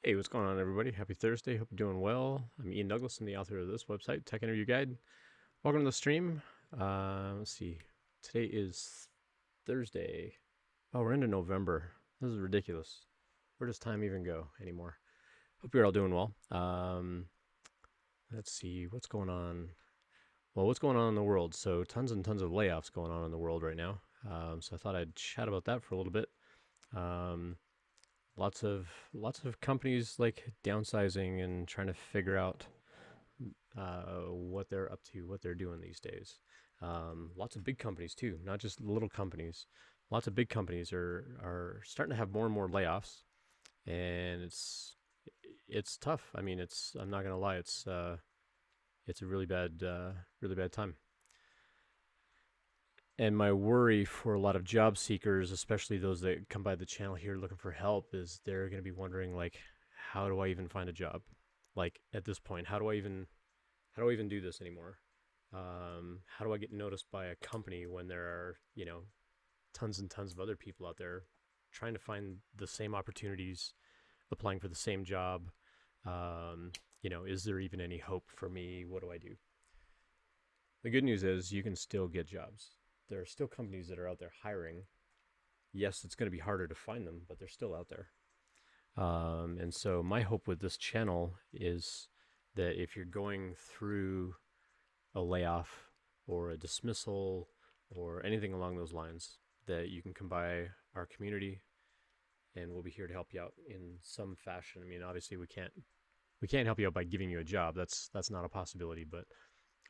Hey, what's going on, everybody? Happy Thursday. Hope you're doing well. I'm Ian Douglas. I'm the author of this website, Tech Interview Guide. Welcome to the stream. Let's see. Today is Thursday. Oh, we're into November. This is ridiculous. Where does time even go anymore? Hope you're all doing well. Let's see. What's going on? Well, what's going on in the world? So, tons and tons of layoffs going on in the world right now. So, I thought I'd chat about that for a little bit. Um, lots of companies like downsizing and trying to figure out what they're up to, what they're doing these days. Lots of big companies too, not just little companies. Lots of big companies are starting to have more and more layoffs, and it's tough. I mean, I'm not gonna lie, it's a really bad time. And my worry for a lot of job seekers, especially those that come by the channel here looking for help, is they're going to be wondering like, how do I even find a job? Like at this point, how do I even do this anymore? How do I get noticed by a company when there are, tons and tons of other people out there trying to find the same opportunities, applying for the same job? Is there even any hope for me? What do I do? The good news is you can still get jobs. There are still companies that are out there hiring. Yes, it's going to be harder to find them, but they're still out there. And so my hope with this channel is that if you're going through a layoff or a dismissal or anything along those lines, that you can come by our community and we'll be here to help you out in some fashion. I mean, obviously we can't help you out by giving you a job. That's not a possibility,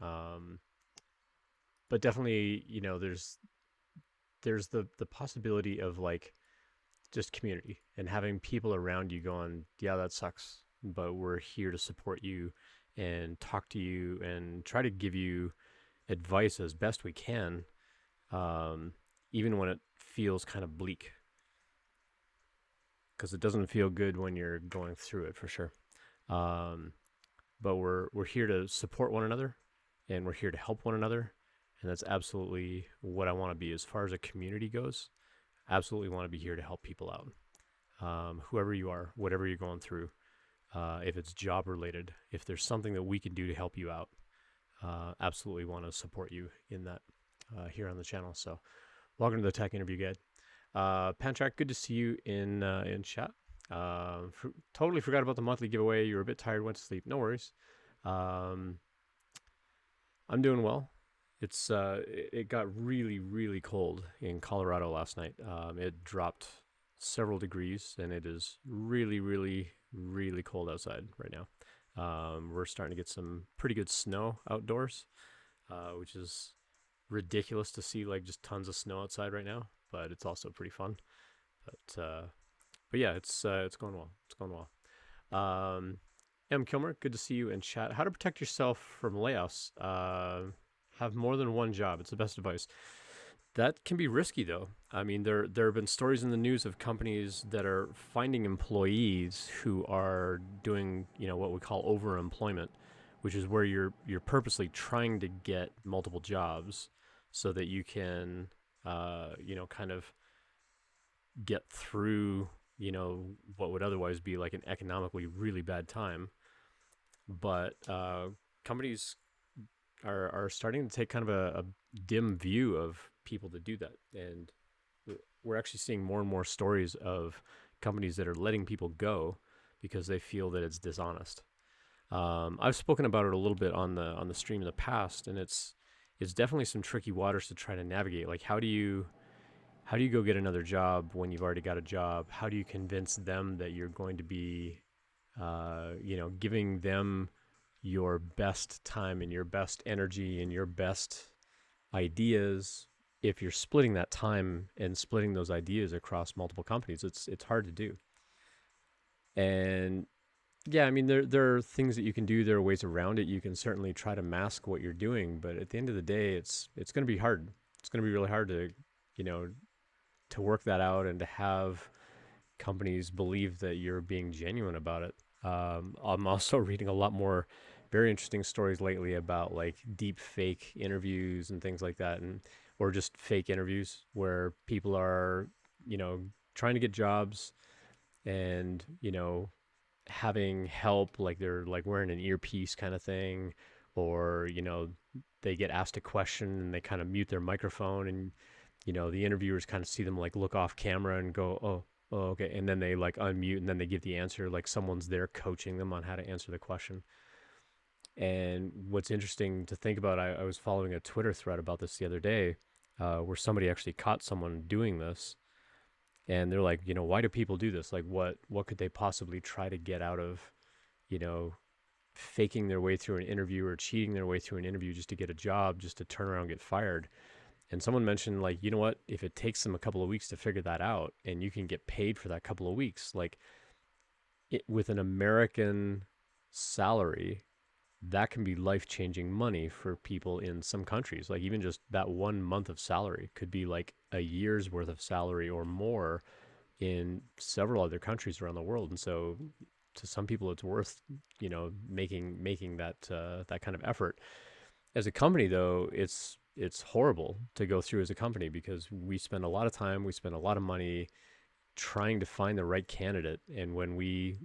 um, but definitely, there's the possibility of like just community and having people around you going, yeah, that sucks, but we're here to support you and talk to you and try to give you advice as best we can, um, even when it feels kind of bleak, because it doesn't feel good when you're going through it for sure. Um, but we're here to support one another, and we're here to help one another, and that's absolutely what I want to be as far as a community goes. Absolutely want to be here to help people out, whoever you are, whatever you're going through. If it's job related, if there's something that we can do to help you out, absolutely want to support you in that here on the channel. So, welcome to the Tech Interview Guide. Pantrak, good to see you in chat. Totally forgot about the monthly giveaway. You were a bit tired, went to sleep. No worries. Um, I'm doing well. It got really really cold in Colorado last night. It dropped several degrees, and it is really really really cold outside right now. We're starting to get some pretty good snow outdoors, which is ridiculous to see like just tons of snow outside right now. But it's also pretty fun. But yeah, it's going well. It's going well. Um, M. Kilmer, good to see you in chat. How to protect yourself from layoffs? Have more than one job. It's the best advice. That can be risky, though. I mean, there have been stories in the news of companies that are finding employees who are doing, what we call overemployment, which is where you're purposely trying to get multiple jobs so that you can, kind of get through, what would otherwise be like an economically really bad time. But companies are starting to take kind of a dim view of people that do that, and we're actually seeing more and more stories of companies that are letting people go because they feel that it's dishonest. I've spoken about it a little bit on the stream in the past, and it's definitely some tricky waters to try to navigate. Like, how do you go get another job when you've already got a job? How do you convince them that you're going to be, giving them your best time and your best energy and your best ideas? If you're splitting that time and splitting those ideas across multiple companies, it's hard to do. And yeah, I mean, there are things that you can do. There are ways around it. You can certainly try to mask what you're doing, but at the end of the day, it's going to be hard. It's going to be really hard to, you know, to work that out and to have companies believe that you're being genuine about it. I'm also reading a lot more very interesting stories lately about like deep fake interviews and things like that, and or just fake interviews where people are, trying to get jobs and, having help, like they're like wearing an earpiece kind of thing, or they get asked a question and they kind of mute their microphone, and the interviewers kind of see them like look off camera and go, oh, okay, and then they like unmute and then they give the answer, like someone's there coaching them on how to answer the question. And what's interesting to think about, I was following a Twitter thread about this the other day, where somebody actually caught someone doing this, and they're like, why do people do this? Like, what could they possibly try to get out of, you know, faking their way through an interview or cheating their way through an interview just to get a job, just to turn around and get fired? And someone mentioned, like, you know what? If it takes them a couple of weeks to figure that out, and you can get paid for that couple of weeks, like with an American salary, that can be life-changing money for people in some countries. Like even just that 1 month of salary could be like a year's worth of salary or more in several other countries around the world. And so to some people it's worth, making that kind of effort. As a company though, it's horrible to go through as a company because we spend a lot of time, we spend a lot of money trying to find the right candidate. And when we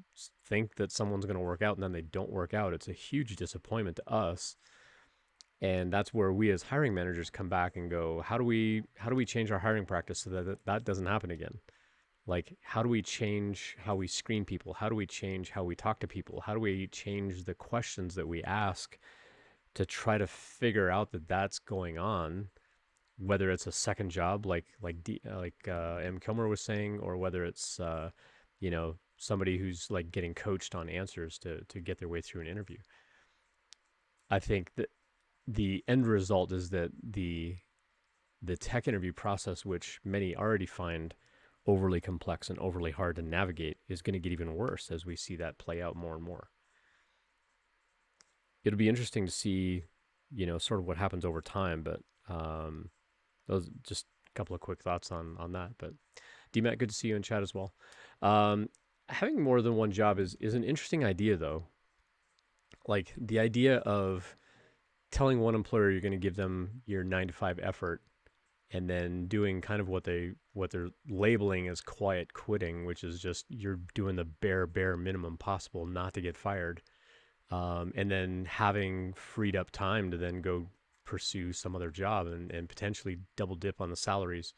think that someone's going to work out and then they don't work out, it's a huge disappointment to us. And that's where we as hiring managers come back and go, how do we change our hiring practice so that doesn't happen again? Like, how do we change how we screen people? How do we change how we talk to people? How do we change the questions that we ask to try to figure out that that's going on, whether it's a second job, M. Kilmer was saying, or whether it's somebody who's like getting coached on answers to get their way through an interview. I think that the end result is that the tech interview process, which many already find overly complex and overly hard to navigate, is going to get even worse as we see that play out more and more. It'll be interesting to see, sort of what happens over time, but those just a couple of quick thoughts on that. But DMAT, good to see you in chat as well. Having more than one job is an interesting idea, though. Like the idea of telling one employer you're going to give them your 9 to 5 effort, and then doing kind of what they're labeling as quiet quitting, which is just you're doing the bare minimum possible not to get fired, and then having freed up time to then go pursue some other job and potentially double dip on the salaries.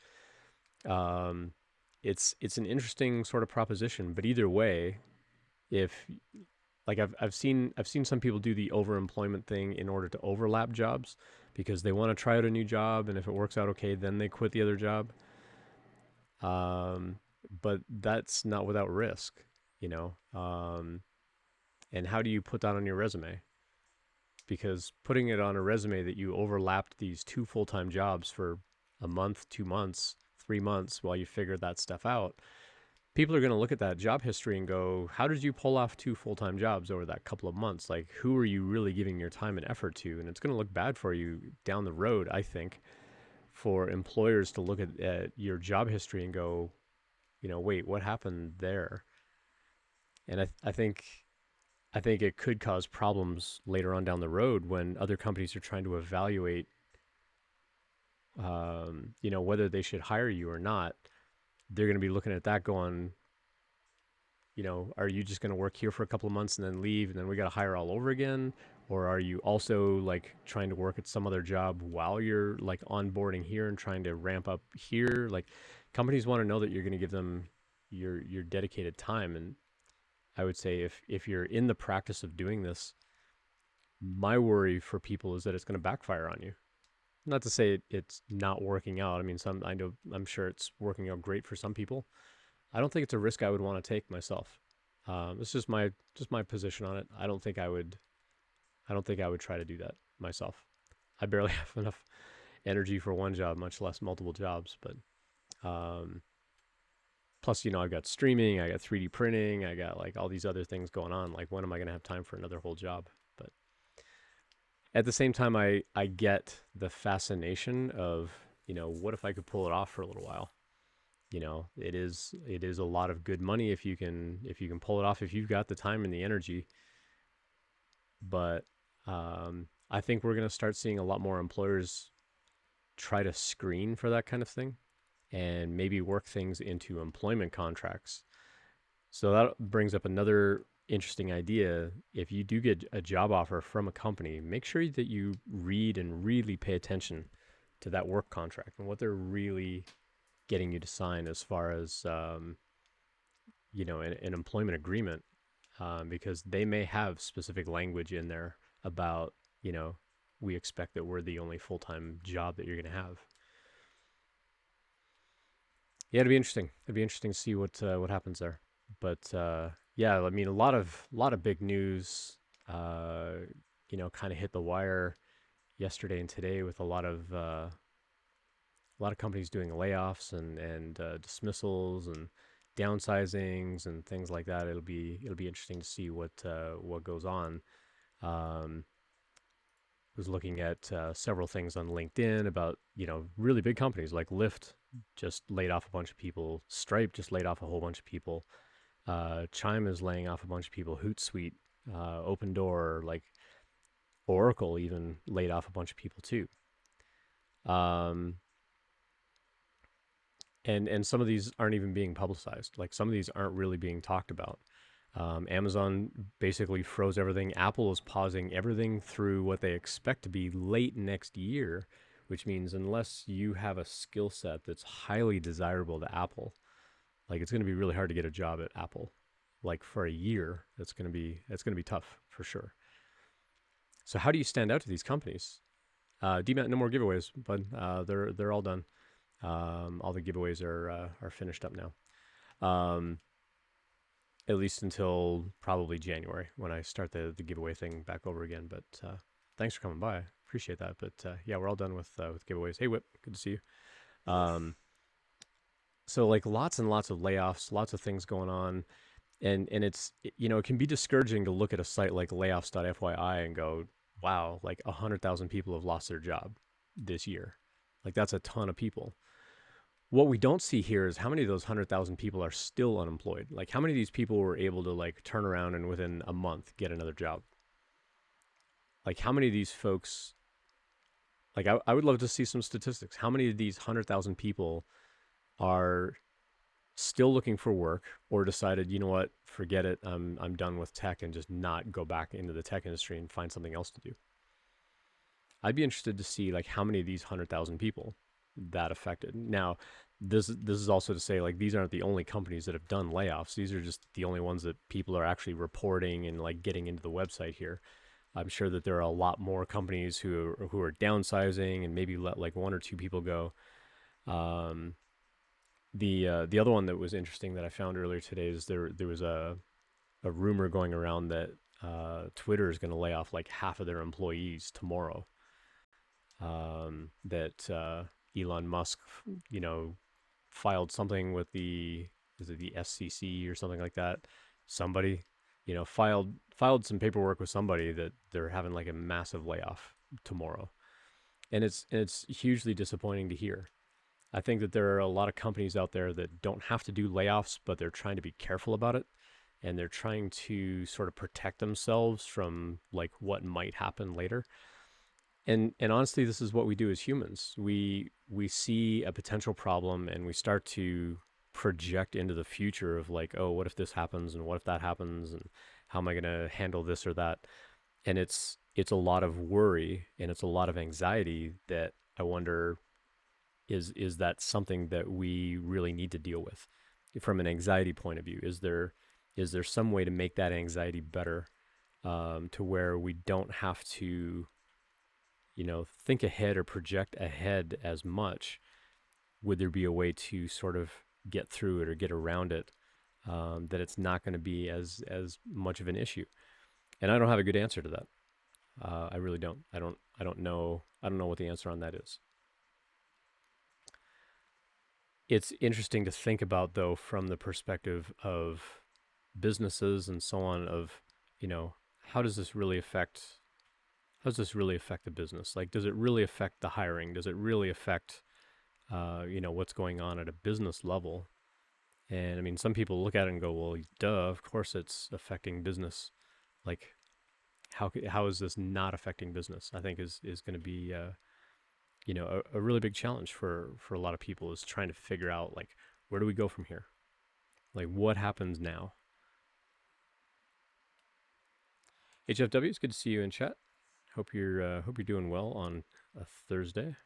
It's an interesting sort of proposition, but either way, if like I've seen some people do the overemployment thing in order to overlap jobs because they want to try out a new job, and if it works out okay, then they quit the other job. But that's not without risk, you know. And how do you put that on your resume? Because putting it on a resume that you overlapped these 2 full-time jobs for a month, 2 months, 3 months while you figure that stuff out, people are going to look at that job history and go, how did you pull off 2 full-time jobs over that couple of months? Like, who are you really giving your time and effort to? And it's going to look bad for you down the road, I think, for employers to look at your job history and go, wait, what happened there? And I think it could cause problems later on down the road when other companies are trying to evaluate, whether they should hire you or not. They're going to be looking at that going, are you just going to work here for a couple of months and then leave and then we got to hire all over again? Or are you also like trying to work at some other job while you're like onboarding here and trying to ramp up here? Like, companies want to know that you're going to give them your dedicated time. And I would say if you're in the practice of doing this, my worry for people is that it's going to backfire on you. Not to say it's not working out. I mean, I'm sure it's working out great for some people. I don't think it's a risk I would want to take myself. It's just my position on it. I don't think I would try to do that myself. I barely have enough energy for one job, much less multiple jobs. But plus, I've got streaming, I got 3D printing, I got like all these other things going on. Like, when am I going to have time for another whole job? But at the same time, I get the fascination of, what if I could pull it off for a little while? It is a lot of good money if you can pull it off, if you've got the time and the energy. But I think we're going to start seeing a lot more employers try to screen for that kind of thing and maybe work things into employment contracts. So that brings up another interesting idea. If you do get a job offer from a company, make sure that you read and really pay attention to that work contract and what they're really getting you to sign as far as an employment agreement, because they may have specific language in there about, we expect that we're the only full-time job that you're going to have. Yeah, it'd be interesting. It'd be interesting to see what happens there. But yeah, I mean, a lot of big news, uh, kind of hit the wire yesterday and today with a lot of companies doing layoffs and dismissals and downsizings and things like that. It'll be interesting to see what goes on. Um, was looking at several things on LinkedIn about really big companies like Lyft just laid off a bunch of people. Stripe just laid off a whole bunch of people. Chime is laying off a bunch of people. Hootsuite, Open Door, like Oracle even laid off a bunch of people too. Um, and some of these aren't even being publicized. Like some of these aren't really being talked about. Amazon basically froze everything. Apple is pausing everything through what they expect to be late next year, which means unless you have a skill set that's highly desirable to Apple, like it's going to be really hard to get a job at Apple. Like for a year, it's going to be tough for sure. So how do you stand out to these companies? DMAT, no more giveaways, but they're all done. All the giveaways are finished up now. Um, at least until probably January when I start the giveaway thing back over again. But thanks for coming by. Appreciate that. But yeah, we're all done with giveaways. Hey, Whip, good to see you. So like lots and lots of layoffs, lots of things going on, and it can be discouraging to look at a site like layoffs.fyi and go, wow, like 100,000 people have lost their job this year. Like that's a ton of people. What we don't see here is how many of those 100,000 people are still unemployed. Like how many of these people were able to like turn around and within a month get another job? Like how many of these folks, like I would love to see some statistics. How many of these 100,000 people are still looking for work or decided, you know what, forget it, I'm done with tech and just not go back into the tech industry and find something else to do? I'd be interested to see like how many of these 100,000 people that affected. Now, this is also to say like these aren't the only companies that have done layoffs. These are just the only ones that people are actually reporting and like getting into the website here. I'm sure that there are a lot more companies who are downsizing and maybe let like one or two people go. Um, the other one that was interesting that I found earlier today is there was a rumor going around that Twitter is going to lay off like half of their employees tomorrow. That Elon Musk, you know, filed something with the SEC or something like that. Somebody, filed some paperwork with somebody that they're having like a massive layoff tomorrow, and it's hugely disappointing to hear. I think that there are a lot of companies out there that don't have to do layoffs, but they're trying to be careful about it, and they're trying to sort of protect themselves from like what might happen later. And honestly, this is what we do as humans. We see a potential problem and we start to project into the future of like, oh, what if this happens and what if that happens and how am I going to handle this or that? And it's a lot of worry and it's a lot of anxiety that I wonder, is that something that we really need to deal with from an anxiety point of view? Is there some way to make that anxiety better, to where we don't have to think ahead or project ahead as much? Would there be a way to sort of get through it or get around it, that it's not going to be as much of an issue? And I don't have a good answer to that. I really don't. I don't know. I don't know what the answer on that is. It's interesting to think about though from the perspective of businesses and so on. Of you know how does this really affect how does this really affect the business? Like, does it really affect the hiring? Does it really affect what's going on at a business level? And I mean, some people look at it and go, well, duh, of course it's affecting business. Like, how is this not affecting business? I think is going to be a really big challenge for a lot of people, is trying to figure out like, where do we go from here? Like what happens now? HFW, it's good to see you in chat. Hope you're doing well on a Thursday.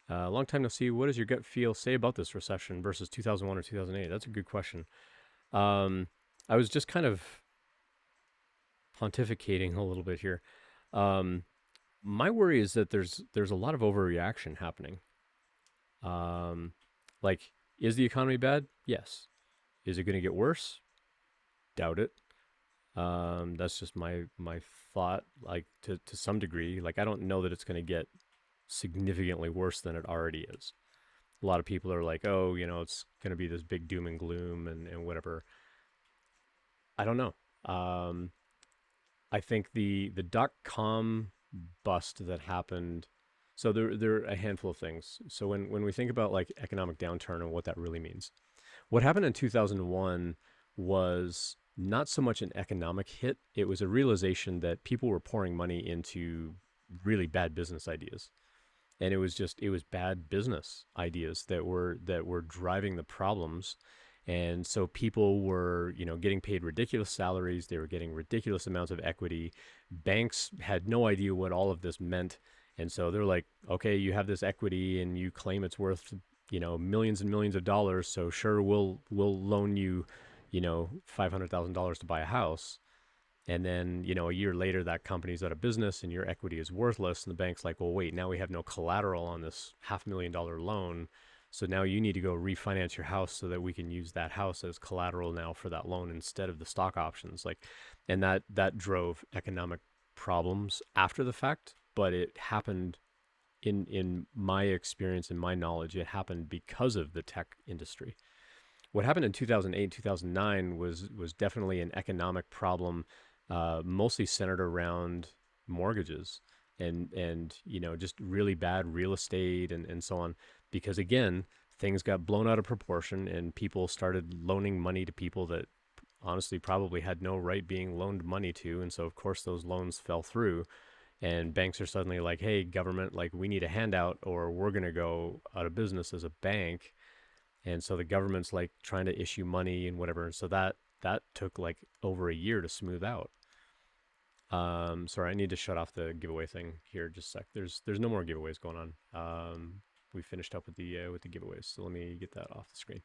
Long time no see. What does your gut feel say about this recession versus 2001 or 2008? That's a good question. Um, I was just kind of pontificating a little bit here. Um, my worry is that there's a lot of overreaction happening. Um, like, is the economy bad? Yes. Is it going to get worse? Doubt it. That's just my thought. Like to some degree, like I don't know that it's going to get significantly worse than it already is. A lot of people are like, oh, it's going to be this big doom and gloom and whatever. I don't know. Um, I think the dot com bust that happened. So there are a handful of things. So when we think about like economic downturn and what that really means, what happened in 2001 was not so much an economic hit. It was a realization that people were pouring money into really bad business ideas. And it was bad business ideas that were driving the problems. And so people were, getting paid ridiculous salaries. They were getting ridiculous amounts of equity. Banks had no idea what all of this meant. And so they're like, okay, you have this equity and you claim it's worth, millions and millions of dollars. So sure, we'll loan you, $500,000 to buy a house. And then, a year later, that company's out of business and your equity is worthless. And the bank's like, well, wait, now we have no collateral on this $500,000 loan. So now you need to go refinance your house so that we can use that house as collateral now for that loan instead of the stock options. Like, and that drove economic problems after the fact, but it happened in my experience and my knowledge, it happened because of the tech industry. What happened in 2008, 2009 was definitely an economic problem, mostly centered around mortgages and just really bad real estate and so on. Because again, things got blown out of proportion and people started loaning money to people that honestly probably had no right being loaned money to. And so of course those loans fell through and banks are suddenly like, hey, government, like we need a handout or we're going to go out of business as a bank. And so the government's like trying to issue money and whatever. And so that took like over a year to smooth out. Sorry, I need to shut off the giveaway thing here. Just a sec. There's no more giveaways going on. We finished up with the giveaways, so let me get that off the screen.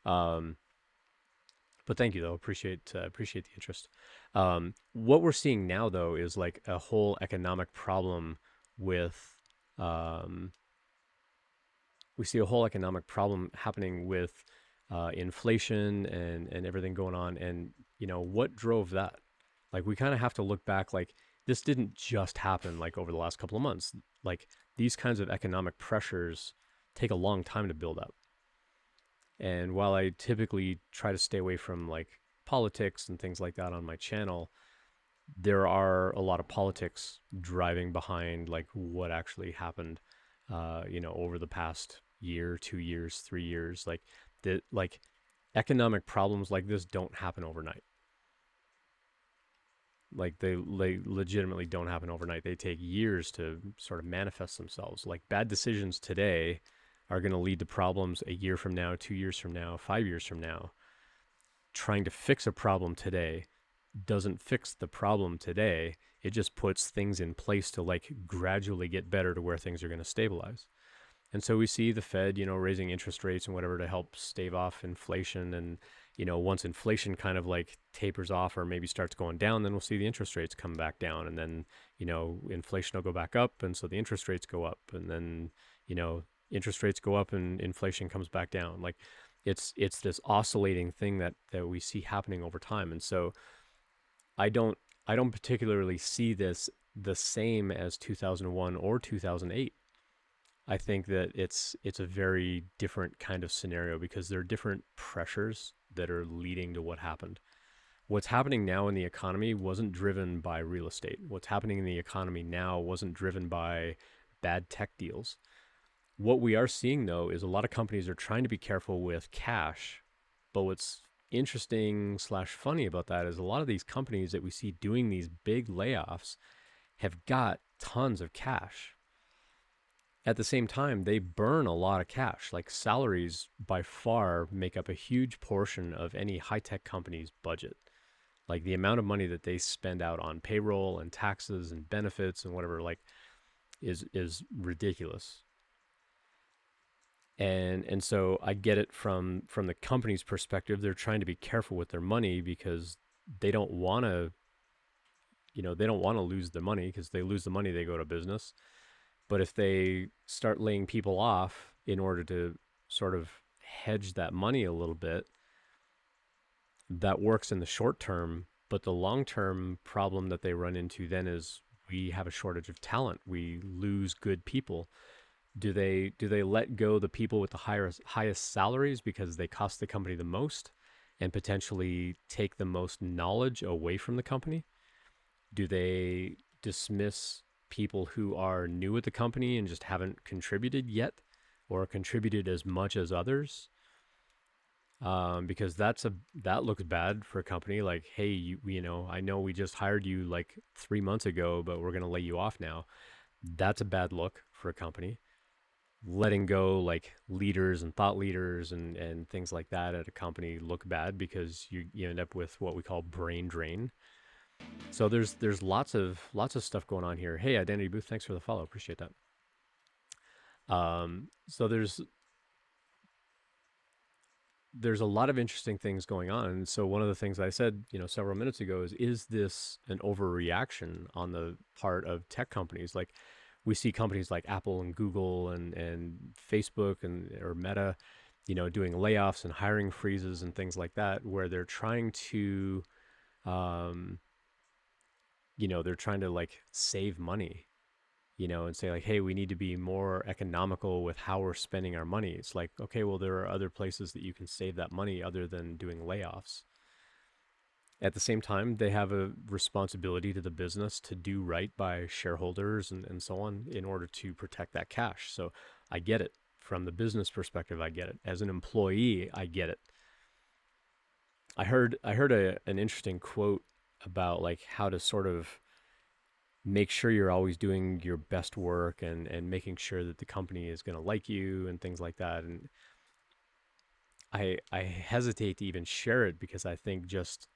But thank you though. Appreciate the interest. What we're seeing now though is like a whole economic problem with we see a whole economic problem happening with inflation and everything going on. And, what drove that? Like, we kind of have to look back, like, this didn't just happen like over the last couple of months. Like, these kinds of economic pressures take a long time to build up. And while I typically try to stay away from like politics and things like that on my channel, there are a lot of politics driving behind like what actually happened, over the past year, 2 years, 3 years. Like economic problems like this don't happen overnight. Like they legitimately don't happen overnight. They take years to sort of manifest themselves. Like bad decisions today are going to lead to problems a year from now, 2 years from now, 5 years from now. Trying to fix a problem today doesn't fix the problem today. It just puts things in place to like gradually get better to where things are going to stabilize. And so we see the Fed, raising interest rates and whatever to help stave off inflation. And, once inflation kind of like tapers off or maybe starts going down, then we'll see the interest rates come back down. And then, inflation will go back up. And so the interest rates go up. And then, interest rates go up and inflation comes back down. Like it's this oscillating thing that we see happening over time. And so I don't particularly see this the same as 2001 or 2008. I think that it's a very different kind of scenario because there are different pressures that are leading to what happened. What's happening now in the economy wasn't driven by real estate. What's happening in the economy now wasn't driven by bad tech deals. What we are seeing though is a lot of companies are trying to be careful with cash, but what's interesting / funny about that is a lot of these companies that we see doing these big layoffs have got tons of cash. At the same time, they burn a lot of cash. Like salaries by far make up a huge portion of any high-tech company's budget. Like the amount of money that they spend out on payroll and taxes and benefits and whatever, like is ridiculous. And so I get it from the company's perspective. They're trying to be careful with their money because they don't want to, they don't want to lose the money, because they lose the money, they go to business. But if they start laying people off in order to sort of hedge that money a little bit, that works in the short term. But the long term problem that they run into then is we have a shortage of talent. We lose good people. Do they let go the people with the highest salaries because they cost the company the most and potentially take the most knowledge away from the company? Do they dismiss people who are new at the company and just haven't contributed yet, or contributed as much as others? Because that looks bad for a company. Like, hey, I know we just hired you like 3 months ago, but we're gonna lay you off now. That's a bad look for a company. Letting go like leaders and thought leaders and things like that at a company look bad because you end up with what we call brain drain. So there's lots of stuff going on here. Hey, Identity Booth, thanks for the follow. Appreciate that. So there's a lot of interesting things going on. And so one of the things I said, several minutes ago is this an overreaction on the part of tech companies? Like, we see companies like Apple and Google and Facebook and or Meta, doing layoffs and hiring freezes and things like that, where they're trying to, um, they're trying to like save money, and say like, hey, we need to be more economical with how we're spending our money. It's like, okay, well, there are other places that you can save that money other than doing layoffs. At the same time, they have a responsibility to the business to do right by shareholders and so on in order to protect that cash. So I get it. From the business perspective, I get it. As an employee, I get it. I heard an interesting quote about like how to sort of make sure you're always doing your best work and making sure that the company is going to like you and things like that. And I hesitate to even share it because I think just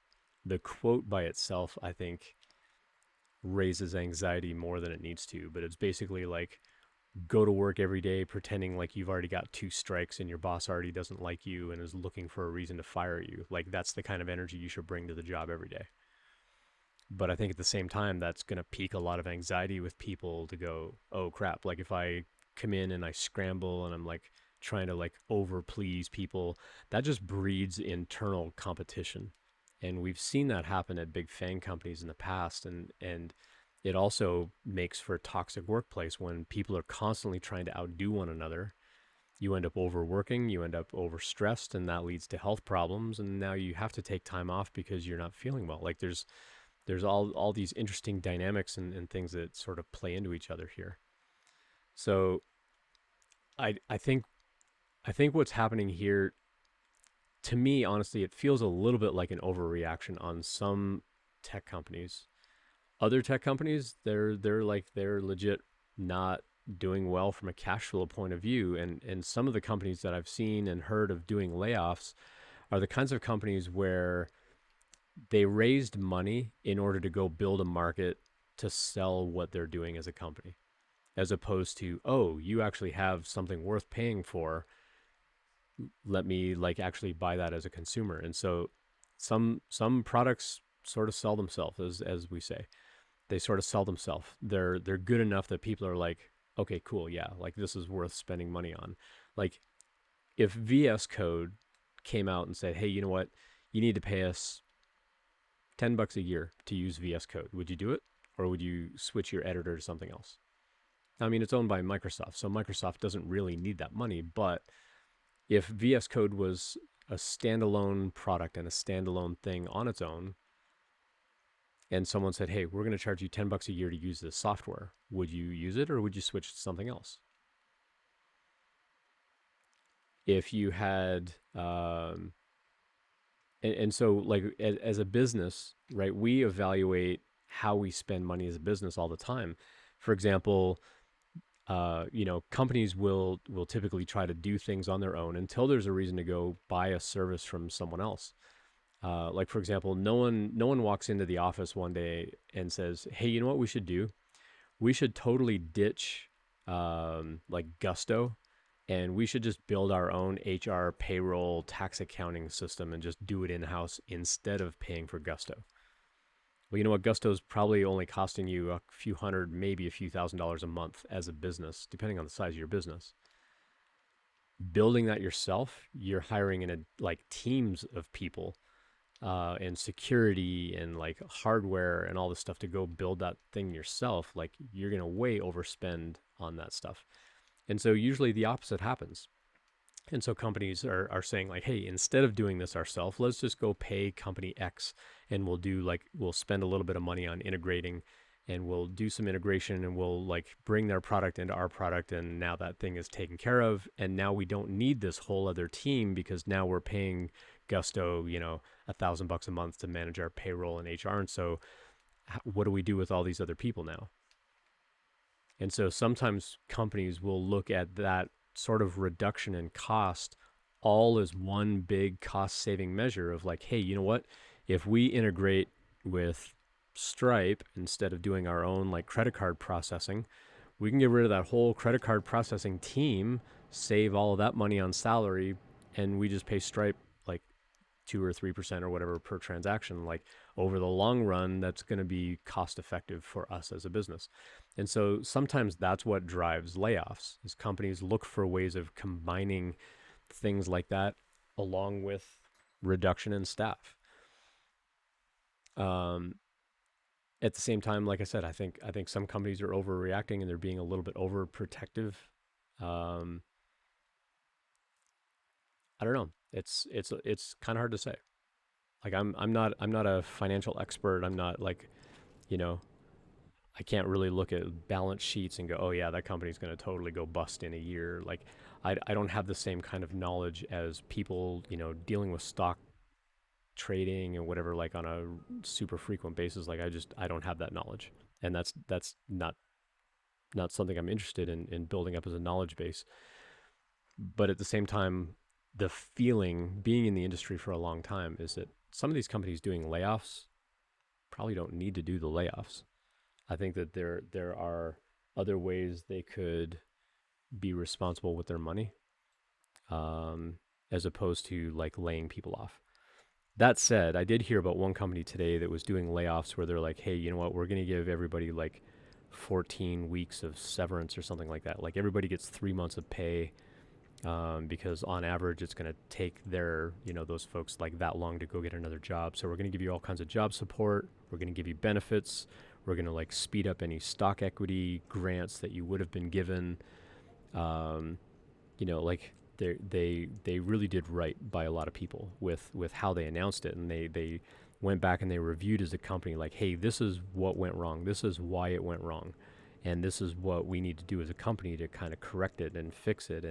the quote by itself, I think, raises anxiety more than it needs to. But it's basically like, go to work every day pretending like you've already got two strikes and your boss already doesn't like you and is looking for a reason to fire you. Like, that's the kind of energy you should bring to the job every day. But I think at the same time, that's going to pique a lot of anxiety with people to go, oh crap, like if I come in and I scramble and I'm like trying to like over please people, that just breeds internal competition. And we've seen that happen at big FANG companies in the past. And it also makes for a toxic workplace when people are constantly trying to outdo one another. You end up overworking, you end up overstressed, and that leads to health problems. And now you have to take time off because you're not feeling well. Like, there's all these interesting dynamics and things that sort of play into each other here. So I think what's happening here, to me, honestly, it feels a little bit like an overreaction on some tech companies. Other tech companies, they're legit not doing well from a cash flow point of view. And some of the companies that I've seen and heard of doing layoffs are the kinds of companies where they raised money in order to go build a market to sell what they're doing as a company, as opposed to, oh, you actually have something worth paying for. Let me like actually buy that as a consumer. And so some products sort of sell themselves, as we say. They sort of sell themselves. They're good enough that people are like, okay, cool, yeah, like this is worth spending money on. Like, if VS Code came out and said, hey, you know what, you need to pay us $10 a year to use VS Code, would you do it? Or would you switch your editor to something else? I mean, it's owned by Microsoft, so Microsoft doesn't really need that money. But if VS Code was a standalone product and a standalone thing on its own, and someone said, hey, we're going to charge you $10 a year to use this software, would you use it or would you switch to something else? If you had, and so like as a business, right, we evaluate how we spend money as a business all the time. For example, companies will typically try to do things on their own until there's a reason to go buy a service from someone else. Like for example, no one walks into the office one day and says, "Hey, you know what we should do? We should totally ditch like Gusto, and we should just build our own HR, payroll, tax accounting system and just do it in house instead of paying for Gusto." Well, you know what? Gusto's probably only costing you a few hundred, maybe a few $1,000s a month as a business, depending on the size of your business. Building that yourself, you're hiring in a like teams of people and security and like hardware and all this stuff to go build that thing yourself. Like you're gonna way overspend on that stuff. And so usually the opposite happens. And so companies are saying like, hey, instead of doing this ourselves, let's just go pay company X and we'll spend a little bit of money on integrating and we'll do some integration and we'll like bring their product into our product and now that thing is taken care of and now we don't need this whole other team because now we're paying Gusto, $1,000 a month to manage our payroll and HR. And so what do we do with all these other people now? And so sometimes companies will look at that sort of reduction in cost all as one big cost saving measure of like, hey, you know what? If we integrate with Stripe instead of doing our own like credit card processing, we can get rid of that whole credit card processing team, save all of that money on salary, and we just pay Stripe like 2 or 3% or whatever per transaction. Like over the long run, that's going to be cost effective for us as a business. And so sometimes that's what drives layoffs is companies look for ways of combining things like that along with reduction in staff. Um, at the same time, like I said, I think some companies are overreacting and they're being a little bit overprotective. Um, I don't know. It's kind of hard to say. Like I'm not a financial expert. I'm not like you know I can't really look at balance sheets and go, oh yeah, that company's going to totally go bust in a year. Like I don't have the same kind of knowledge as people dealing with stock trading and whatever like on a super frequent basis. Like I don't have that knowledge, and that's not something I'm interested in building up as a knowledge base. But at the same time, the feeling being in the industry for a long time is that some of these companies doing layoffs probably don't need to do the layoffs. I think that there are other ways they could be responsible with their money, um, as opposed to like laying people off. That said, I did hear about one company today that was doing layoffs where they're like, hey, you know what? We're going to give everybody like 14 weeks of severance or something like that. Like everybody gets 3 months of pay, because on average it's going to take those folks like that long to go get another job. So we're going to give you all kinds of job support. We're going to give you benefits. We're going to like speed up any stock equity grants that you would have been given. Um, like they really did right by a lot of people with how they announced it, and they went back and they reviewed as a company like, hey, this is what went wrong. This is why it went wrong. And this is what we need to do as a company to kind of correct it and fix it.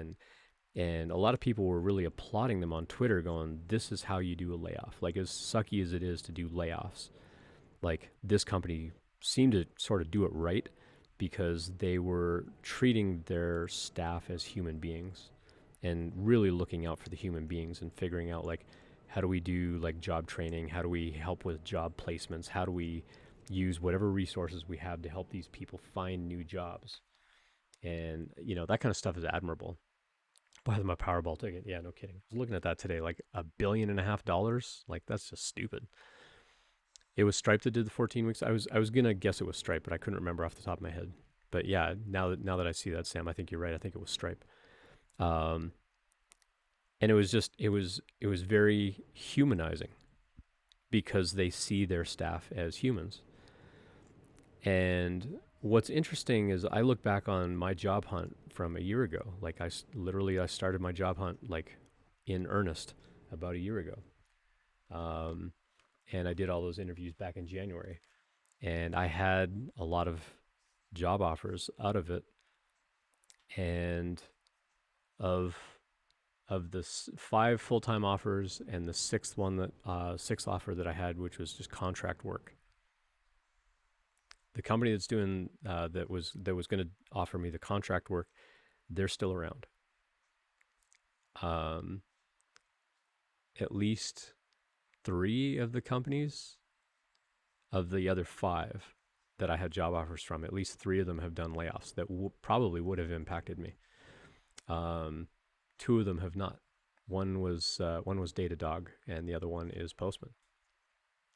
And a lot of people were really applauding them on Twitter going, this is how you do a layoff. Like as sucky as it is to do layoffs, like this company seemed to sort of do it right because they were treating their staff as human beings and really looking out for the human beings and figuring out like how do we do like job training, how do we help with job placements, how do we use whatever resources we have to help these people find new jobs. And that kind of stuff is admirable. Buy them a Powerball ticket. Yeah, no kidding. I was looking at that today, like $1.5 billion. Like that's just stupid. It was Stripe that did the 14 weeks. I was gonna guess it was Stripe, but I couldn't remember off the top of my head. But yeah, now that I see that, Sam, I think you're right. I think it was Stripe. Um, and it was very humanizing because they see their staff as humans. And what's interesting is I look back on my job hunt from a year ago. Like I started my job hunt like in earnest about a year ago. Um, and I did all those interviews back in January, and I had a lot of job offers out of it. And of the five full time offers and the sixth offer that I had, which was just contract work, the company that's doing that was going to offer me the contract work, they're still around. Um, at least 3 of the companies of the other 5 that I had job offers from, at least 3 of them have done layoffs that probably would have impacted me. 2 of them have not. One was Datadog, and the other one is Postman.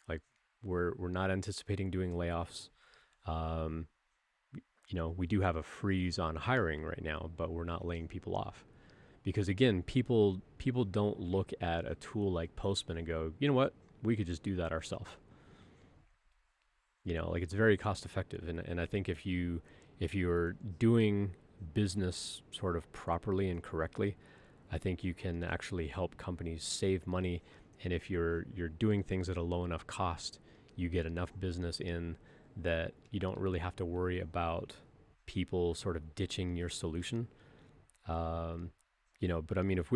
Like we're not anticipating doing layoffs. We do have a freeze on hiring right now, but we're not laying people off. Because again, people don't look at a tool like Postman and go, you know what, we could just do that ourselves. It's very cost effective, and I think if you're doing business sort of properly and correctly, I think you can actually help companies save money. And if you're doing things at a low enough cost, you get enough business in that you don't really have to worry about people sort of ditching your solution. But I mean, if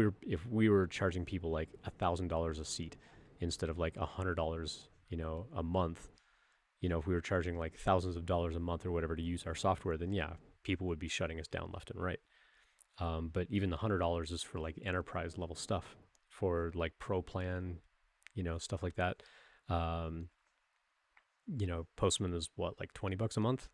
we were charging people like $1,000 a seat instead of like $100, a month, if we were charging like thousands of dollars a month or whatever to use our software, then yeah, people would be shutting us down left and right. But even the $100 is for like enterprise level stuff, for like pro plan, stuff like that. Postman is what, like $20 a month,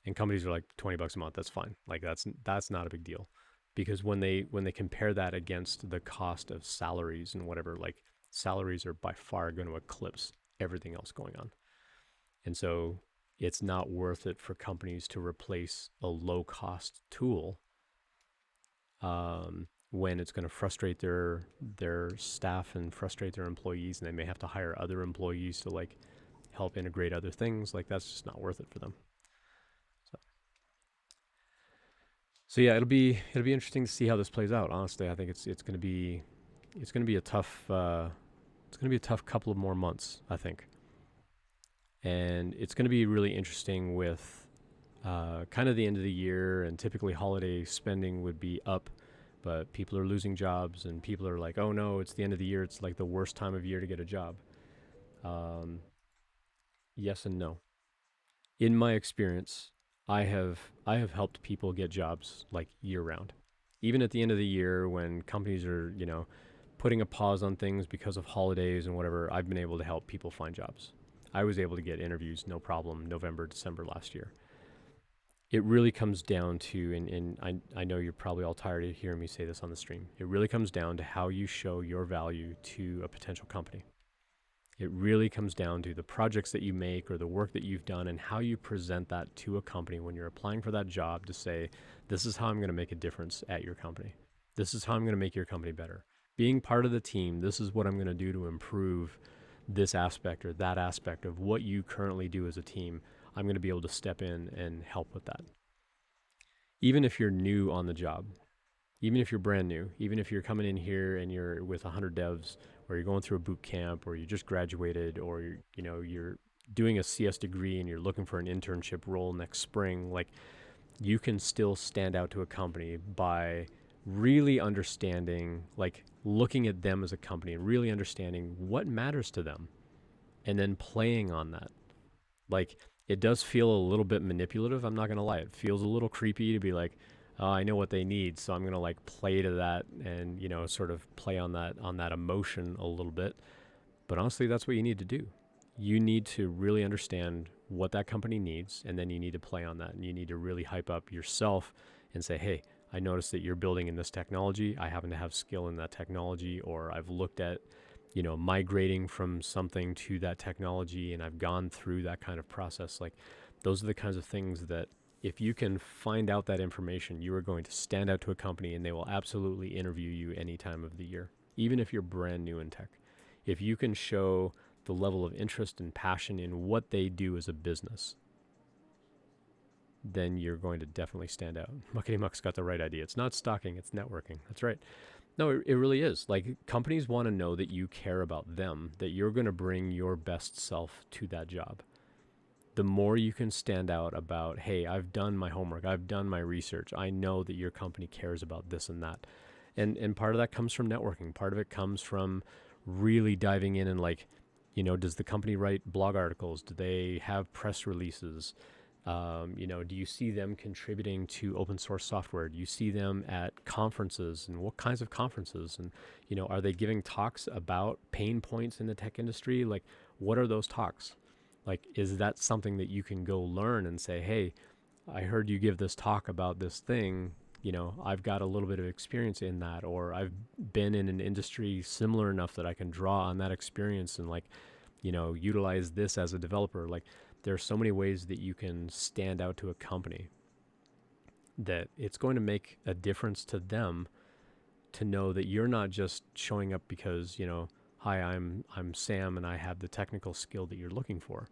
and companies are like $20 a month. That's fine. Like that's not a big deal, because when they compare that against the cost of salaries and whatever, like salaries are by far going to eclipse everything else going on. And so it's not worth it for companies to replace a low cost tool when it's going to frustrate their staff and frustrate their employees, and they may have to hire other employees to like help integrate other things. Like that's just not worth it for them. So yeah, it'll be interesting to see how this plays out. Honestly, I think it's going to be a tough couple of more months, I think. And it's going to be really interesting with kind of the end of the year, and typically holiday spending would be up, but people are losing jobs, and people are like, oh no, it's the end of the year. It's like the worst time of year to get a job. Yes and no. In my experience, I have helped people get jobs like year round. Even at the end of the year when companies are, putting a pause on things because of holidays and whatever, I've been able to help people find jobs. I was able to get interviews, no problem, November, December last year. It really comes down to, and I know you're probably all tired of hearing me say this on the stream, it really comes down to how you show your value to a potential company. It really comes down to the projects that you make or the work that you've done, and how you present that to a company when you're applying for that job, to say, this is how I'm going to make a difference at your company. This is how I'm going to make your company better. Being part of the team, this is what I'm going to do to improve this aspect or that aspect of what you currently do as a team. I'm going to be able to step in and help with that. Even if you're new on the job, even if you're brand new, even if you're coming in here and you're with 100 devs, or you're going through a boot camp, or you just graduated, or you're doing a CS degree and you're looking for an internship role next spring, like you can still stand out to a company by really understanding, like looking at them as a company and really understanding what matters to them, and then playing on that. Like it does feel a little bit manipulative. I'm not going to lie. It feels a little creepy to be like, oh, I know what they need, so I'm going to like play to that and, sort of play on that emotion a little bit. But honestly, that's what you need to do. You need to really understand what that company needs, and then you need to play on that, and you need to really hype up yourself and say, hey, I noticed that you're building in this technology. I happen to have skill in that technology, or I've looked at, migrating from something to that technology, and I've gone through that kind of process. Like those are the kinds of things that if you can find out that information, you are going to stand out to a company, and they will absolutely interview you any time of the year, even if you're brand new in tech. If you can show the level of interest and passion in what they do as a business, then you're going to definitely stand out. Muckety Muck's got the right idea. It's not stalking, it's networking. That's right. No, it really is. Like companies want to know that you care about them, that you're going to bring your best self to that job. The more you can stand out about, hey, I've done my homework, I've done my research, I know that your company cares about this and that. And part of that comes from networking. Part of it comes from really diving in and like, does the company write blog articles? Do they have press releases? Do you see them contributing to open source software? Do you see them at conferences, and what kinds of conferences? And, are they giving talks about pain points in the tech industry? Like, what are those talks? Like, is that something that you can go learn and say, hey, I heard you give this talk about this thing. I've got a little bit of experience in that, or I've been in an industry similar enough that I can draw on that experience and utilize this as a developer. Like, there's so many ways that you can stand out to a company that it's going to make a difference to them to know that you're not just showing up because, hi, I'm Sam and I have the technical skill that you're looking for.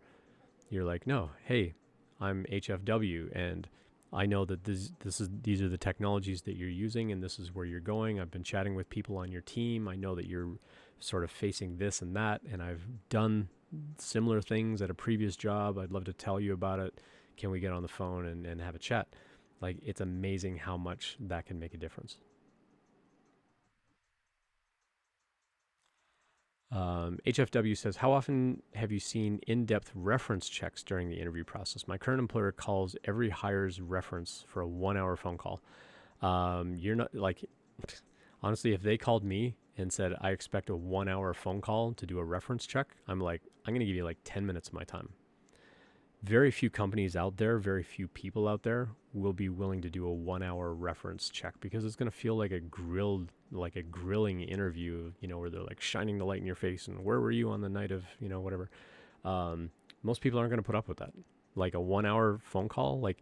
You're like, no, hey, I'm HFW and I know that these are the technologies that you're using and this is where you're going. I've been chatting with people on your team. I know that you're sort of facing this and that, and I've done similar things at a previous job. I'd love to tell you about it. Can we get on the phone and have a chat? Like, it's amazing how much that can make a difference. HFW says, how often have you seen in-depth reference checks during the interview process? My current employer calls every hire's reference for a 1-hour phone call. You're not like, honestly, if they called me and said, I expect a 1-hour phone call to do a reference check, I'm like, I'm going to give you like 10 minutes of my time. Very few companies out there, very few people out there will be willing to do a 1-hour reference check because it's going to feel like a grilling interview, where they're like shining the light in your face and where were you on the night of, whatever. Most people aren't going to put up with that. Like a 1-hour phone call, like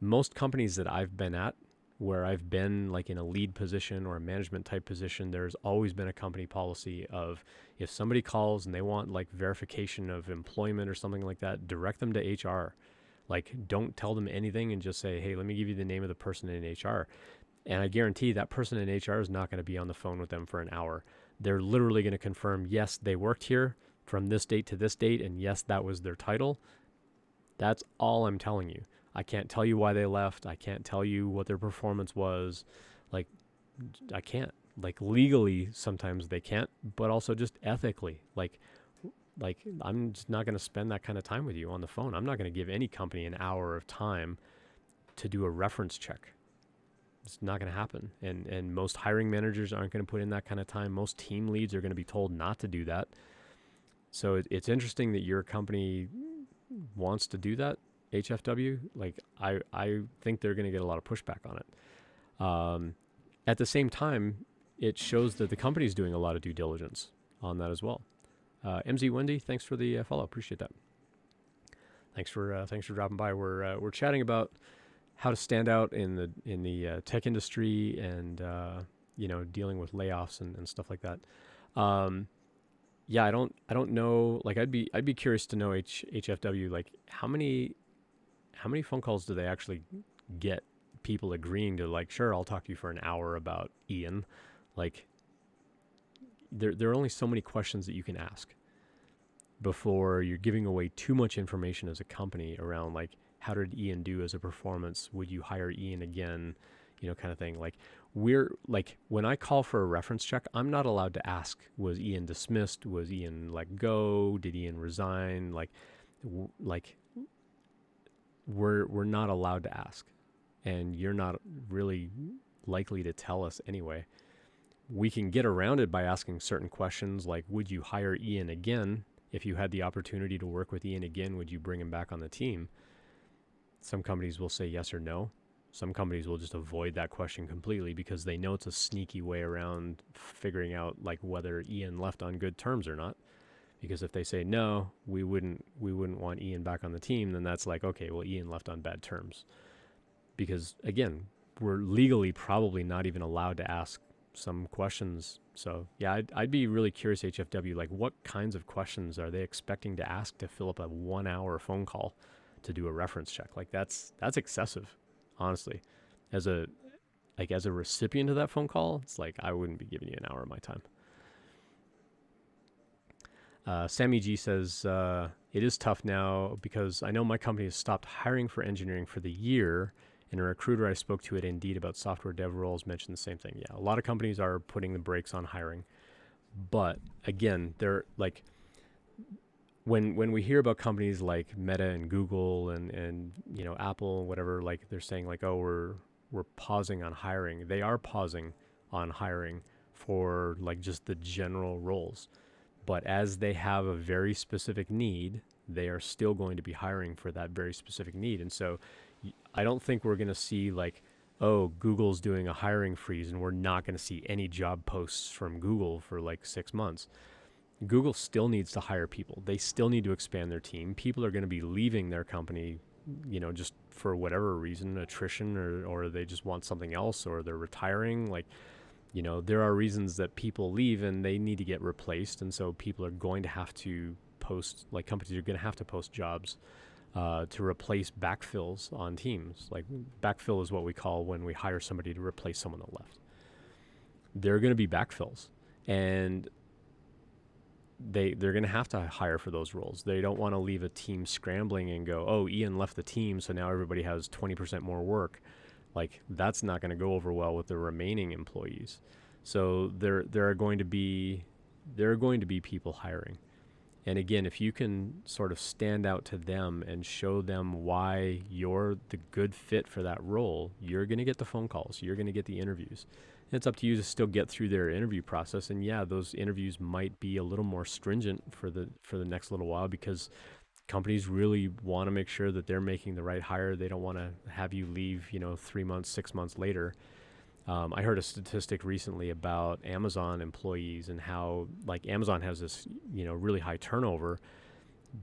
most companies that I've been at, where I've been like in a lead position or a management type position, there's always been a company policy of if somebody calls and they want like verification of employment or something like that, direct them to HR. Like, don't tell them anything and just say, hey, let me give you the name of the person in HR. And I guarantee that person in HR is not going to be on the phone with them for an hour. They're literally going to confirm, yes, they worked here from this date to this date, and yes, that was their title. That's all I'm telling you. I can't tell you why they left. I can't tell you what their performance was. Like, I can't. Like, legally, sometimes they can't, but also just ethically. Like I'm just not going to spend that kind of time with you on the phone. I'm not going to give any company an hour of time to do a reference check. It's not going to happen. And most hiring managers aren't going to put in that kind of time. Most team leads are going to be told not to do that. So it's interesting that your company wants to do that. HFW, like I think they're going to get a lot of pushback on it. At the same time, it shows that the company's doing a lot of due diligence on that as well. MZ Wendy, thanks for the follow. Appreciate that. Thanks for dropping by. We're chatting about how to stand out in the tech industry and dealing with layoffs and stuff like that. Yeah, I don't know. Like, I'd be curious to know HFW, like how many phone calls do they actually get people agreeing to, like, sure, I'll talk to you for an hour about Ian. Like, there are only so many questions that you can ask before you're giving away too much information as a company around, like, how did Ian do as a performance? Would you hire Ian again? Kind of thing. Like, when I call for a reference check, I'm not allowed to ask, was Ian dismissed? Was Ian let go? Did Ian resign? We're not allowed to ask, and you're not really likely to tell us anyway. We can get around it by asking certain questions like, would you hire Ian again? If you had the opportunity to work with Ian again, would you bring him back on the team? Some companies will say yes or no. Some companies will just avoid that question completely because they know it's a sneaky way around figuring out, like, whether Ian left on good terms or not. Because if they say no, we wouldn't want Ian back on the team, then that's like, okay, well, Ian left on bad terms. Because again, we're legally probably not even allowed to ask some questions. So yeah, I'd be really curious, HFW, like, what kinds of questions are they expecting to ask to fill up a 1-hour phone call to do a reference check? Like, that's excessive, honestly. As a recipient of that phone call, it's like, I wouldn't be giving you an hour of my time. Sammy G says, it is tough now because I know my company has stopped hiring for engineering for the year, and a recruiter I spoke to at Indeed about software dev roles mentioned the same thing. Yeah, a lot of companies are putting the brakes on hiring. But again, they're like, when we hear about companies like Meta and Google and Apple and whatever, like they're saying like, oh, we're pausing on hiring. They are pausing on hiring for like just the general roles. But as they have a very specific need, they are still going to be hiring for that very specific need. And so I don't think we're going to see like, oh, Google's doing a hiring freeze and we're not going to see any job posts from Google for like 6 months. Google still needs to hire people. They still need to expand their team. People are going to be leaving their company, just for whatever reason, attrition, or they just want something else, or they're retiring. Like, there are reasons that people leave and they need to get replaced. And so people are going to have to post, like companies are going to have to post jobs to replace backfills on teams. Like backfill is what we call when we hire somebody to replace someone that left. There are going to be backfills, and they're going to have to hire for those roles. They don't want to leave a team scrambling and go, oh, Ian left the team, so now everybody has 20% more work. Like that's not going to go over well with the remaining employees. So there are going to be people hiring. And again, if you can sort of stand out to them and show them why you're the good fit for that role, you're going to get the phone calls, you're going to get the interviews. And it's up to you to still get through their interview process. And yeah, those interviews might be a little more stringent for the next little while, because companies really want to make sure that they're making the right hire. They don't want to have you leave, 3 months, 6 months later. I heard a statistic recently about Amazon employees and how like Amazon has this, really high turnover,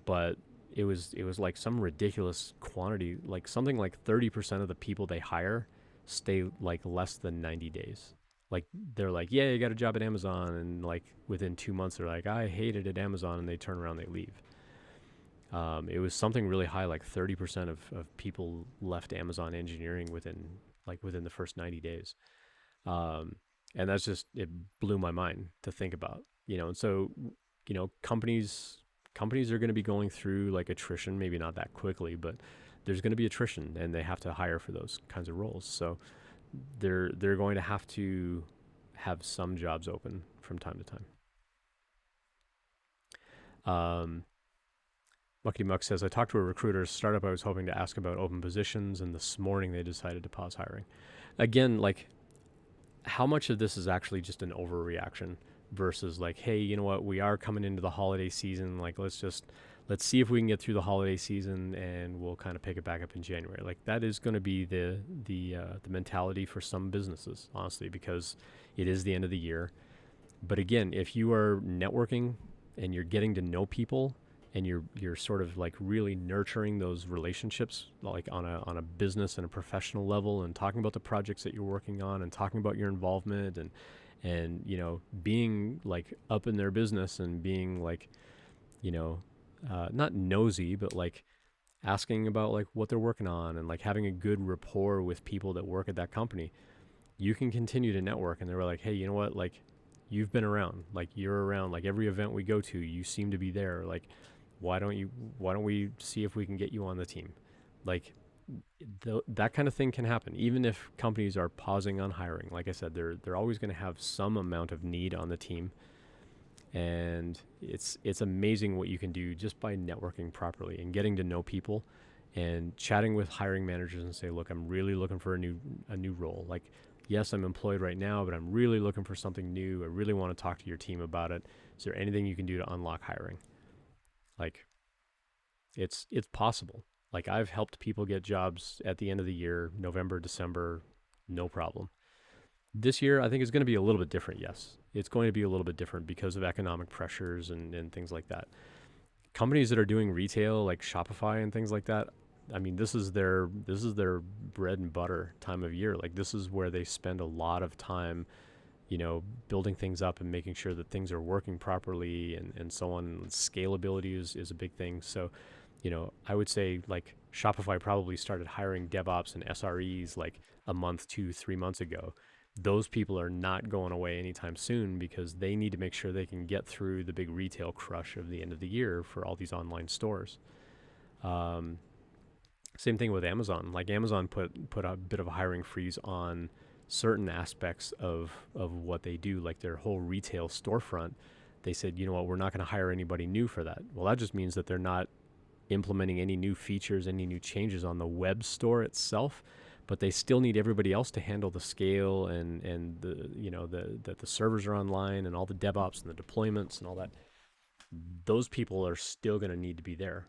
but it was like some ridiculous quantity, like something like 30% of the people they hire stay like less than 90 days. Like they're like, yeah, you got a job at Amazon. And like within 2 months, they're like, I hate it at Amazon. And they turn around, they leave. It was something really high, like 30% of people left Amazon engineering within the first 90 days. And that's just, it blew my mind to think about, and so, companies are going to be going through like attrition, maybe not that quickly, but there's going to be attrition and they have to hire for those kinds of roles. So they're going to have some jobs open from time to time. Muckety Muck says, I talked to a recruiter startup I was hoping to ask about open positions, and this morning they decided to pause hiring. Again, like how much of this is actually just an overreaction versus like, hey, you know what, we are coming into the holiday season. Like, let's see if we can get through the holiday season and we'll kind of pick it back up in January. Like that is going to be the mentality for some businesses, honestly, because it is the end of the year. But again, if you are networking and you're getting to know people and you're sort of like really nurturing those relationships, like on a business and a professional level, and talking about the projects that you're working on and talking about your involvement and being like up in their business and being like, not nosy, but like asking about like what they're working on and like having a good rapport with people that work at that company, you can continue to network. And they were like, hey, you know what, like you've been around, like you're around, like every event we go to, you seem to be there. Like, why don't we see if we can get you on the team? Like that kind of thing can happen, even if companies are pausing on hiring. Like I said, they're always going to have some amount of need on the team. And it's amazing what you can do just by networking properly and getting to know people and chatting with hiring managers and say, look, I'm really looking for a new role. Like, yes, I'm employed right now, but I'm really looking for something new. I really want to talk to your team about it. Is there anything you can do to unlock hiring? Like, it's possible. Like, I've helped people get jobs at the end of the year, November, December, no problem. This year, I think it's going to be a little bit different. Yes, it's going to be a little bit different because of economic pressures and things like that. Companies that are doing retail, like Shopify and things like that, I mean, this is their bread and butter time of year. Like, this is where they spend a lot of time, building things up and making sure that things are working properly and so on. Scalability is a big thing. So, I would say like Shopify probably started hiring DevOps and SREs like a month, 2-3 months ago. Those people are not going away anytime soon because they need to make sure they can get through the big retail crush of the end of the year for all these online stores. Same thing with Amazon. Like Amazon put a bit of a hiring freeze on certain aspects of what they do, like their whole retail storefront. they said, you know what, we're not going to hire anybody new for that. Well, that just means that they're not implementing any new features, any new changes on the web store itself, but they still need everybody else to handle the scale and the that the servers are online and all the DevOps and the deployments and all that. Those people are still going to need to be there.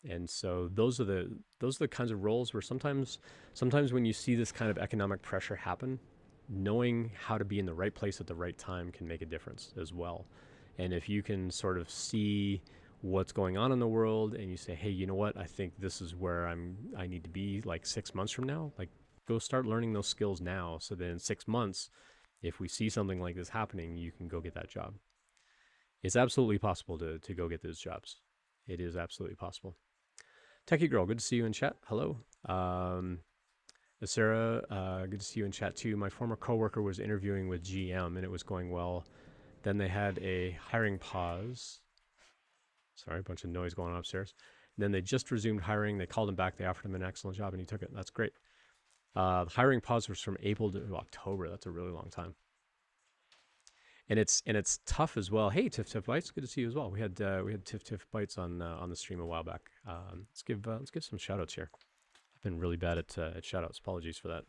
And so those are the kinds of roles where sometimes when you see this kind of economic pressure happen, knowing how to be in the right place at the right time can make a difference as well. And if you can sort of see what's going on in the world and you say, hey, you know what, I think this is where I need to be like 6 months from now, like go start learning those skills now, so that in 6 months, if we see something like this happening, you can go get that job. It's absolutely possible to go get those jobs. It is absolutely possible. Techie Girl, good to see you in chat. Hello. Sarah, good to see you in chat too. My former coworker was interviewing with GM and it was going well. Then they had a hiring pause. Sorry, a bunch of noise going on upstairs. And then they just resumed hiring. They called him back. They offered him an excellent job and he took it. That's great. The hiring pause was from April to October. That's a really long time. And it's tough as well. Hey, Tiff Tiff Bites, good to see you as well. We had Tiff Tiff Bites on the stream a while back. Let's give some shout outs here. I've been really bad at shout outs. Apologies for that.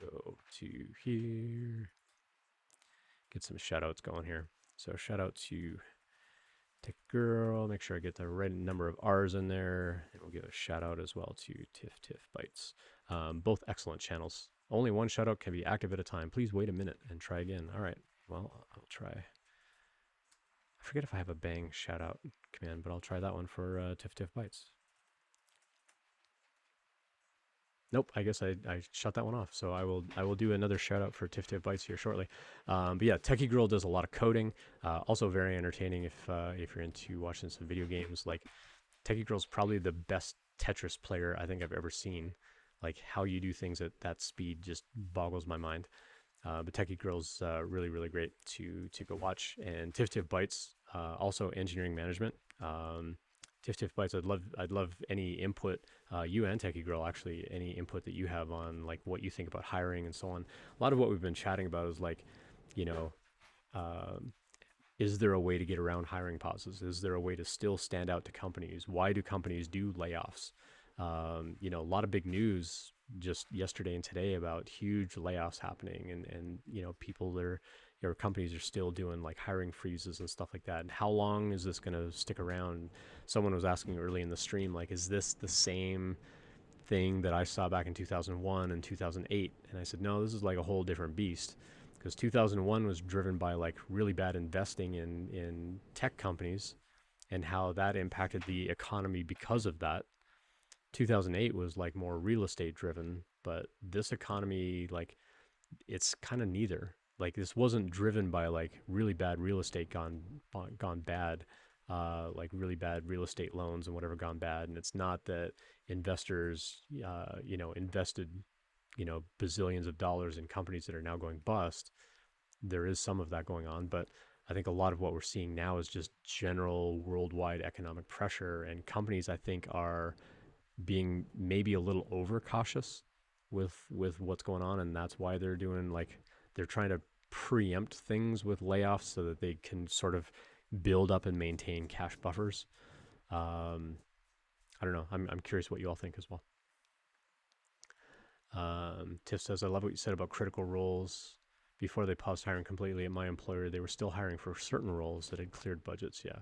Go to here. Get some shout outs going here. So shout out to Tech Girl. Make sure I get the right number of R's in there. And we'll give a shout out as well to Tiff Tiff Bites. Both excellent channels. Only one shout out can be active at a time. Please wait a minute and try again. All right. Well, I'll try. I forget if I have a bang shout out command, but I'll try that one for Tiff Tiff Bites. Nope, I guess I shut that one off. So I will do another shout out for Tiff Tiff Bites here shortly. But yeah, Techie Girl does a lot of coding. Also very entertaining if you're into watching some video games. Like Techie Girl's probably the best Tetris player I think I've ever seen. Like how you do things at that speed just boggles my mind. But Techie Girl's really, really great to go watch. And Tiff Tiff Bites, also engineering management. Tiff Tiff Bites, I'd love any input, you and Techie Girl actually, any input that you have on like what you think about hiring and so on. A lot of what we've been chatting about is like, you know, is there a way to get around hiring pauses? Is there a way to still stand out to companies? Why do companies do layoffs? You know, a lot of big news just yesterday and today about huge layoffs happening and you know, your companies are still doing like hiring freezes and stuff like that. And how long is this going to stick around? Someone was asking early in the stream, like, is this the same thing that I saw back in 2001 and 2008? And I said, no, this is like a whole different beast, because 2001 was driven by like really bad investing in tech companies and how that impacted the economy because of that. 2008 was like more real estate driven, but this economy, like, it's kind of neither. Like this wasn't driven by like really bad real estate gone bad, like really bad real estate loans and whatever gone bad. And it's not that investors, you know, invested, you know, bazillions of dollars in companies that are now going bust. There is some of that going on, but I think a lot of what we're seeing now is just general worldwide economic pressure, and companies I think are being maybe a little overcautious with what's going on, and that's why they're doing like they're trying to preempt things with layoffs so that they can sort of build up and maintain cash buffers. I don't know. I'm curious what you all think as well. Tiff says, I love what you said about critical roles. Before they paused hiring completely at my employer, they were still hiring for certain roles that had cleared budgets. Yeah.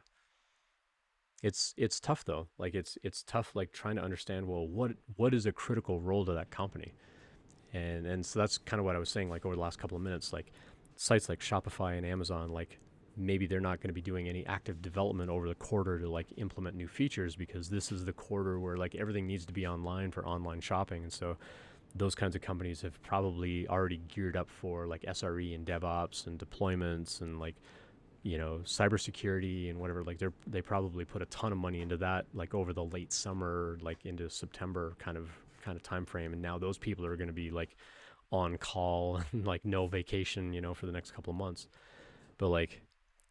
It's tough though. Like it's tough, like trying to understand, well, what is a critical role to that company? And so that's kind of what I was saying, like over the last couple of minutes, like sites like Shopify and Amazon, like maybe they're not going to be doing any active development over the quarter to like implement new features, because this is the quarter where like everything needs to be online for online shopping. And so those kinds of companies have probably already geared up for like SRE and DevOps and deployments and like, you know, cybersecurity and whatever. Like they probably put a ton of money into that, like over the late summer, like into September kind of time frame. And now those people are going to be like on call and like no vacation, you know, for the next couple of months. But like,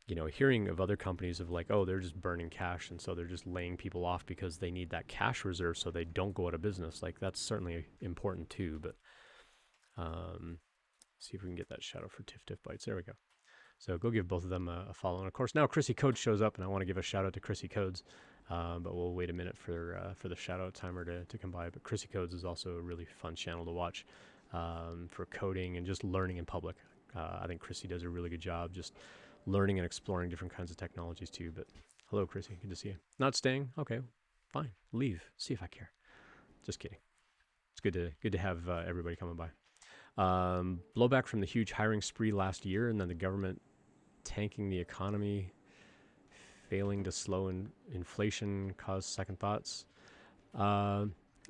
you know, hearing of other companies of like, oh, they're just burning cash, and so they're just laying people off because they need that cash reserve so they don't go out of business. Like that's certainly important too. But see if we can get that shout out for Tiff Tiff Bites. There we go. So go give both of them a follow. And of course, now Chrissy Codes shows up, and I want to give a shout out to Chrissy Codes. But we'll wait a minute for the shout out timer to come by. But Chrissy Codes is also a really fun channel to watch for coding and just learning in public. I think Chrissy does a really good job just learning and exploring different kinds of technologies too. But hello, Chrissy. Good to see you. Not staying? Okay, fine. Leave. See if I care. Just kidding. It's good to have everybody coming by. Blowback from the huge hiring spree last year, and then the government tanking the economy, failing to slow inflation, caused second thoughts.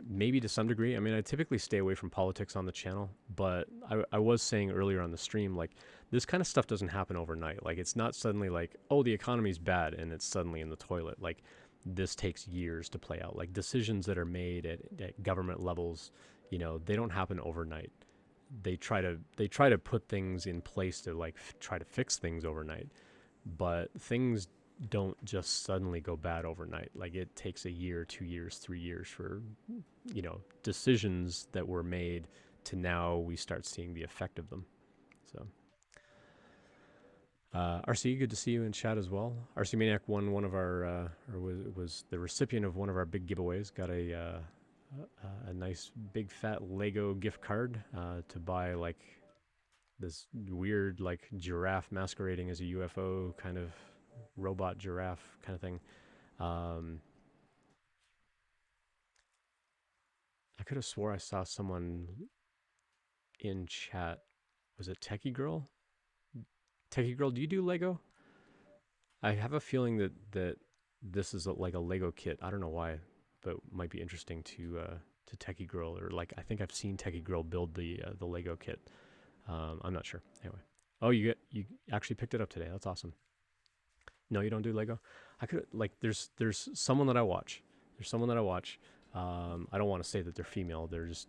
Maybe to some degree. I mean, I typically stay away from politics on the channel, but I was saying earlier on the stream, like, this kind of stuff doesn't happen overnight. Like, it's not suddenly like, oh, the economy's bad and it's suddenly in the toilet. Like, this takes years to play out. Like, decisions that are made at government levels, they don't happen overnight. They try to put things in place to like try to fix things overnight, but things don't just suddenly go bad overnight. Like, it takes a year, 2 years, 3 years for decisions that were made to now we start seeing the effect of them. So RC, good to see you in chat as well. RC Maniac won one of our or was the recipient of one of our big giveaways. Got a nice big fat Lego gift card to buy like this weird like giraffe masquerading as a UFO kind of robot giraffe kind of thing. I could have swore I saw someone in chat. Was it Techie Girl? Techie Girl, do you do Lego? I have a feeling that this is like a Lego kit. I don't know why, but might be interesting to Techie Girl, or like I think I've seen Techie Girl build the Lego kit. I'm not sure. Anyway, oh, you actually picked it up today. That's awesome. No, you don't do Lego. I could like there's someone that I watch. There's someone that I watch. I don't want to say that they're female. They're just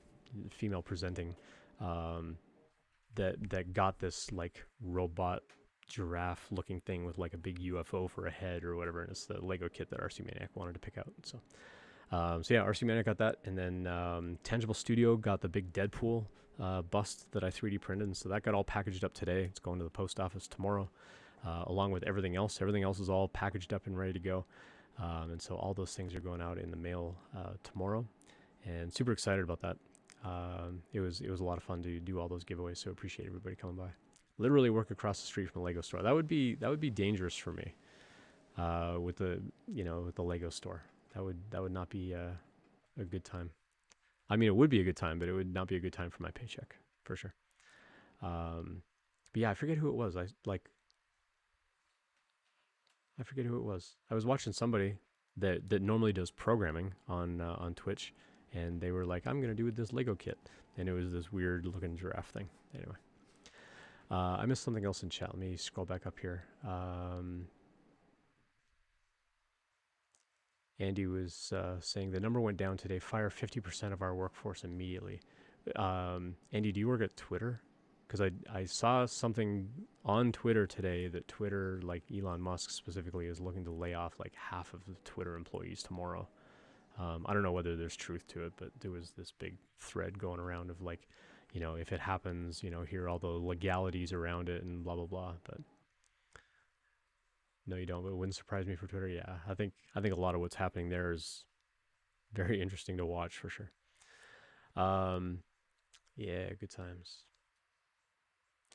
female presenting. That got this like robot giraffe looking thing with like a big UFO for a head or whatever, and it's the Lego kit that RC Maniac wanted to pick out. So yeah, RC Maniac got that, and then Tangible Studio got the big Deadpool bust that I 3D printed, and so that got all packaged up today. It's going to the post office tomorrow, along with everything else. Everything else is all packaged up and ready to go, and so all those things are going out in the mail tomorrow, and super excited about that. It was a lot of fun to do all those giveaways, so appreciate everybody coming by. Literally work across the street from a Lego store. That would be dangerous for me with the Lego store. That would not be a good time. I mean, it would be a good time, but it would not be a good time for my paycheck for sure. But yeah, I forget who it was. I forget who it was. I was watching somebody that normally does programming on Twitch, and they were like, I'm going to do this Lego kit. And it was this weird looking giraffe thing. Anyway. I missed something else in chat. Let me scroll back up here. Andy was saying the number went down today. Fire 50% of our workforce immediately. Andy, do you work at Twitter? Because I saw something on Twitter today that Twitter, like Elon Musk specifically, is looking to lay off like half of the Twitter employees tomorrow. I don't know whether there's truth to it, but there was this big thread going around of like, if it happens, here are all the legalities around it and blah, blah, blah. But no, you don't. But it wouldn't surprise me for Twitter. Yeah, I think a lot of what's happening there is very interesting to watch for sure. Yeah, good times.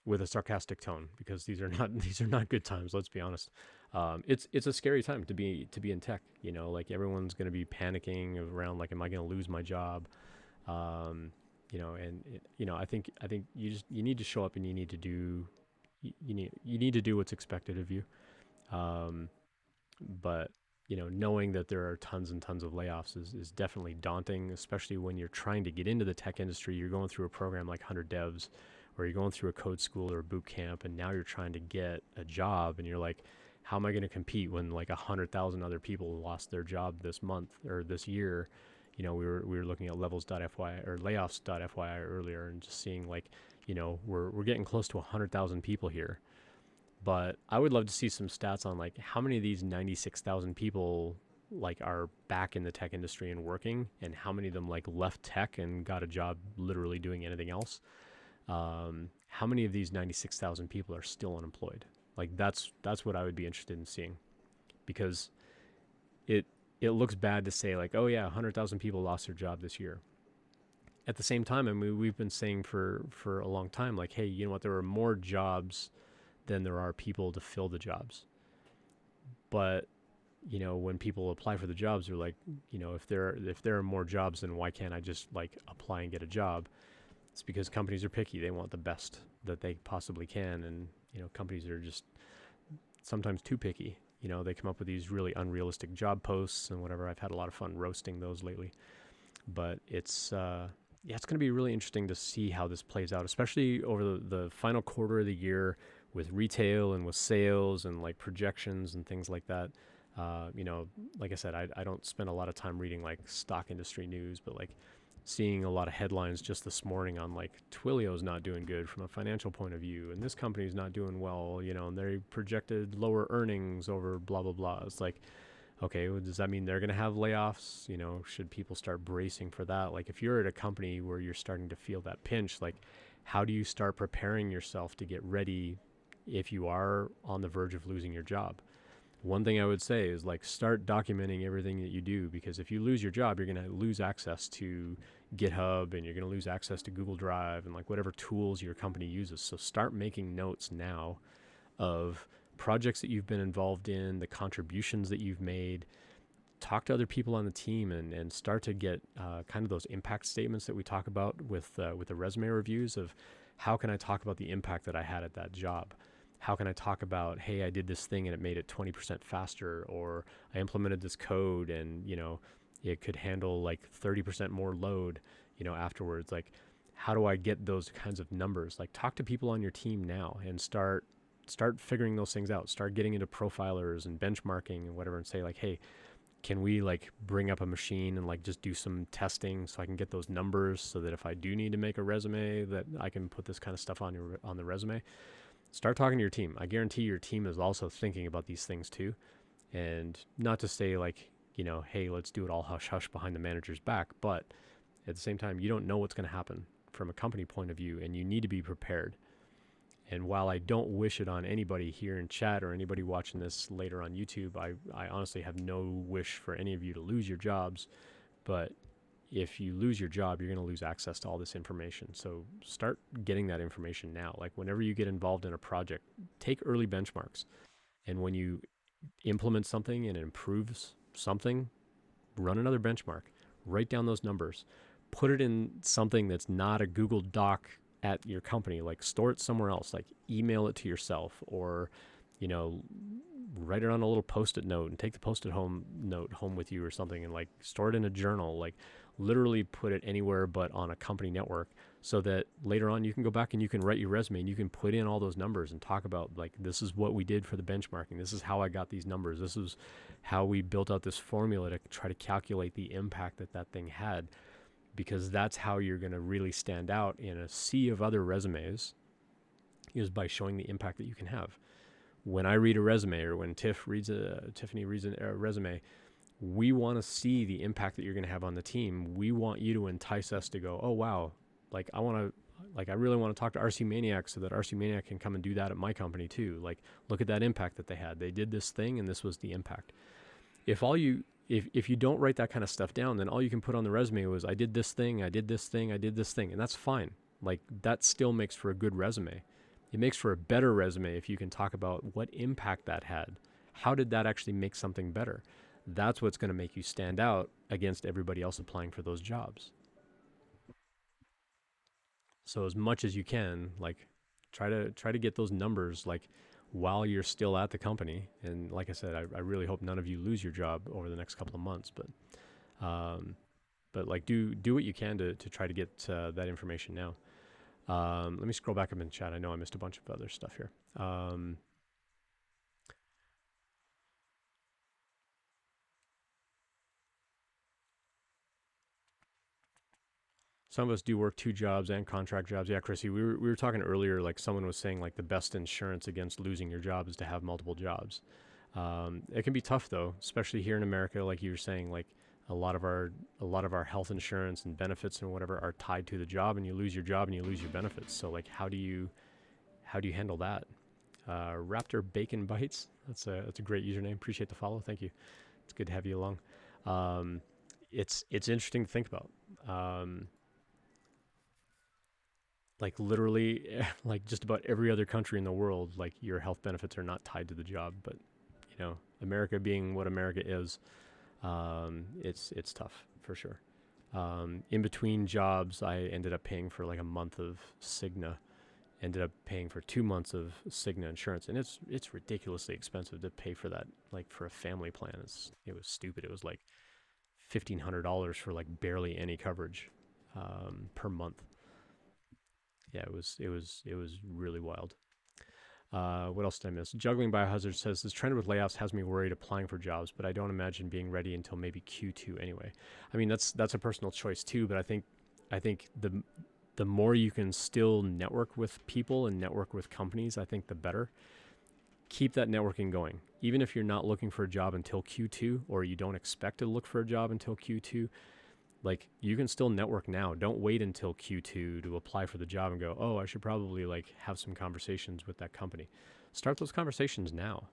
With a sarcastic tone, because these are not good times. Let's be honest. It's a scary time to be in tech. Like everyone's going to be panicking around like, am I going to lose my job? And I think you need to show up, and you need to do what's expected of you. But knowing that there are tons and tons of layoffs is definitely daunting, especially when you're trying to get into the tech industry. You're going through a program like 100 Devs, or you're going through a code school or a boot camp, and now you're trying to get a job, and you're like, how am I going to compete when like 100,000 other people lost their job this month or this year? We were looking at levels.fyi or layoffs.fyi earlier, and just seeing like, we're getting close to 100,000 people here. But I would love to see some stats on like how many of these 96,000 people like are back in the tech industry and working, and how many of them like left tech and got a job literally doing anything else. How many of these 96,000 people are still unemployed? Like that's what I would be interested in seeing, because it it looks bad to say like, oh yeah, 100,000 people lost their job this year. At the same time, I mean, we've been saying for a long time, like, hey, you know what? There are more jobs than there are people to fill the jobs. But when people apply for the jobs, they're like, if there are more jobs, then why can't I just like apply and get a job? It's because companies are picky. They want the best that they possibly can, and companies are just sometimes too picky. They come up with these really unrealistic job posts and whatever. I've had a lot of fun roasting those lately, but it's going to be really interesting to see how this plays out, especially over the final quarter of the year with retail and with sales and like projections and things like that. Like I said, I don't spend a lot of time reading like stock industry news, but like seeing a lot of headlines just this morning on like Twilio's not doing good from a financial point of view, and this company's not doing well, and they projected lower earnings over blah, blah, blah. It's like, okay, well, does that mean they're going to have layoffs? Should people start bracing for that? Like if you're at a company where you're starting to feel that pinch, like how do you start preparing yourself to get ready if you are on the verge of losing your job? One thing I would say is like start documenting everything that you do, because if you lose your job, you're going to lose access to GitHub and you're going to lose access to Google Drive and like whatever tools your company uses. So start making notes now of projects that you've been involved in, the contributions that you've made. Talk to other people on the team and start to get kind of those impact statements that we talk about with the resume reviews of how can I talk about the impact that I had at that job? How can I talk about, hey, I did this thing and it made it 20% faster, or I implemented this code and, it could handle like 30% more load, afterwards. Like, how do I get those kinds of numbers? Like, talk to people on your team now and start figuring those things out. Start getting into profilers and benchmarking and whatever, and say like, hey, can we like bring up a machine and like just do some testing so I can get those numbers, so that if I do need to make a resume, that I can put this kind of stuff on the resume. Start talking to your team. I guarantee your team is also thinking about these things too. And not to say like, hey, let's do it all hush hush behind the manager's back. But at the same time, you don't know what's going to happen from a company point of view, and you need to be prepared. And while I don't wish it on anybody here in chat or anybody watching this later on YouTube, I honestly have no wish for any of you to lose your jobs. But if you lose your job, you're going to lose access to all this information. So start getting that information now. Like whenever you get involved in a project, take early benchmarks. And when you implement something and it improves something, run another benchmark. Write down those numbers. Put it in something that's not a Google Doc at your company. Like store it somewhere else. Like email it to yourself, or write it on a little post-it note and take the post-it note home with you or something, and like store it in a journal. Like literally put it anywhere but on a company network, so that later on you can go back and you can write your resume and you can put in all those numbers and talk about like, this is what we did for the benchmarking. This is how I got these numbers. This is how we built out this formula to try to calculate the impact that thing had, because that's how you're going to really stand out in a sea of other resumes, is by showing the impact that you can have. When I read a resume, or when Tiffany reads a resume, we want to see the impact that you're going to have on the team. We want you to entice us to go, oh wow, like I really want to talk to RC Maniac, so that RC Maniac can come and do that at my company too. Like, look at that impact that they had. They did this thing and this was the impact. If you don't write that kind of stuff down, then all you can put on the resume was, I did this thing, I did this thing, I did this thing, and that's fine. Like, that still makes for a good resume. It makes for a better resume if you can talk about what impact that had. How did that actually make something better? That's what's going to make you stand out against everybody else applying for those jobs. So as much as you can, like, try to get those numbers like while you're still at the company. And like I said, I really hope none of you lose your job over the next couple of months. But like do what you can to try to get that information now. Let me scroll back up in chat. I know I missed a bunch of other stuff here. Some of us do work 2 jobs and contract jobs. Yeah, Chrissy, we were talking earlier, like someone was saying like the best insurance against losing your job is to have multiple jobs. It can be tough though, especially here in America. Like you were saying, like a lot of our health insurance and benefits and whatever are tied to the job, and you lose your job and you lose your benefits. So like, how do you handle that? Raptor Bacon Bites. That's a great username. Appreciate the follow. Thank you. It's good to have you along. It's interesting to think about. Like literally, like just about every other country in the world, like your health benefits are not tied to the job. But America being what America is, it's tough for sure. In between jobs, I ended up paying for like a month of Cigna. Ended up paying for 2 months of Cigna insurance, and it's ridiculously expensive to pay for that. Like for a family plan, it was stupid. It was like $1,500 for like barely any coverage per month. Yeah, it was really wild. What else did I miss? Juggling Biohazard says this trend with layoffs has me worried applying for jobs, but I don't imagine being ready until maybe Q2 anyway. I mean, that's a personal choice too, but I think the more you can still network with people and network with companies, I think the better. Keep that networking going. Even if you're not looking for a job until Q2, or you don't expect to look for a job until Q2, like you can still network now. Don't wait until Q2 to apply for the job and go, oh, I should probably like have some conversations with that company. Start those conversations now.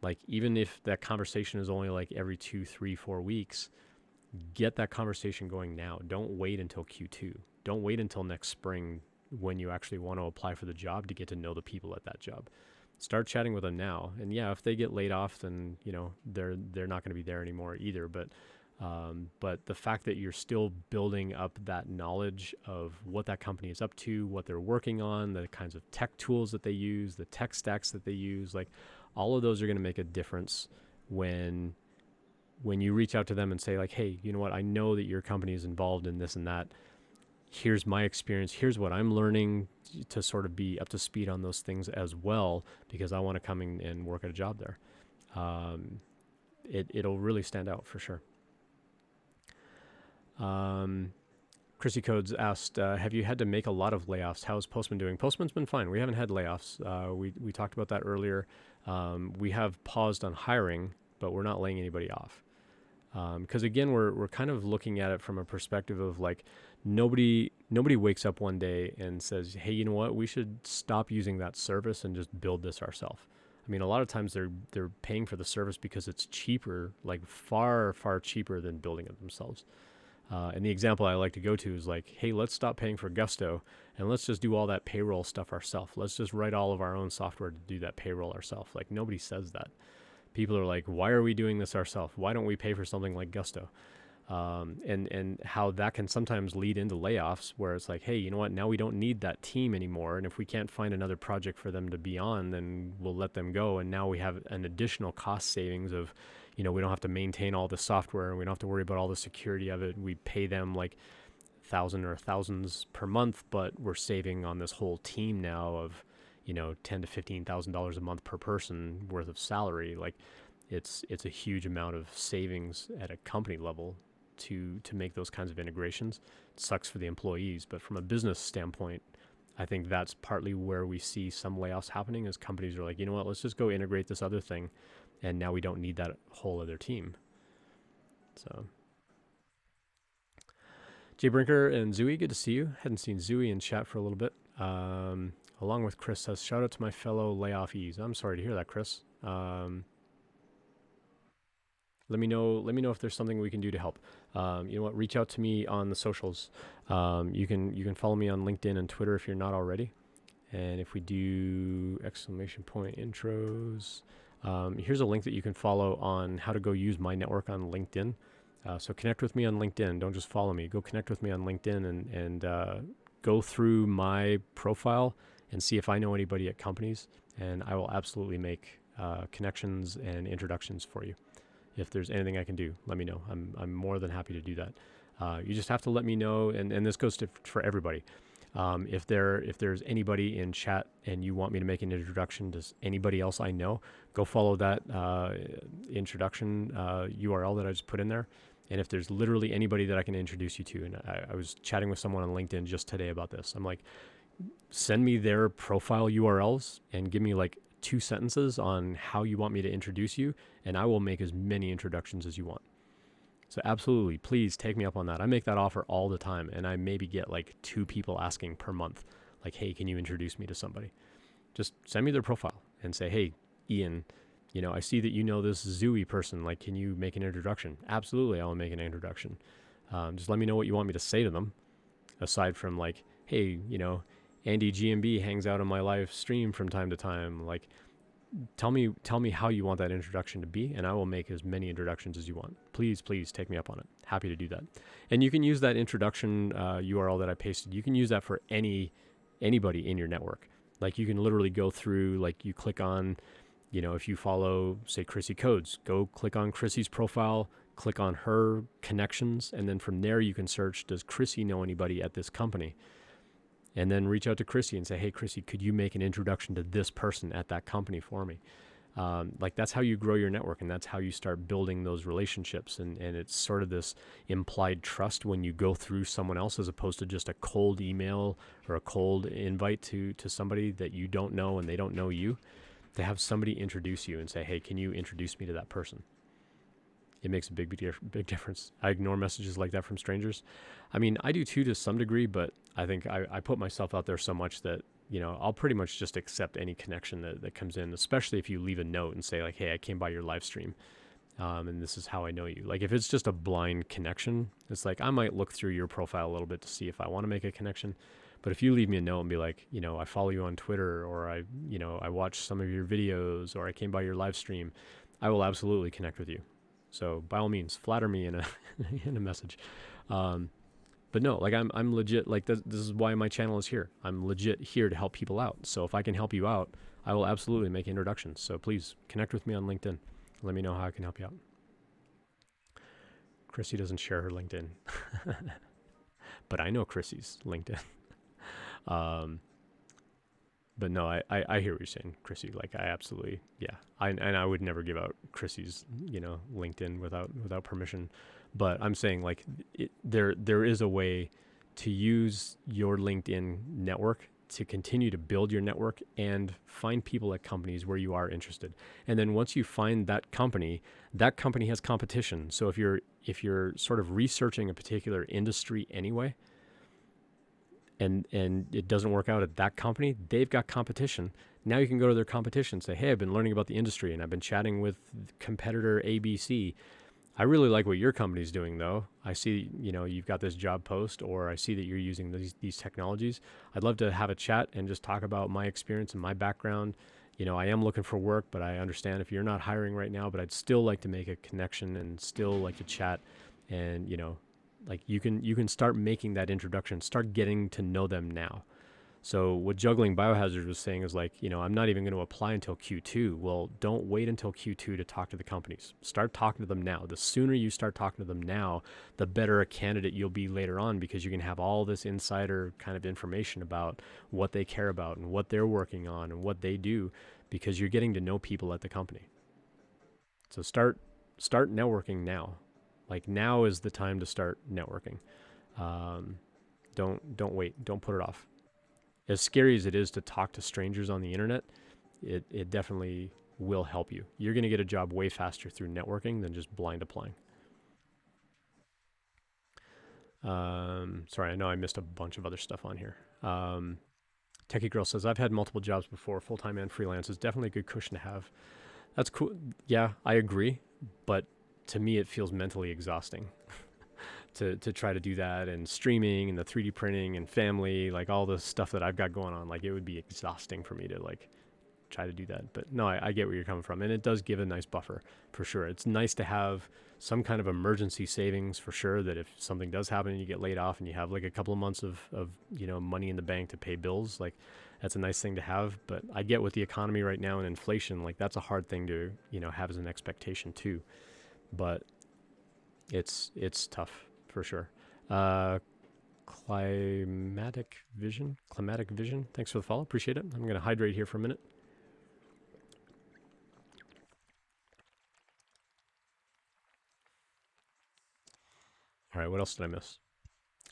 Like even if that conversation is only like every 2, 3, 4 weeks, get that conversation going now. Don't wait until Q2. Don't wait until next spring when you actually want to apply for the job to get to know the people at that job. Start chatting with them now. And yeah, if they get laid off, then they're not going to be there anymore either. But the fact that you're still building up that knowledge of what that company is up to, what they're working on, the kinds of tech tools that they use, the tech stacks that they use, like all of those are going to make a difference when you reach out to them and say like, hey, you know what? I know that your company is involved in this and that. Here's my experience. Here's what I'm learning to sort of be up to speed on those things as well, because I want to come in and work at a job there. It'll really stand out for sure. Chrissy Codes asked, have you had to make a lot of layoffs? How's Postman doing? Postman's been fine. We haven't had layoffs. We talked about that earlier. We have paused on hiring, but we're not laying anybody off. Because again, we're kind of looking at it from a perspective of like nobody wakes up one day and says, hey, you know what? We should stop using that service and just build this ourselves. I mean, a lot of times they're paying for the service because it's cheaper, like far, far cheaper than building it themselves. And the example I like to go to is like, hey, let's stop paying for Gusto and let's just do all that payroll stuff ourselves. Let's just write all of our own software to do that payroll ourselves. Like nobody says that. People are like, why are we doing this ourselves? Why don't we pay for something like Gusto? And how that can sometimes lead into layoffs where it's like, hey, you know what? Now we don't need that team anymore. And if we can't find another project for them to be on, then we'll let them go. And now we have an additional cost savings of, we don't have to maintain all the software and we don't have to worry about all the security of it. We pay them like $1,000 or thousands per month, but we're saving on this whole team now of, $10,000 to $15,000 a month per person worth of salary. Like it's a huge amount of savings at a company level to make those kinds of integrations. It sucks for the employees, but from a business standpoint, I think that's partly where we see some layoffs happening is companies are like, you know what, let's just go integrate this other thing. And now we don't need that whole other team. So Jay Brinker and Zooey, good to see you. Hadn't seen Zooey in chat for a little bit. Along with Chris says, shout out to my fellow layoffees. I'm sorry to hear that, Chris. Let me know if there's something we can do to help. You know what? Reach out to me on the socials. You can follow me on LinkedIn and Twitter if you're not already. And if we do ! Intros, here's a link that you can follow on how to go use my network on LinkedIn. So connect with me on LinkedIn. Don't just follow me. Go connect with me on LinkedIn and go through my profile and see if I know anybody at companies. And I will absolutely make connections and introductions for you. If there's anything I can do, let me know. I'm more than happy to do that. You just have to let me know, and this goes for everybody. If there's anybody in chat and you want me to make an introduction to anybody else I know, go follow that introduction URL that I just put in there. And if there's literally anybody that I can introduce you to, and I was chatting with someone on LinkedIn just today about this. I'm like, send me their profile URLs and give me like 2 sentences on how you want me to introduce you, and I will make as many introductions as you want. So absolutely, please take me up on that. I make that offer all the time, and I maybe get like 2 people asking per month, like, hey, can you introduce me to somebody? Just send me their profile, and say, hey, Ian, I see that you know this Zooey person. Like, can you make an introduction? Absolutely, I'll make an introduction. Just let me know what you want me to say to them, aside from like, hey, Andy GMB hangs out on my live stream from time to time. Like, tell me how you want that introduction to be, and I will make as many introductions as you want. Please take me up on it. Happy to do that. And you can use that introduction URL that I pasted. You can use that for anybody in your network. Like, you can literally go through, like, you click on, if you follow, say, Chrissy Codes, go click on Chrissy's profile, click on her connections, and then from there you can search, does Chrissy know anybody at this company? And then reach out to Chrissy and say, hey, Chrissy, could you make an introduction to this person at that company for me? Like, that's how you grow your network, and that's how you start building those relationships. And it's sort of this implied trust when you go through someone else, as opposed to just a cold email or a cold invite to somebody that you don't know and they don't know you. To have somebody introduce you and say, hey, can you introduce me to that person? It makes a big difference. I ignore messages like that from strangers. I mean, I do too to some degree, but I think I put myself out there so much that, I'll pretty much just accept any connection that comes in, especially if you leave a note and say like, hey, I came by your live stream, and this is how I know you. Like, if it's just a blind connection, it's like, I might look through your profile a little bit to see if I want to make a connection. But if you leave me a note and be like, I follow you on Twitter, or I watch some of your videos, or I came by your live stream, I will absolutely connect with you. So by all means, flatter me in a in a message. But no, like, I'm legit. Like, this is why my channel is here. I'm legit here to help people out. So if I can help you out, I will absolutely make introductions. So please connect with me on LinkedIn. Let me know how I can help you out. Chrissy doesn't share her LinkedIn, but I know Chrissy's LinkedIn. But no, I hear what you're saying, Chrissy. Like, I absolutely, yeah. I would never give out Chrissy's, LinkedIn without permission. But I'm saying, like, there is a way to use your LinkedIn network to continue to build your network and find people at companies where you are interested. And then once you find that company has competition. So if you're sort of researching a particular industry anyway, and it doesn't work out at that company, they've got competition. Now you can go to their competition and say, hey, I've been learning about the industry and I've been chatting with competitor ABC. I really like what your company's doing, though. I see, you've got this job post, or I see that you're using these technologies. I'd love to have a chat and just talk about my experience and my background. I am looking for work, but I understand if you're not hiring right now, but I'd still like to make a connection and still like to chat. And, like, you can start making that introduction, start getting to know them now. So what Juggling Biohazard was saying is like, I'm not even going to apply until Q2. Well, don't wait until Q2 to talk to the companies. Start talking to them now. The sooner you start talking to them now, the better a candidate you'll be later on, because you can have all this insider kind of information about what they care about and what they're working on and what they do, because you're getting to know people at the company. So start networking now. Like, now is the time to start networking. Don't wait. Don't put it off. As scary as it is to talk to strangers on the internet, it definitely will help you. You're going to get a job way faster through networking than just blind applying. Sorry, I know I missed a bunch of other stuff on here. Techie Girl says, I've had multiple jobs before, full-time and freelance. Is definitely a good cushion to have. That's cool. Yeah, I agree. But to me, it feels mentally exhausting. to try to do that, and streaming and the 3D printing and family, like all the stuff that I've got going on. Like, it would be exhausting for me to like try to do that. But no, I get where you're coming from, and it does give a nice buffer for sure. It's nice to have some kind of emergency savings for sure, that if something does happen and you get laid off and you have like a couple of months of money in the bank to pay bills, like that's a nice thing to have. But I get with the economy right now and inflation, like that's a hard thing to have as an expectation too. But it's tough for sure. Climatic Vision. Thanks for the follow. Appreciate it. I'm going to hydrate here for a minute. All right, what else did I miss?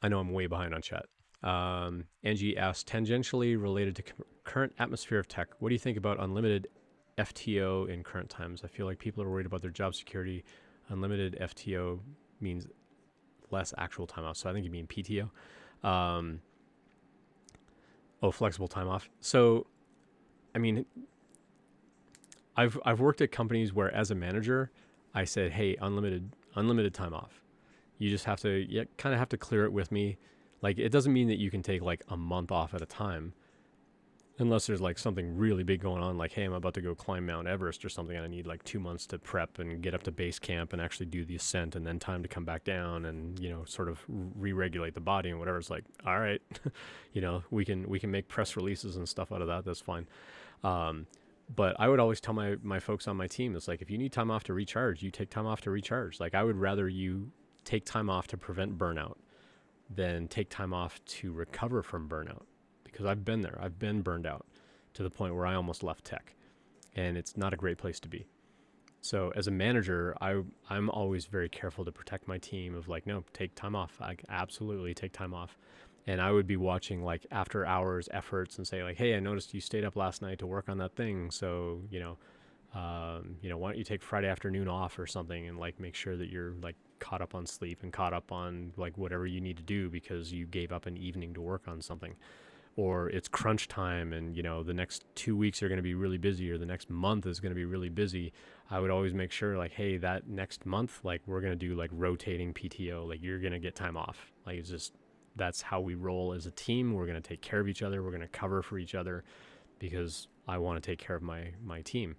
I know I'm way behind on chat. Angie asked, tangentially related to current atmosphere of tech, what do you think about unlimited FTO in current times? I feel like people are worried about their job security. Unlimited FTO means less actual time off. So I think you mean PTO. Flexible time off. So, I mean, I've worked at companies where as a manager, I said, hey, unlimited time off. You just have to, you kind of have to clear it with me. Like, it doesn't mean that you can take like a month off at a time, unless there's like something really big going on, like, hey, I'm about to go climb Mount Everest or something, and I need like 2 months to prep and get up to base camp and actually do the ascent, and then time to come back down and sort of re-regulate the body and whatever. It's like, all right, we can make press releases and stuff out of that. That's fine. Um, but I would always tell my folks on my team, it's like, if you need time off to recharge, you take time off to recharge. Like, I would rather you take time off to prevent burnout than take time off to recover from burnout, because I've been there. I've been burned out to the point where I almost left tech, and it's not a great place to be. So as a manager, I'm always very careful to protect my team of like, no, take time off. I absolutely take time off. And I would be watching like after hours efforts and say like, hey, I noticed you stayed up last night to work on that thing. So, why don't you take Friday afternoon off or something, and like make sure that you're like caught up on sleep and caught up on like whatever you need to do because you gave up an evening to work on something. Or it's crunch time and the next 2 weeks are going to be really busy, or the next month is going to be really busy. I would always make sure like, hey, that next month, like, we're going to do like rotating PTO, like, you're going to get time off. Like, it's just, that's how we roll as a team. We're going to take care of each other. We're going to cover for each other, because I want to take care of my team.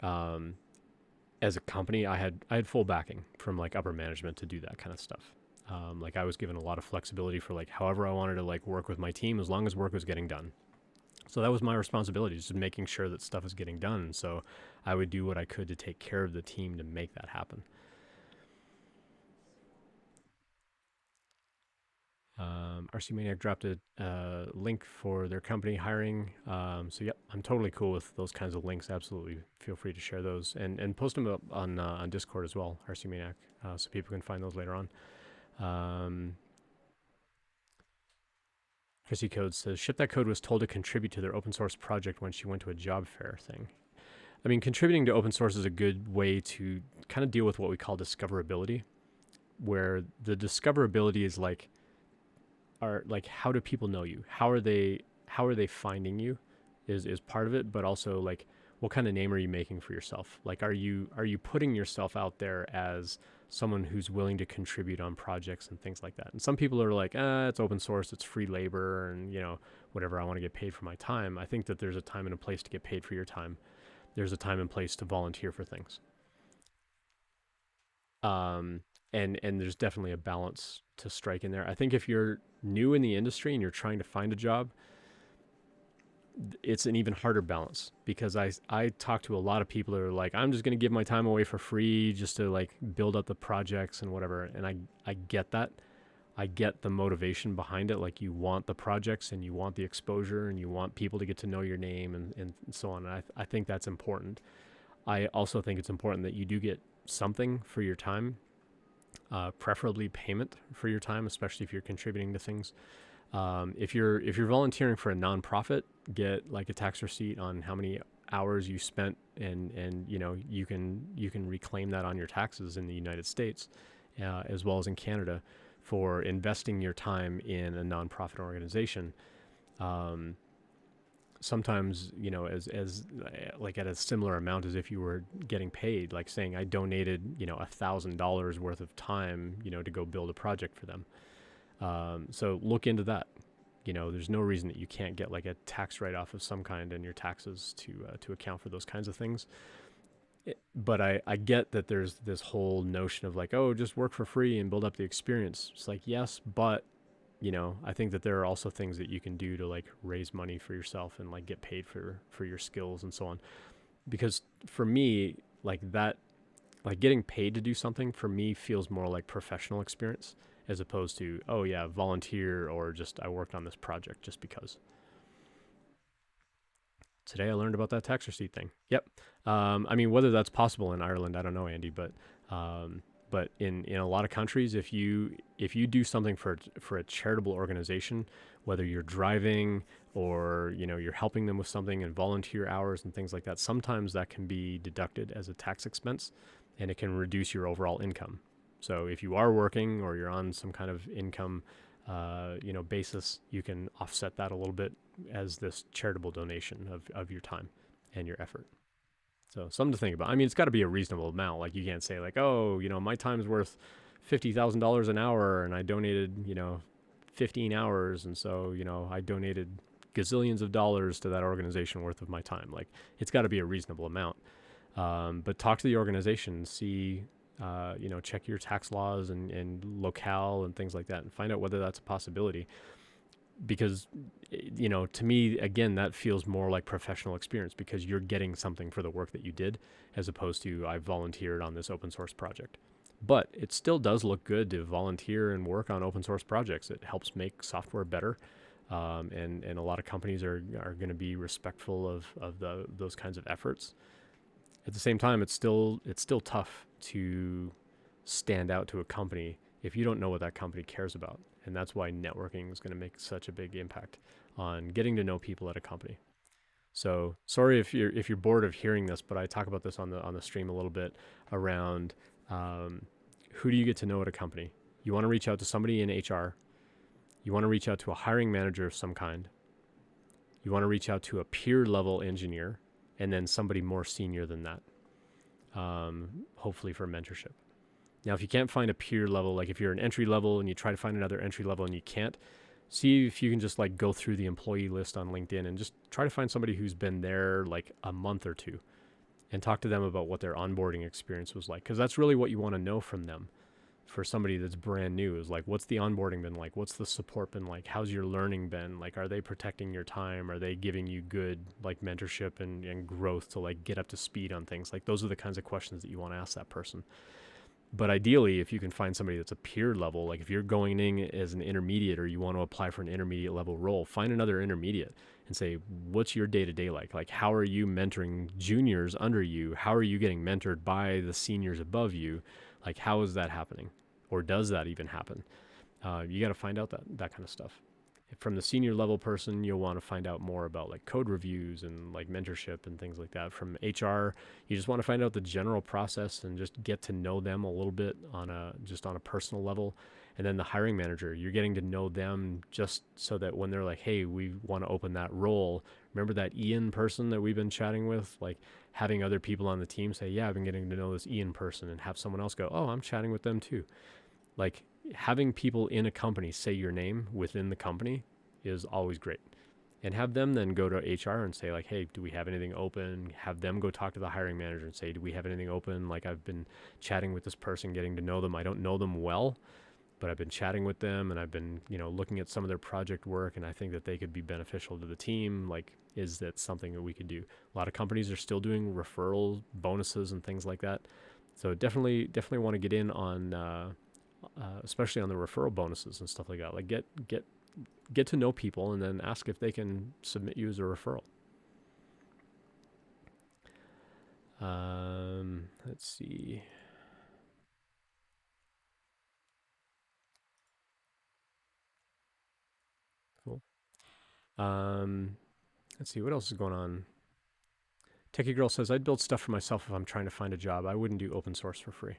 As a company, I had full backing from like upper management to do that kind of stuff. Like, I was given a lot of flexibility for like however I wanted to like work with my team, as long as work was getting done. So that was my responsibility, just making sure that stuff is getting done. And so I would do what I could to take care of the team to make that happen. RC Maniac dropped a link for their company hiring. So yep, I'm totally cool with those kinds of links. Absolutely, feel free to share those and post them up on Discord as well, RC Maniac, so people can find those later on. Chrissy Code says, Ship That Code was told to contribute to their open source project when she went to a job fair thing. I mean, contributing to open source is a good way to kind of deal with what we call discoverability, where the discoverability is like, how do people know you? How are they finding you is part of it, but also like, what kind of name are you making for yourself? Like, are you putting yourself out there as someone who's willing to contribute on projects and things like that? And some people are like, it's open source, it's free labor, and whatever, I want to get paid for my time. I think that there's a time and a place to get paid for your time. There's a time and place to volunteer for things. And there's definitely a balance to strike in there. I think if you're new in the industry and you're trying to find a job, it's an even harder balance, because I talk to a lot of people that are like, I'm just going to give my time away for free just to like build up the projects and whatever. And I get that. I get the motivation behind it. Like, you want the projects and you want the exposure and you want people to get to know your name and so on. And I think that's important. I also think it's important that you do get something for your time, preferably payment for your time, especially if you're contributing to things. If you're volunteering for a nonprofit, get like a tax receipt on how many hours you spent, and you can reclaim that on your taxes in the United States, as well as in Canada, for investing your time in a nonprofit organization. Sometimes, as like at a similar amount as if you were getting paid, like saying I donated, $1,000 worth of time, to go build a project for them. So look into that. There's no reason that you can't get like a tax write-off of some kind in your taxes to account for those kinds of things. But I get that there's this whole notion of like, oh, just work for free and build up the experience. It's like, yes, but I think that there are also things that you can do to like raise money for yourself and like get paid for your skills and so on. Because for me, like that, like getting paid to do something for me feels more like professional experience, as opposed to, oh yeah, volunteer, or just I worked on this project just because. Today I learned about that tax receipt thing. Yep. I mean, whether that's possible in Ireland, I don't know, Andy, but in a lot of countries, if you do something for a charitable organization, whether you're driving or you're helping them with something and volunteer hours and things like that, sometimes that can be deducted as a tax expense, and it can reduce your overall income. So if you are working or you're on some kind of income basis, you can offset that a little bit as this charitable donation of your time and your effort. So something to think about. I mean, it's got to be a reasonable amount. Like you can't say like, oh, my time's worth $50,000 an hour, and I donated, 15 hours, and so I donated gazillions of dollars to that organization worth of my time. Like it's got to be a reasonable amount. But talk to the organization, see, check your tax laws and locale and things like that, and find out whether that's a possibility. Because, to me, again, that feels more like professional experience because you're getting something for the work that you did, as opposed to I volunteered on this open source project. But it still does look good to volunteer and work on open source projects. It helps make software better. And a lot of companies are going to be respectful of those kinds of efforts. At the same time, it's still tough to stand out to a company if you don't know what that company cares about. And that's why networking is going to make such a big impact on getting to know people at a company. So sorry if you're bored of hearing this, but I talk about this on the stream a little bit around who do you get to know at a company. You want to reach out to somebody in HR. You want to reach out to a hiring manager of some kind. You want to reach out to a peer level engineer, and then somebody more senior than that, hopefully for mentorship. Now, if you can't find a peer level, like if you're an entry level and you try to find another entry level and you can't, see if you can just like go through the employee list on LinkedIn and just try to find somebody who's been there like a month or two and talk to them about what their onboarding experience was like. Because that's really what you want to know from them. For somebody that's brand new is like, what's the onboarding been like? What's the support been like? How's your learning been? Like, are they protecting your time? Are they giving you good like mentorship and growth to like get up to speed on things? Like those are the kinds of questions that you want to ask that person. But ideally, if you can find somebody that's a peer level, like if you're going in as an intermediate or you want to apply for an intermediate level role, find another intermediate and say, what's your day-to-day like? Like, how are you mentoring juniors under you? How are you getting mentored by the seniors above you? Like, how is that happening? Or does that even happen? You got to find out that kind of stuff. From the senior level person, you'll want to find out more about like code reviews and like mentorship and things like that. From HR, you just want to find out the general process and just get to know them a little bit on a personal level. And then the hiring manager, you're getting to know them just so that when they're like, hey, we want to open that role. Remember that Ian person that we've been chatting with? Like having other people on the team say, yeah, I've been getting to know this Ian person, and have someone else go, oh, I'm chatting with them too. Like having people in a company say your name within the company is always great. And have them then go to HR and say like, hey, do we have anything open? Have them go talk to the hiring manager and say, do we have anything open? Like I've been chatting with this person, getting to know them. I don't know them well, but I've been chatting with them and I've been, looking at some of their project work, and I think that they could be beneficial to the team. Like, is that something that we could do? A lot of companies are still doing referral bonuses and things like that. So definitely want to get in on, especially on the referral bonuses and stuff like that. Like get to know people and then ask if they can submit you as a referral. Let's see. Cool. Let's see what else is going on. Techie Girl says, I'd build stuff for myself if I'm trying to find a job. I wouldn't do open source for free.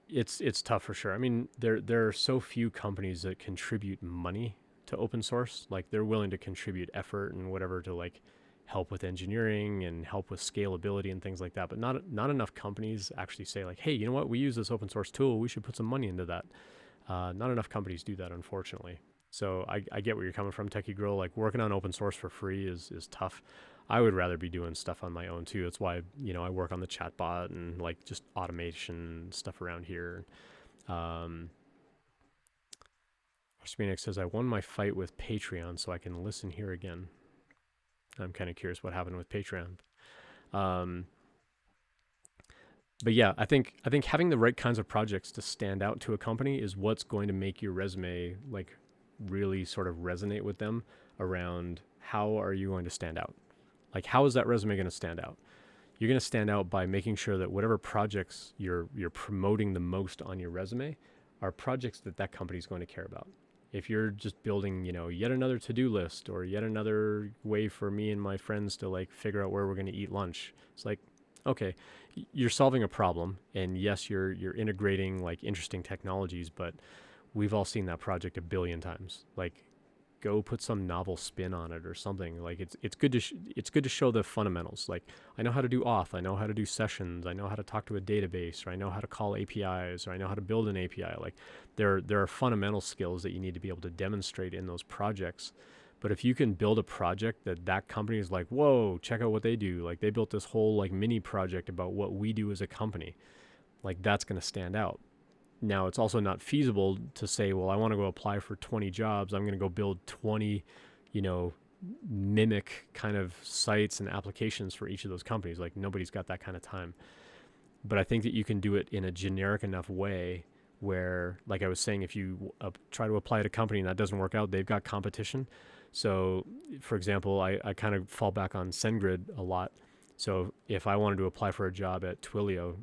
It's tough for sure. I mean, there are so few companies that contribute money to open source. Like they're willing to contribute effort and whatever to like help with engineering and help with scalability and things like that. But not enough companies actually say like, hey, you know what? We use this open source tool. We should put some money into that. Not enough companies do that, unfortunately. So I get where you're coming from, Techie Girl. Like working on open source for free is tough. I would rather be doing stuff on my own too. That's why, I work on the chatbot and like just automation stuff around here. Spinax says, I won my fight with Patreon so I can listen here again. I'm kind of curious what happened with Patreon. But yeah, I think having the right kinds of projects to stand out to a company is what's going to make your resume like really sort of resonate with them around how are you going to stand out? Like, how is that resume going to stand out? You're going to stand out by making sure that whatever projects you're promoting the most on your resume are projects that company is going to care about. If you're just building, yet another to-do list or yet another way for me and my friends to like figure out where we're going to eat lunch, it's like, okay, you're solving a problem, and yes, you're integrating like interesting technologies, but we've all seen that project a billion times. Like, go put some novel spin on it or something. Like it's good to it's good to show the fundamentals. Like I know how to do auth, I know how to do sessions, I know how to talk to a database, or I know how to call APIs, or I know how to build an API. Like there are fundamental skills that you need to be able to demonstrate in those projects. But if you can build a project that company is like, whoa, check out what they do. Like they built this whole like mini project about what we do as a company. Like that's going to stand out. Now, it's also not feasible to say, well, I want to go apply for 20 jobs. I'm going to go build 20, you know, mimic kind of sites and applications for each of those companies. Like nobody's got that kind of time. But I think that you can do it in a generic enough way where, like I was saying, if you try to apply at a company and that doesn't work out, they've got competition. So, for example, I kind of fall back on SendGrid a lot. So if I wanted to apply for a job at Twilio,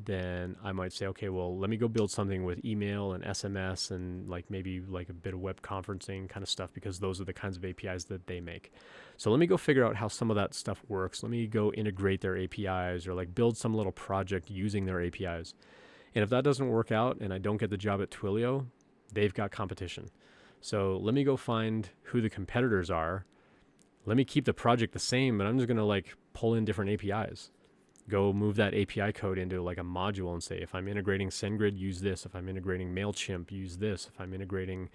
then I might say, okay, well, let me go build something with email and SMS and like maybe like a bit of web conferencing kind of stuff, because those are the kinds of APIs that they make. So let me go figure out how some of that stuff works. Let me go integrate their APIs or like build some little project using their APIs. And if that doesn't work out and I don't get the job at Twilio, they've got competition. So let me go find who the competitors are. Let me keep the project the same, but I'm just going to like pull in different APIs. Go move that API code into like a module and say, if I'm integrating SendGrid, use this. If I'm integrating MailChimp, use this. If I'm integrating,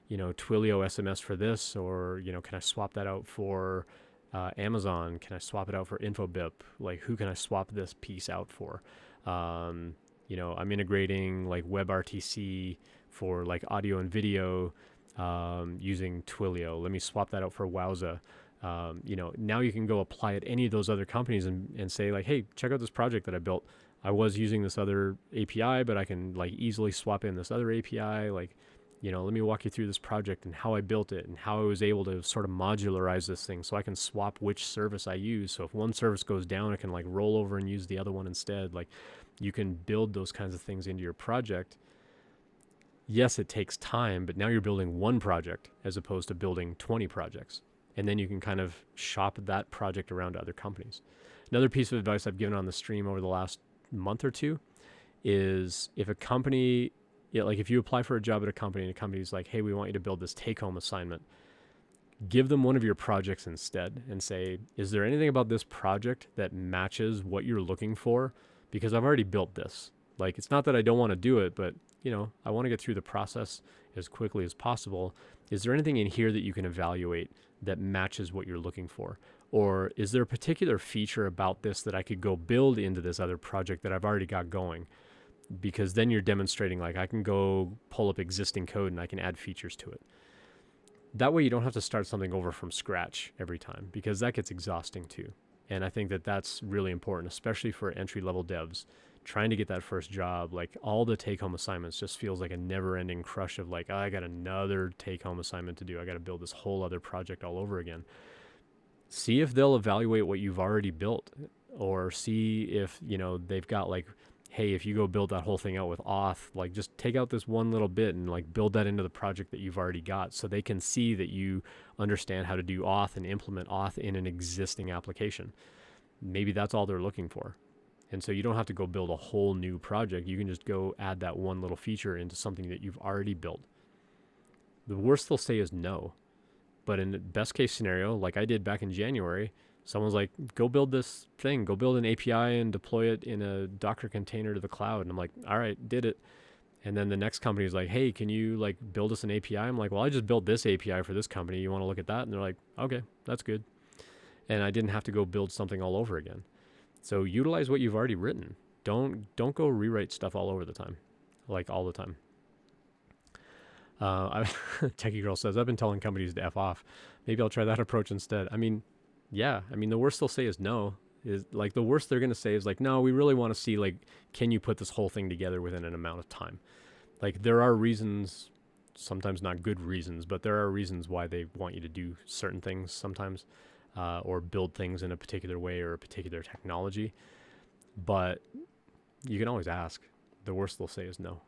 you know, Twilio SMS for this, or, you know, can I swap that out for Amazon? Can I swap it out for InfoBip? Like, who can I swap this piece out for? You know, I'm integrating like WebRTC for like audio and video using Twilio. Let me swap that out for Wowza. You know, now you can go apply at any of those other companies and say like, hey, check out this project that I built. I was using this other API, but I can like easily swap in this other API. Like, you know, let me walk you through this project and how I built it and how I was able to sort of modularize this thing so I can swap which service I use. So if one service goes down, I can like roll over and use the other one instead. Like you can build those kinds of things into your project. Yes, it takes time, but now you're building one project as opposed to building 20 projects. And then you can kind of shop that project around to other companies. Another piece of advice I've given on the stream over the last month or two is if a company, like if you apply for a job at a company and a company's like, hey, we want you to build this take-home assignment, give them one of your projects instead and say, is there anything about this project that matches what you're looking for? Because I've already built this. Like, it's not that I don't want to do it, but, you know, I want to get through the process as quickly as possible. Is there anything in here that you can evaluate that matches what you're looking for? Or is there a particular feature about this that I could go build into this other project that I've already got going? Because then you're demonstrating like I can go pull up existing code and I can add features to it. That way you don't have to start something over from scratch every time, because that gets exhausting too. And I think that that's really important, especially for entry-level devs trying to get that first job. Like all the take-home assignments just feels like a never-ending crush of like, oh, I got another take-home assignment to do. I got to build this whole other project all over again. See if they'll evaluate what you've already built, or see if, you know, they've got like, hey, if you go build that whole thing out with auth, like just take out this one little bit and like build that into the project that you've already got, so they can see that you understand how to do auth and implement auth in an existing application. Maybe that's all they're looking for. And so you don't have to go build a whole new project. You can just go add that one little feature into something that you've already built. The worst they'll say is no. But in the best case scenario, like I did back in January, someone's like, go build this thing, go build an API and deploy it in a Docker container to the cloud. And I'm like, all right, did it. And then the next company is like, hey, can you like build us an API? I'm like, well, I just built this API for this company. You want to look at that? And they're like, okay, that's good. And I didn't have to go build something all over again. So utilize what you've already written. Don't go rewrite stuff all over the time, like all the time. Techie Girl says, I've been telling companies to F off. Maybe I'll try that approach instead. I mean, yeah. I mean, the worst they'll say is no. Is like the worst they're going to say is like, no, we really want to see like, can you put this whole thing together within an amount of time? Like there are reasons, sometimes not good reasons, but there are reasons why they want you to do certain things sometimes. Or build things in a particular way or a particular technology. But you can always ask. The worst they'll say is no.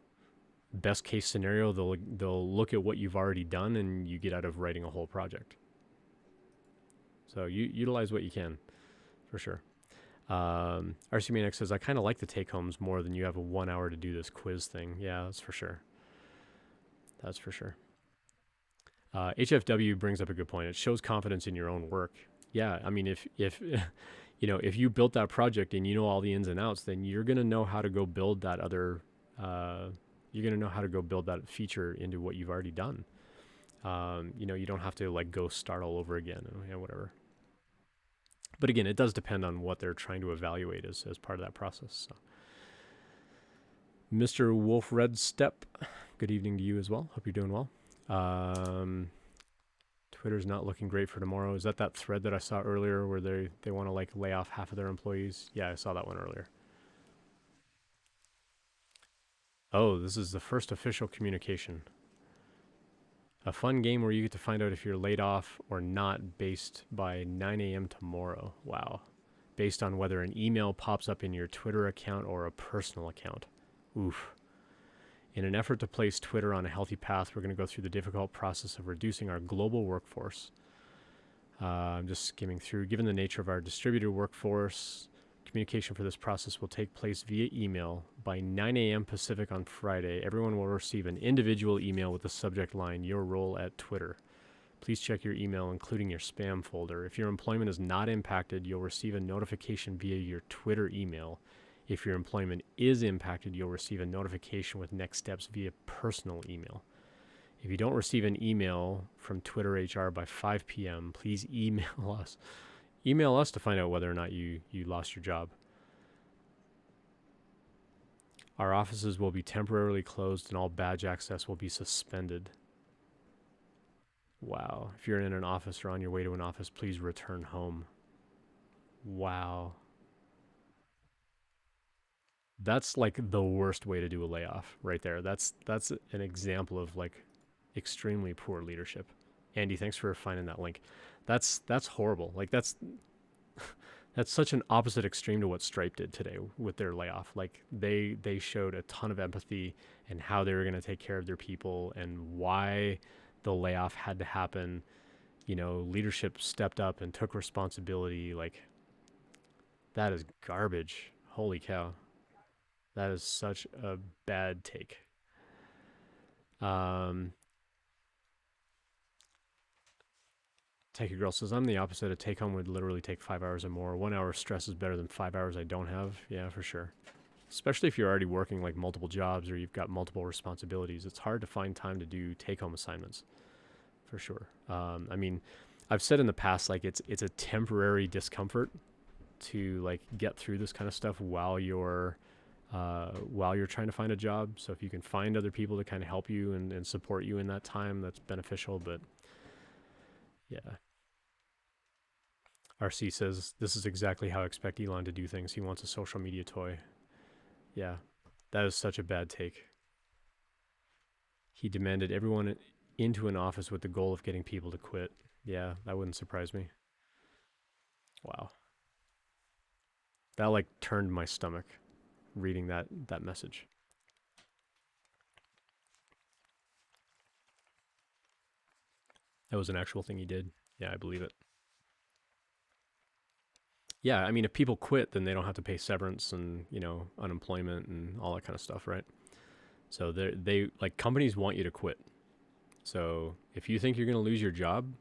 Best case scenario, they'll look at what you've already done and you get out of writing a whole project. So you utilize what you can, for sure. RC Maniac says, I kind of like the take-homes more than you have a 1 hour to do this quiz thing. Yeah, that's for sure. That's for sure. HFW brings up a good point. It shows confidence in your own work. Yeah, I mean, if if you built that project and you know all the ins and outs, then you're gonna know how to go build that other. You're gonna know how to go build that feature into what you've already done. You don't have to like go start all over again and whatever. But again, it does depend on what they're trying to evaluate as part of that process. So. Mr. Wolf Red Step, good evening to you as well. Hope you're doing well. Twitter's not looking great for tomorrow. Is that thread that I saw earlier where they want to like lay off half of their employees? Yeah, I saw that one earlier. Oh, this is the first official communication. A fun game where you get to find out if you're laid off or not based by 9 a.m. tomorrow. Wow. Based on whether an email pops up in your Twitter account or a personal account. Oof. In an effort to place Twitter on a healthy path, we're going to go through the difficult process of reducing our global workforce. I'm just skimming through. Given the nature of our distributed workforce, communication for this process will take place via email. By 9 a.m. Pacific on Friday, everyone will receive an individual email with the subject line, "Your role at Twitter." Please check your email, including your spam folder. If your employment is not impacted, you'll receive a notification via your Twitter email. If your employment is impacted, you'll receive a notification with next steps via personal email. If you don't receive an email from Twitter HR by 5 p.m., please email us. Email us to find out whether or not you lost your job. Our offices will be temporarily closed and all badge access will be suspended. Wow. If you're in an office or on your way to an office, please return home. Wow. That's like the worst way to do a layoff right there. That's an example of like extremely poor leadership. Andy, thanks for finding that link. That's horrible. Like that's such an opposite extreme to what Stripe did today with their layoff. Like they showed a ton of empathy and how they were going to take care of their people and why the layoff had to happen. Leadership stepped up and took responsibility. Like that is garbage. Holy cow. That is such a bad take. Take a Girl says, I'm the opposite. A take home would literally take 5 hours or more. 1 hour of stress is better than 5 hours I don't have. Yeah, for sure. Especially if you're already working like multiple jobs or you've got multiple responsibilities. It's hard to find time to do take home assignments. For sure. I mean, I've said in the past, like it's a temporary discomfort to like get through this kind of stuff while you're trying to find a job. So if you can find other people to kind of help you and support you in that time, that's beneficial. But yeah. RC says, this is exactly how I expect Elon to do things. He wants a social media toy. Yeah, that is such a bad take. He demanded everyone into an office with the goal of getting people to quit. Yeah, that wouldn't surprise me. Wow. That like turned my stomach reading that message. That was an actual thing he did. Yeah, I believe it. Yeah, I mean, if people quit, then they don't have to pay severance and unemployment and all that kind of stuff, right? So they like companies want you to quit. So if you think you're going to lose your job,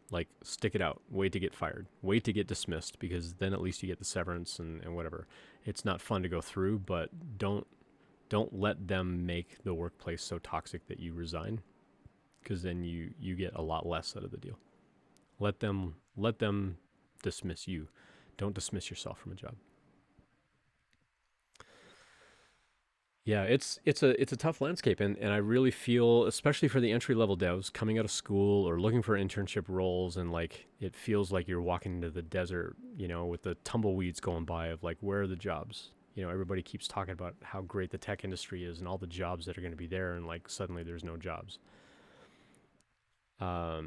like stick it out. Wait to get fired. Wait to get dismissed because then at least you get the severance and whatever. It's not fun to go through, but don't let them make the workplace so toxic that you resign, because then you get a lot less out of the deal. Let them dismiss you. Don't dismiss yourself from a job. Yeah, it's a tough landscape, and I really feel, especially for the entry level devs coming out of school or looking for internship roles, and like it feels like you're walking into the desert, with the tumbleweeds going by of like, where are the jobs? Everybody keeps talking about how great the tech industry is and all the jobs that are going to be there, and like suddenly there's no jobs. Or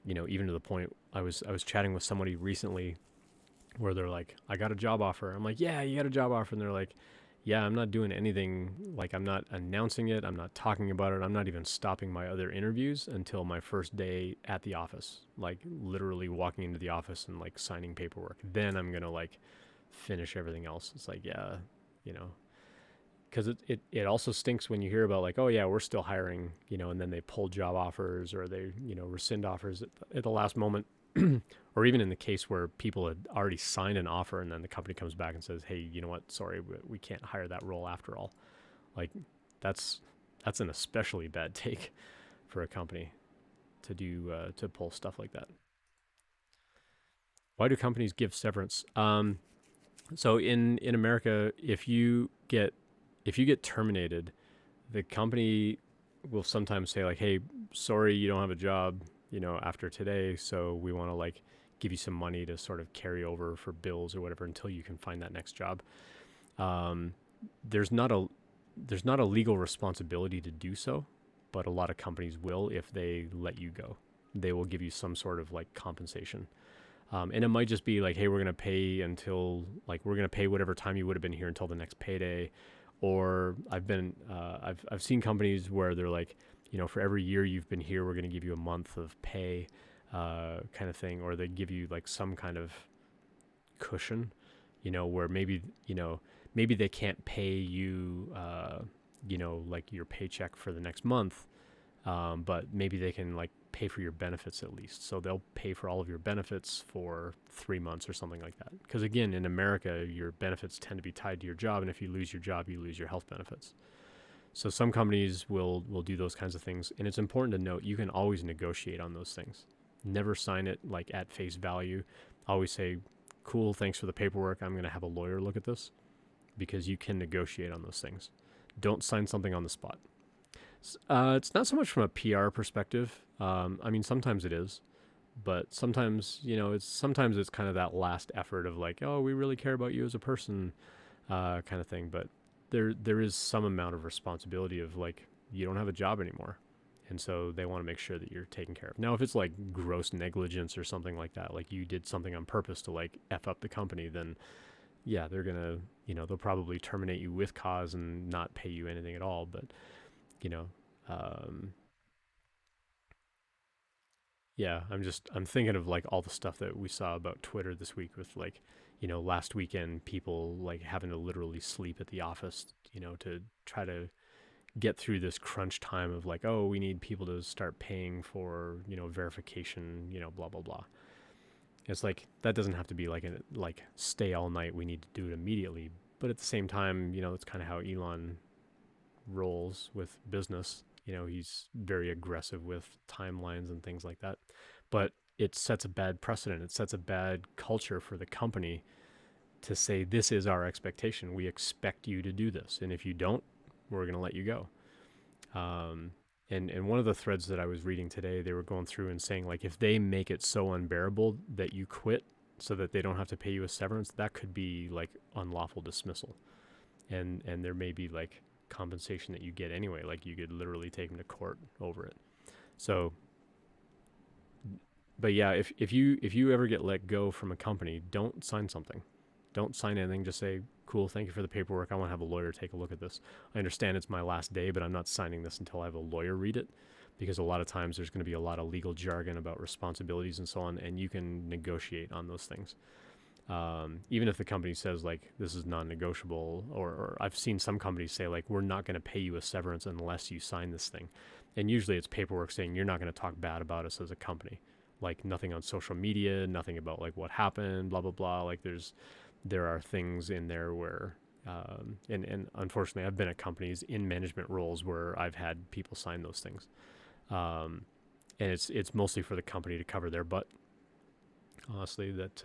even to the point, I was chatting with somebody recently where they're like, I got a job offer. I'm like, yeah, you got a job offer. And they're like, yeah, I'm not doing anything. Like, I'm not announcing it. I'm not talking about it. I'm not even stopping my other interviews until my first day at the office, like literally walking into the office and like signing paperwork. Then I'm going to like finish everything else. It's like, yeah, because it also stinks when you hear about like, oh yeah, we're still hiring, and then they pull job offers or they, rescind offers at the last moment. Or even in the case where people had already signed an offer and then the company comes back and says, hey, you know what, sorry, we can't hire that role after all. Like that's that's an especially bad take for a company to do, to pull stuff like that. Why do companies give severance? So in America, if you get terminated, the company will sometimes say like, "Hey, sorry, you don't have a job, after today, so we want to like give you some money to sort of carry over for bills or whatever until you can find that next job." Um, there's not a there's not a legal responsibility to do so, but a lot of companies will if they let you go. They will give you some sort of like compensation. And it might just be like, hey, we're going to pay whatever time you would have been here until the next payday. Or I've seen companies where they're like, for every year you've been here, we're going to give you a month of pay, kind of thing. Or they give you like some kind of cushion, where maybe they can't pay you, like your paycheck for the next month, but maybe they can like pay for your benefits at least. So they'll pay for all of your benefits for 3 months or something like that. Because again, in America, your benefits tend to be tied to your job, and if you lose your job, you lose your health benefits. So some companies will do those kinds of things, and it's important to note you can always negotiate on those things. Never sign it like at face value. Always say, "Cool, thanks for the paperwork. I'm going to have a lawyer look at this," because you can negotiate on those things. Don't sign something on the spot. It's not so much from a PR perspective. I mean, sometimes it is, but sometimes it's kind of that last effort of like, oh, we really care about you as a person, kind of thing. But there is some amount of responsibility of like you don't have a job anymore, and so they want to make sure that you're taken care of. Now, if it's like gross negligence or something like that, like you did something on purpose to like f up the company, then yeah, they're gonna they'll probably terminate you with cause and not pay you anything at all. But you know, um, yeah, I'm thinking of like all the stuff that we saw about Twitter this week with like, last weekend people like having to literally sleep at the office, to try to get through this crunch time of like, oh, we need people to start paying for, verification, blah blah blah. It's like that doesn't have to be like like stay all night. We need to do it immediately. But at the same time, it's kind of how Elon roles with business. He's very aggressive with timelines and things like that. But it sets a bad precedent. It sets a bad culture for the company to say, this is our expectation. We expect you to do this. And if you don't, we're going to let you go. Um, and one of the threads that I was reading today, they were going through and saying, like, if they make it so unbearable that you quit so that they don't have to pay you a severance, that could be like unlawful dismissal. And there may be like compensation that you get anyway. Like you could literally take them to court over it. So, but yeah, if you ever get let go from a company, don't sign something. Don't sign anything. Just say, cool, thank you for the paperwork. I want to have a lawyer take a look at this. I understand it's my last day, but I'm not signing this until I have a lawyer read it, because a lot of times there's going to be a lot of legal jargon about responsibilities and so on, and you can negotiate on those things. Even if the company says like this is non-negotiable, or I've seen some companies say like we're not going to pay you a severance unless you sign this thing, and usually it's paperwork saying you're not going to talk bad about us as a company, like nothing on social media, nothing about like what happened, blah blah blah. Like there are things in there where, and unfortunately I've been at companies in management roles where I've had people sign those things, um, and it's mostly for the company to cover their butt, honestly, that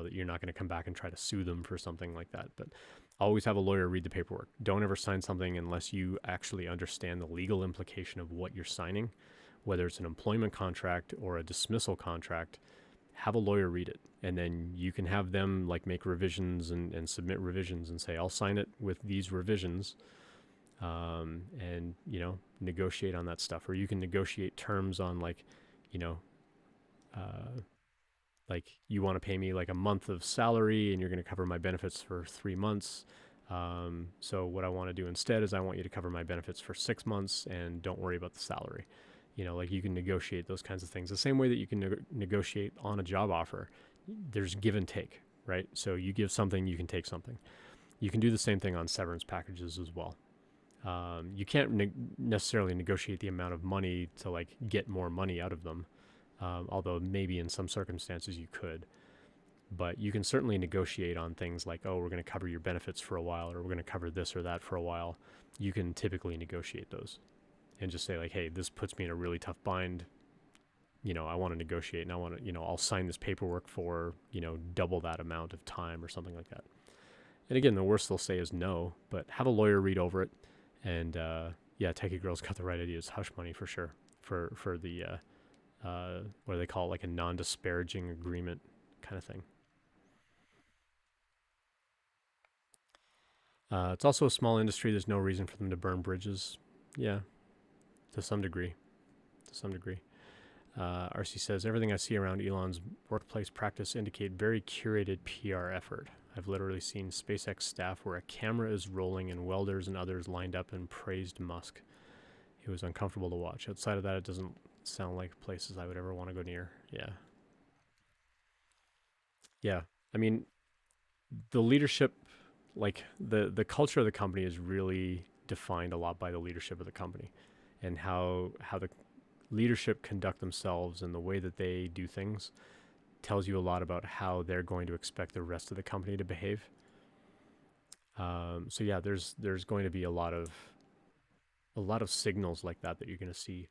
that you're not going to come back and try to sue them for something like that. But always have a lawyer read the paperwork. Don't ever sign something unless you actually understand the legal implication of what you're signing, whether it's an employment contract or a dismissal contract. Have a lawyer read it, and then you can have them like make revisions and submit revisions and say, I'll sign it with these revisions, and negotiate on that stuff. Or you can negotiate terms on like, you know, uh, like you want to pay me like a month of salary and you're going to cover my benefits for 3 months. So what I want to do instead is I want you to cover my benefits for 6 months and don't worry about the salary. Like you can negotiate those kinds of things the same way that you can negotiate on a job offer. There's give and take, right? So you give something, you can take something. You can do the same thing on severance packages as well. You can't necessarily negotiate the amount of money to like get more money out of them, although maybe in some circumstances you could. But you can certainly negotiate on things like, oh, we're going to cover your benefits for a while, or we're going to cover this or that for a while. You can typically negotiate those and just say like, hey, this puts me in a really tough bind. I want to negotiate, and I want to, I'll sign this paperwork for, double that amount of time or something like that. And again, the worst they'll say is no, but have a lawyer read over it. And yeah, Techie Girl's got the right idea. It's hush money for sure. For the what do they call it, like a non-disparaging agreement kind of thing. It's also a small industry. There's no reason for them to burn bridges. Yeah, to some degree. To some degree. RC says everything I see around Elon's workplace practice indicate very curated PR effort. I've literally seen SpaceX staff where a camera is rolling and welders and others lined up and praised Musk. It was uncomfortable to watch. Outside of that, it doesn't sound like places I would ever want to go near. Yeah. Yeah. I mean, the leadership, like the culture of the company is really defined a lot by the leadership of the company and how the leadership conduct themselves and the way that they do things tells you a lot about how they're going to expect the rest of the company to behave. So yeah, there's going to be a lot of signals like that you're going to see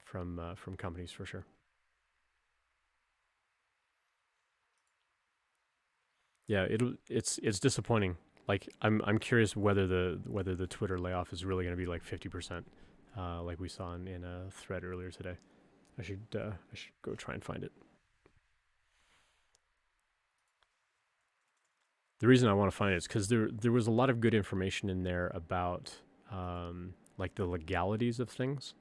from companies for sure. Yeah, it's disappointing. Like I'm curious whether the Twitter layoff is really going to be like 50%, like we saw in a thread earlier today. I should go try and find it. The reason I want to find it is because there was a lot of good information in there about like the legalities of things.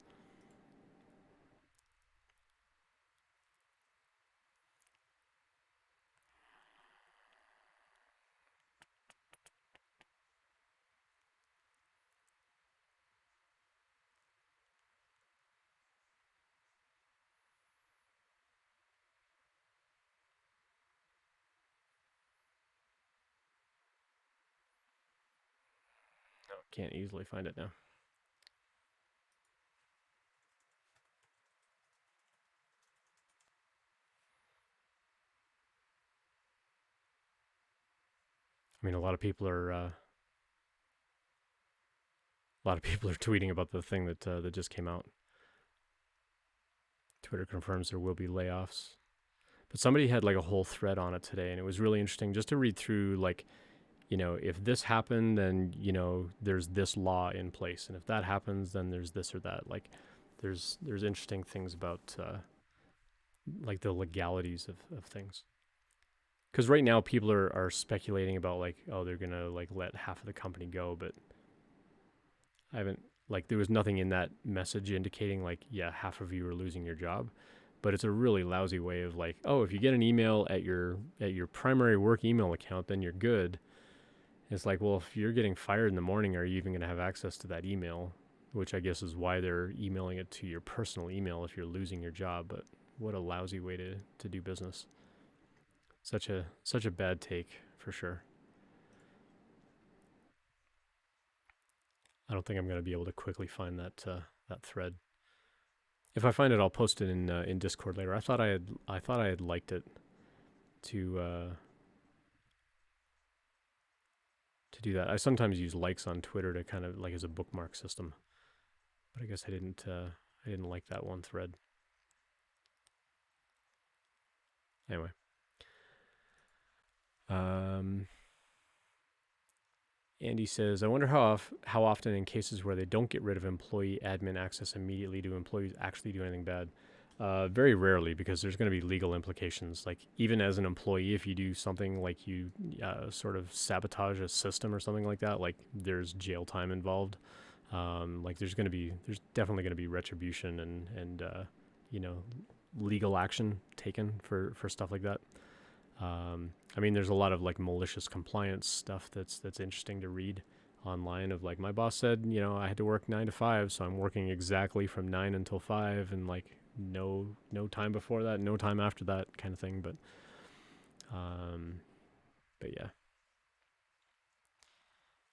Can't easily find it now. I mean, a lot of people are tweeting about the thing that just came out. Twitter confirms there will be layoffs. But somebody had like a whole thread on it today, and it was really interesting just to read through like, if this happened, then there's this law in place, and if that happens, then there's this or that. Like, there's interesting things about like the legalities of things. Because right now people are speculating about like, oh, they're gonna like let half of the company go, but I haven't, like, there was nothing in that message indicating like, yeah, half of you are losing your job. But it's a really lousy way of like, oh, if you get an email at your primary work email account, then you're good. It's like, well, if you're getting fired in the morning, are you even going to have access to that email? Which I guess is why they're emailing it to your personal email if you're losing your job. But what a lousy way to do business. Such a bad take for sure. I don't think I'm going to be able to quickly find that thread. If I find it, I'll post it in Discord later. I thought I had liked it to to do that. I sometimes use likes on Twitter to kind of like as a bookmark system, but I guess I didn't like that one thread. Anyway, um, Andy says, I wonder how often in cases where they don't get rid of employee admin access immediately do employees actually do anything bad. Very rarely, because there's going to be legal implications. Like, even as an employee, if you do something like you sort of sabotage a system or something like that, like there's jail time involved. Like there's definitely going to be retribution and you know legal action taken for stuff like that. I mean, there's a lot of like malicious compliance stuff that's interesting to read online. Of like, my boss said, I had to work 9 to 5, so I'm working exactly from 9 until 5, and like no time before that, no time after that, kind of thing. Um, but yeah,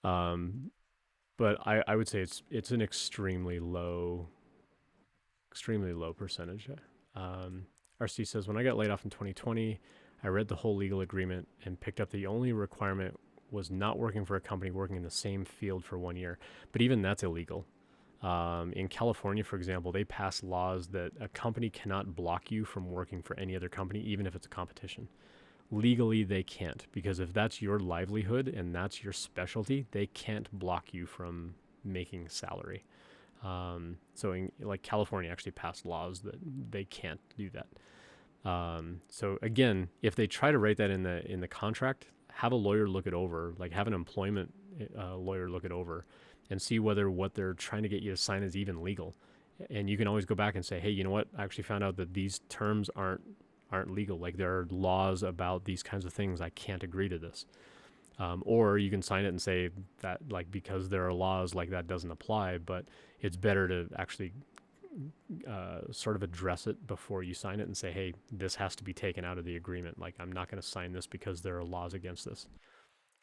Um, but I would say it's an extremely low percentage. Um, RC says, when I got laid off in 2020, I read the whole legal agreement and picked up the only requirement was not working for a company working in the same field for 1 year. But even that's illegal. In California, for example, they pass laws that a company cannot block you from working for any other company, even if it's a competition. Legally, they can't, because if that's your livelihood and that's your specialty, they can't block you from making salary. So in like California actually passed laws that they can't do that. So again, if they try to write that in the contract, have a lawyer look it over, like have an employment lawyer look it over, and see whether what they're trying to get you to sign is even legal. And you can always go back and say, hey, you know what? I actually found out that these terms aren't legal. Like there are laws about these kinds of things. I can't agree to this. Or you can sign it and say that like because there are laws like that doesn't apply, but it's better to actually sort of address it before you sign it and say, hey, this has to be taken out of the agreement. Like I'm not going to sign this because there are laws against this.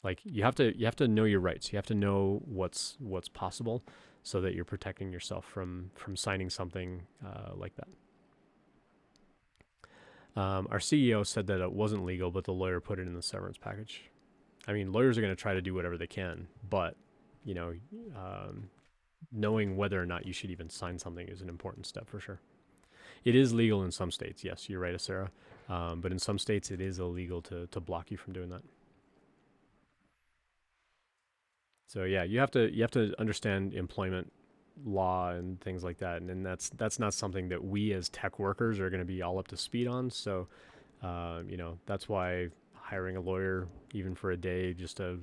Like you have to know your rights. You have to know what's possible, so that you're protecting yourself from signing something like that. Our CEO said that it wasn't legal, but the lawyer put it in the severance package. I mean, lawyers are going to try to do whatever they can, but you know, um, knowing whether or not you should even sign something is an important step for sure. It is legal in some states. Yes, you're right, Sarah. But in some states, it is illegal to block you from doing that. So yeah, you have to understand employment law and things like that, and then that's not something that we as tech workers are going to be all up to speed on. So that's why hiring a lawyer even for a day just to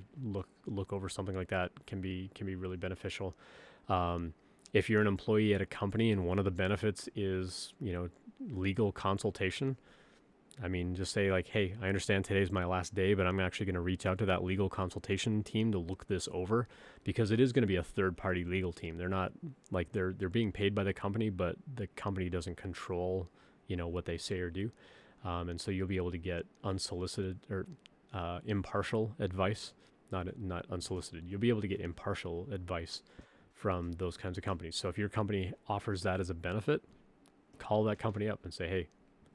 look over something like that can be really beneficial. Um, if you're an employee at a company and one of the benefits is legal consultation, I mean, just say like, hey, I understand today's my last day, but I'm actually going to reach out to that legal consultation team to look this over, because it is going to be a third party legal team. They're not like they're being paid by the company, but the company doesn't control, what they say or do. And so you'll be able to get unsolicited or impartial advice, not unsolicited. You'll be able to get impartial advice from those kinds of companies. So if your company offers that as a benefit, call that company up and say, hey,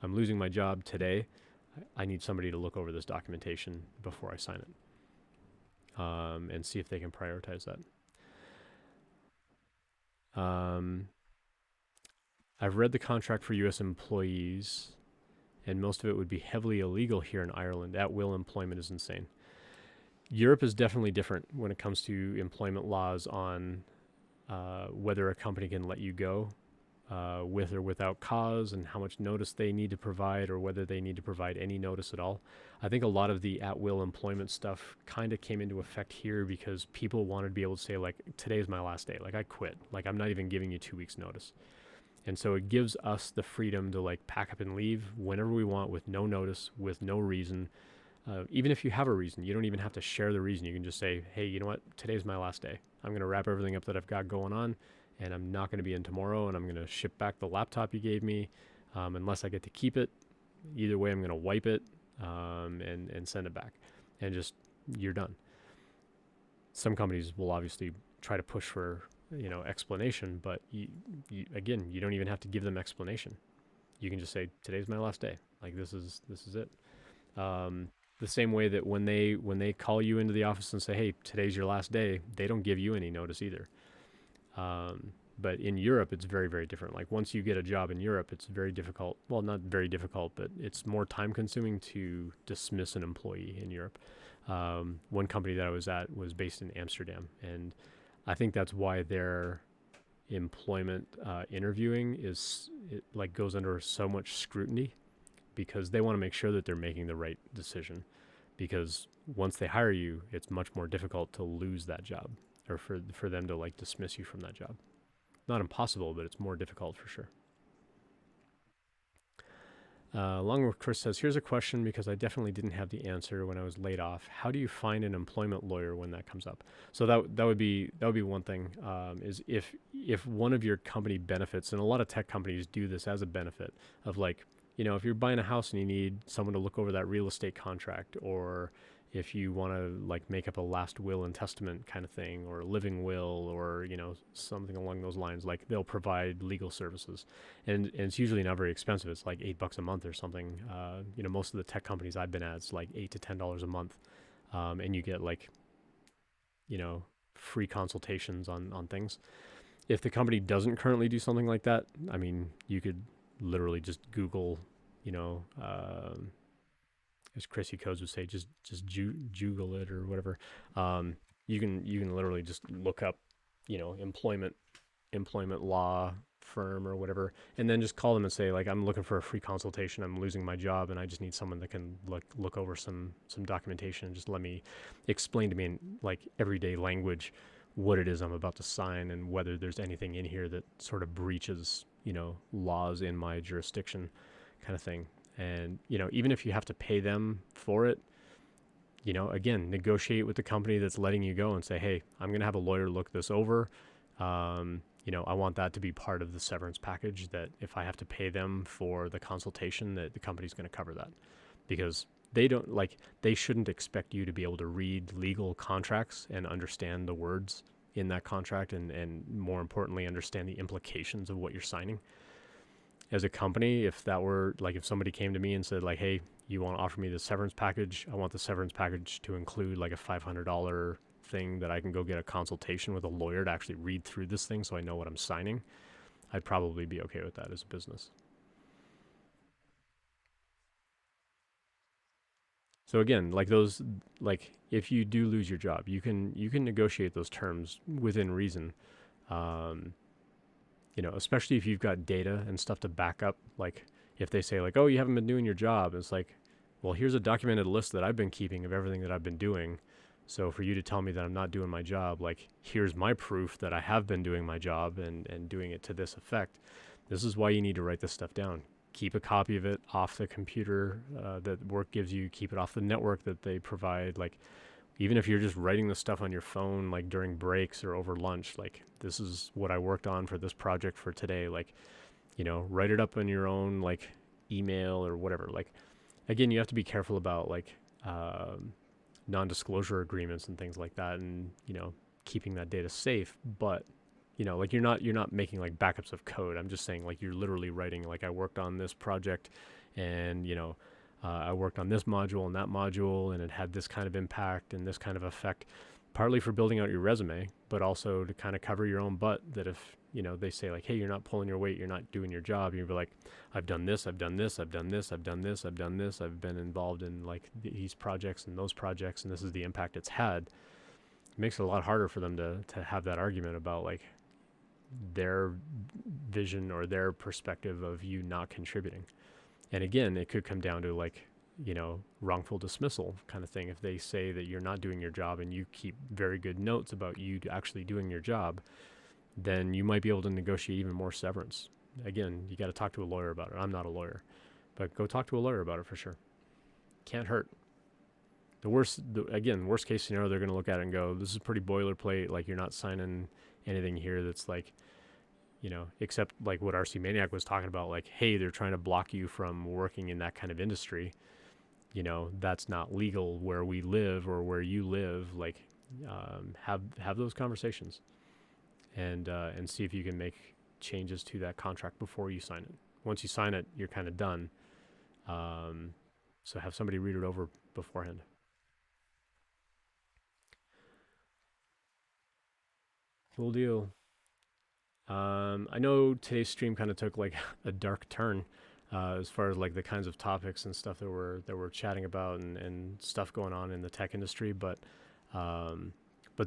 I'm losing my job today. I need somebody to look over this documentation before I sign it, and see if they can prioritize that. I've read the contract for U.S. employees, and most of it would be heavily illegal here in Ireland. At will employment is insane. Europe is definitely different when it comes to employment laws on whether a company can let you go with or without cause, and how much notice they need to provide, or whether they need to provide any notice at all. I think a lot of the at-will employment stuff kind of came into effect here because people wanted to be able to say, like, today's my last day. Like, I quit. Like, I'm not even giving you 2 weeks notice. And so it gives us the freedom to, like, pack up and leave whenever we want with no notice, with no reason. Even if you have a reason, you don't even have to share the reason. You can just say, hey, you know what? Today's my last day. I'm going to wrap everything up that I've got going on, and I'm not going to be in tomorrow, and I'm going to ship back the laptop you gave me, unless I get to keep it. Either way, I'm going to wipe it and send it back, and just, you're done. Some companies will obviously try to push for explanation, but again, you don't even have to give them explanation. You can just say, today's my last day. Like, this is it. The same way that when they call you into the office and say, hey, today's your last day, they don't give you any notice either. But in Europe, it's very, very different. Like, once you get a job in Europe, it's very difficult. Well, not very difficult, but it's more time consuming to dismiss an employee in Europe. One company that I was at was based in Amsterdam, and I think that's why their employment interviewing goes under so much scrutiny, because they want to make sure that they're making the right decision. Because once they hire you, it's much more difficult to lose that job, or for them to, like, dismiss you from that job. Not impossible, but it's more difficult for sure. Along with Chris says, here's a question because I definitely didn't have the answer when I was laid off. How do you find an employment lawyer when that comes up? So that would be one thing, is if one of your company benefits, and a lot of tech companies do this as a benefit of, like, if you're buying a house and you need someone to look over that real estate contract, or if you want to like make up a last will and testament kind of thing, or a living will, or something along those lines, like they'll provide legal services, and it's usually not very expensive. It's like $8 a month or something. Most of the tech companies I've been at, it's like $8 to $10 a month, and you get like free consultations on things. If the company doesn't currently do something like that, I mean, you could literally just Google, you know, as Chrissy Codes would say, just Google it or whatever. You can literally just look up, employment law firm or whatever, and then just call them and say, like, I'm looking for a free consultation. I'm losing my job, and I just need someone that can look over some documentation and just let me explain to me in like everyday language what it is I'm about to sign and whether there's anything in here that sort of breaches laws in my jurisdiction, kind of thing. And even if you have to pay them for it, again, negotiate with the company that's letting you go and say, hey, I'm going to have a lawyer look this over. I want that to be part of the severance package, that if I have to pay them for the consultation, that the company's going to cover that, because they shouldn't expect you to be able to read legal contracts and understand the words in that contract, and more importantly, understand the implications of what you're signing. As a company, if somebody came to me and said, like, hey, you want to offer me the severance package, I want the severance package to include like a $500 thing that I can go get a consultation with a lawyer to actually read through this thing so I know what I'm signing, I'd probably be okay with that as a business. So again, if you do lose your job, you can negotiate those terms within reason. Um, Especially if you've got data and stuff to back up. Like if they say like, oh, you haven't been doing your job, it's like, well, here's a documented list that I've been keeping of everything that I've been doing. So for you to tell me that I'm not doing my job, like, here's my proof that I have been doing my job and doing it to this effect. This is why you need to write this stuff down. Keep a copy of it off the computer that work gives you. Keep it off the network that they provide. Like, even if you're just writing the stuff on your phone, like during breaks or over lunch, like, this is what I worked on for this project for today. Like, write it up in your own like email or whatever. Like, again, you have to be careful about like non-disclosure agreements and things like that, and keeping that data safe. But like, you're not making like backups of code. I'm just saying, like, you're literally writing, like, I worked on this project, and I worked on this module and that module, and it had this kind of impact and this kind of effect, partly for building out your resume, but also to kind of cover your own butt, that if they say like, hey, you're not pulling your weight, you're not doing your job, you'll be like, I've done this, I've done this, I've done this, I've done this, I've done this, I've been involved in like these projects and those projects, and this is the impact it's had. It makes it a lot harder for them to have that argument about like their vision or their perspective of you not contributing. And again, it could come down to like, wrongful dismissal kind of thing. If they say that you're not doing your job and you keep very good notes about you actually doing your job, then you might be able to negotiate even more severance. Again, you got to talk to a lawyer about it. I'm not a lawyer, but go talk to a lawyer about it for sure. Can't hurt. Worst case scenario, they're going to look at it and go, this is pretty boilerplate. Like, you're not signing anything here that's like, except like what RC Maniac was talking about, like, hey, they're trying to block you from working in that kind of industry. That's not legal where we live or where you live. Like, have those conversations and see if you can make changes to that contract before you sign it. Once you sign it, you're kind of done. So have somebody read it over beforehand. Cool deal. I know today's stream kind of took like a dark turn as far as like the kinds of topics and stuff that we're chatting about, and stuff going on in the tech industry, but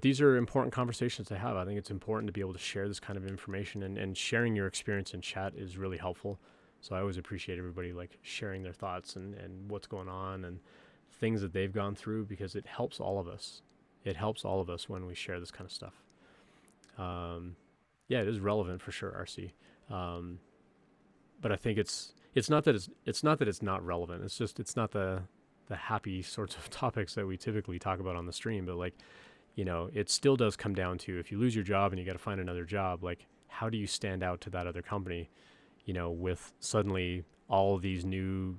these are important conversations to have. I think it's important to be able to share this kind of information, and sharing your experience in chat is really helpful. So I always appreciate everybody like sharing their thoughts and what's going on and things that they've gone through, because it helps all of us. It helps all of us when we share this kind of stuff. Yeah, it is relevant for sure, RC. But I think it's not that it's not relevant. It's just, it's not the happy sorts of topics that we typically talk about on the stream. But like, it still does come down to, if you lose your job and you got to find another job, like, how do you stand out to that other company? with suddenly all of these new,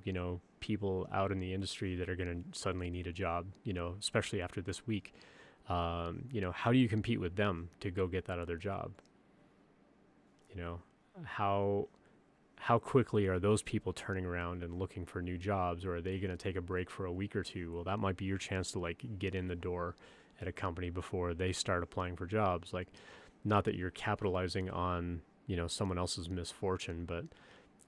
people out in the industry that are going to suddenly need a job, especially after this week. How do you compete with them to go get that other job? You know, how how quickly are those people turning around and looking for new jobs, or are they going to take a break for a week or two? Well, that might be your chance to like get in the door at a company before they start applying for jobs. Like, not that you're capitalizing on, someone else's misfortune, but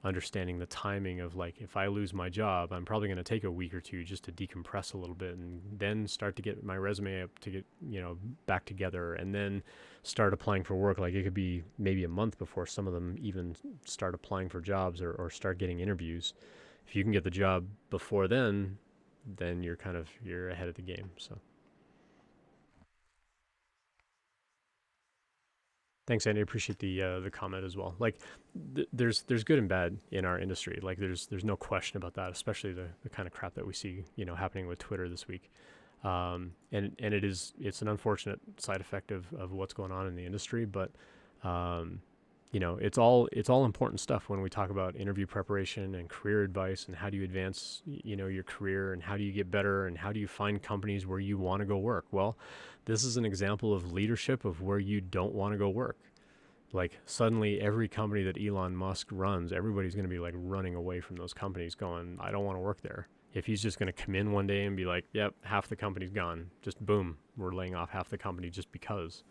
understanding the timing of like, if I lose my job, I'm probably going to take a week or two just to decompress a little bit and then start to get my resume up to get, back together, and then start applying for work. Like, it could be maybe a month before some of them even start applying for jobs, or start getting interviews. If you can get the job before then you're ahead of the game. So thanks, Andy. I appreciate the comment as well. Like, there's good and bad in our industry. Like, there's no question about that. Especially the kind of crap that we see, happening with Twitter this week. And it's an unfortunate side effect of what's going on in the industry. But um, it's all important stuff when we talk about interview preparation and career advice, and how do you advance, your career, and how do you get better, and how do you find companies where you want to go work. Well, this is an example of leadership of where you don't want to go work. Like, suddenly every company that Elon Musk runs, everybody's going to be like running away from those companies, going, I don't want to work there. If he's just going to come in one day and be like, yep, half the company's gone, just boom, we're laying off half the company just because.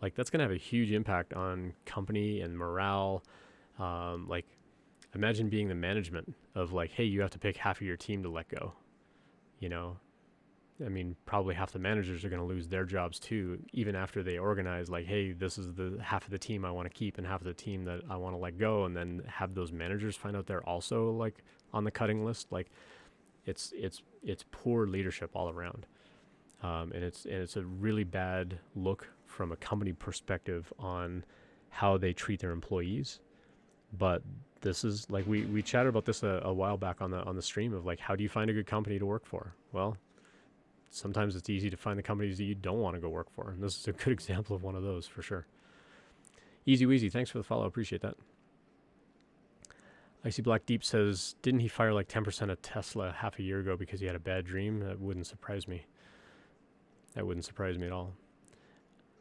Like, that's going to have a huge impact on company and morale. Like, imagine being the management of like, hey, you have to pick half of your team to let go. You know, I mean, probably half the managers are going to lose their jobs too, even after they organize. Like, hey, this is the half of the team I want to keep and half of the team that I want to let go, and then have those managers find out they're also like on the cutting list. Like, it's poor leadership all around. And it's a really bad look from a company perspective on how they treat their employees. But this is like, we chatted about this a while back on the stream of like, how do you find a good company to work for? Well, sometimes it's easy to find the companies that you don't want to go work for, and this is a good example of one of those for sure. Easy Weezy, thanks for the follow, appreciate that. Icy Black Deep says, didn't he fire like 10% of Tesla half a year ago because he had a bad dream? That wouldn't surprise me. That wouldn't surprise me at all.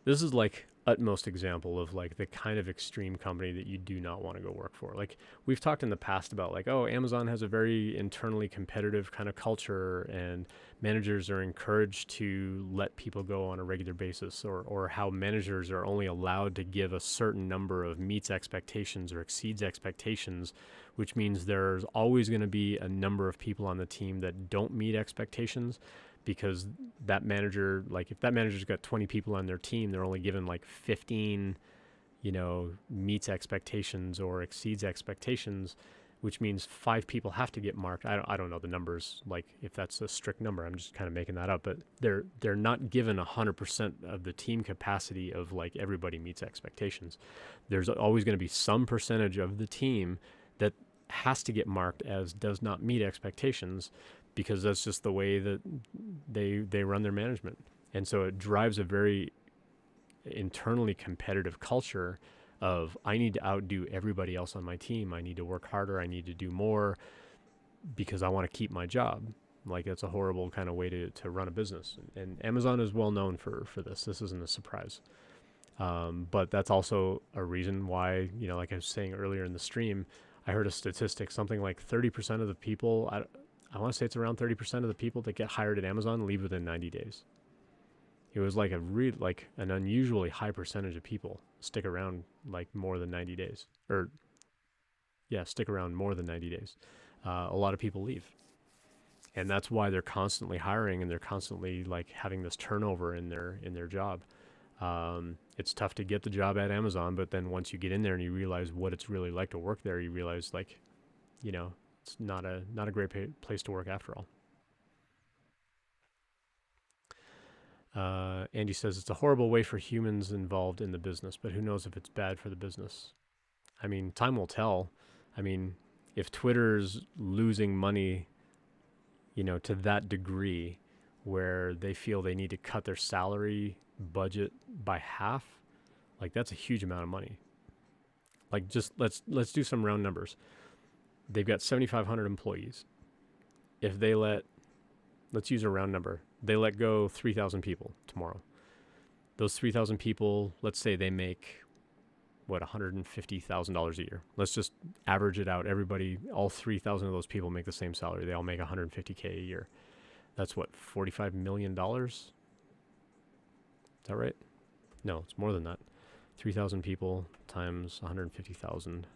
This is like utmost example of like the kind of extreme company that you do not want to go work for. Like, we've talked in the past about like, oh, Amazon has a very internally competitive kind of culture, and managers are encouraged to let people go on a regular basis, or how managers are only allowed to give a certain number of meets expectations or exceeds expectations, which means there's always going to be a number of people on the team that don't meet expectations, because that manager, like, if that manager's got 20 people on their team, they're only given like 15, meets expectations or exceeds expectations, which means 5 people have to get marked. I don't know the numbers, like if that's a strict number. I'm just kind of making that up, but they're not given 100% of the team capacity of like everybody meets expectations. There's always going to be some percentage of the team that has to get marked as does not meet expectations, because that's just the way that they run their management. And so it drives a very internally competitive culture of, I need to outdo everybody else on my team. I need to work harder. I need to do more because I want to keep my job. Like, it's a horrible kind of way to run a business. And Amazon is well known for this. This isn't a surprise. But that's also a reason why, like I was saying earlier in the stream, I heard a statistic, something like 30% of the people, I want to say it's around 30% of the people that get hired at Amazon leave within 90 days. It was like an unusually high percentage of people stick around like more than 90 days, or yeah, stick around more than 90 days. A lot of people leave, and that's why they're constantly hiring, and they're constantly like having this turnover in their job. It's tough to get the job at Amazon, but then once you get in there and you realize what it's really like to work there, you realize like, it's not a great place to work after all. Andy says, it's a horrible way for humans involved in the business, but who knows if it's bad for the business? I mean, time will tell. I mean, if Twitter's losing money, to that degree where they feel they need to cut their salary budget by half, like, that's a huge amount of money. Like just let's do some round numbers. They've got 7,500 employees. If they let's use a round number. They let go 3,000 people tomorrow. Those 3,000 people, let's say they make what, $150,000 a year. Let's just average it out. Everybody, all 3,000 of those people make the same salary. They all make 150K a year. That's what, $45 million? Is that right? No, it's more than that. 3,000 people times 150,000.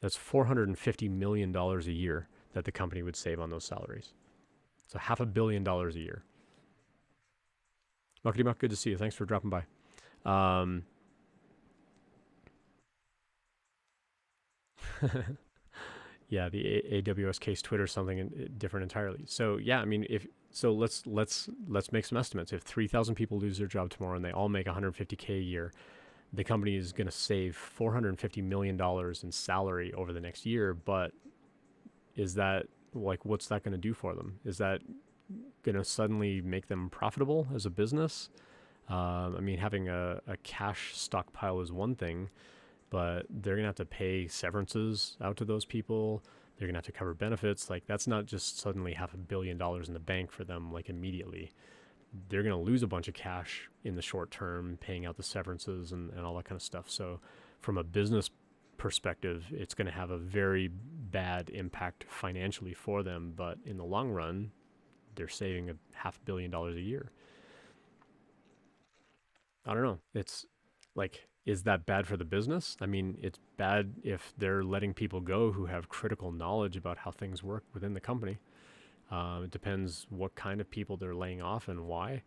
That's $450 million a year that the company would save on those salaries. So $500 million a year. Muckety Muck, good to see you. Thanks for dropping by. Yeah, the AWS case Twitter something different entirely. So yeah, I mean, if so, let's make some estimates. If 3,000 people lose their job tomorrow and they all make 150K a year, the company is going to save $450 million in salary over the next year. But is that like, what's that going to do for them? Is that going to suddenly make them profitable as a business? I mean, having a cash stockpile is one thing, but they're going to have to pay severances out to those people. They're going to have to cover benefits. Like, that's not just suddenly $500 million in the bank for them, like immediately. They're going to lose a bunch of cash in the short term, paying out the severances and all that kind of stuff. So from a business perspective, it's going to have a very bad impact financially for them. But in the long run, they're saving $500 million a year. I don't know. It's like, is that bad for the business? I mean, it's bad if they're letting people go who have critical knowledge about how things work within the company. It depends what kind of people they're laying off and why.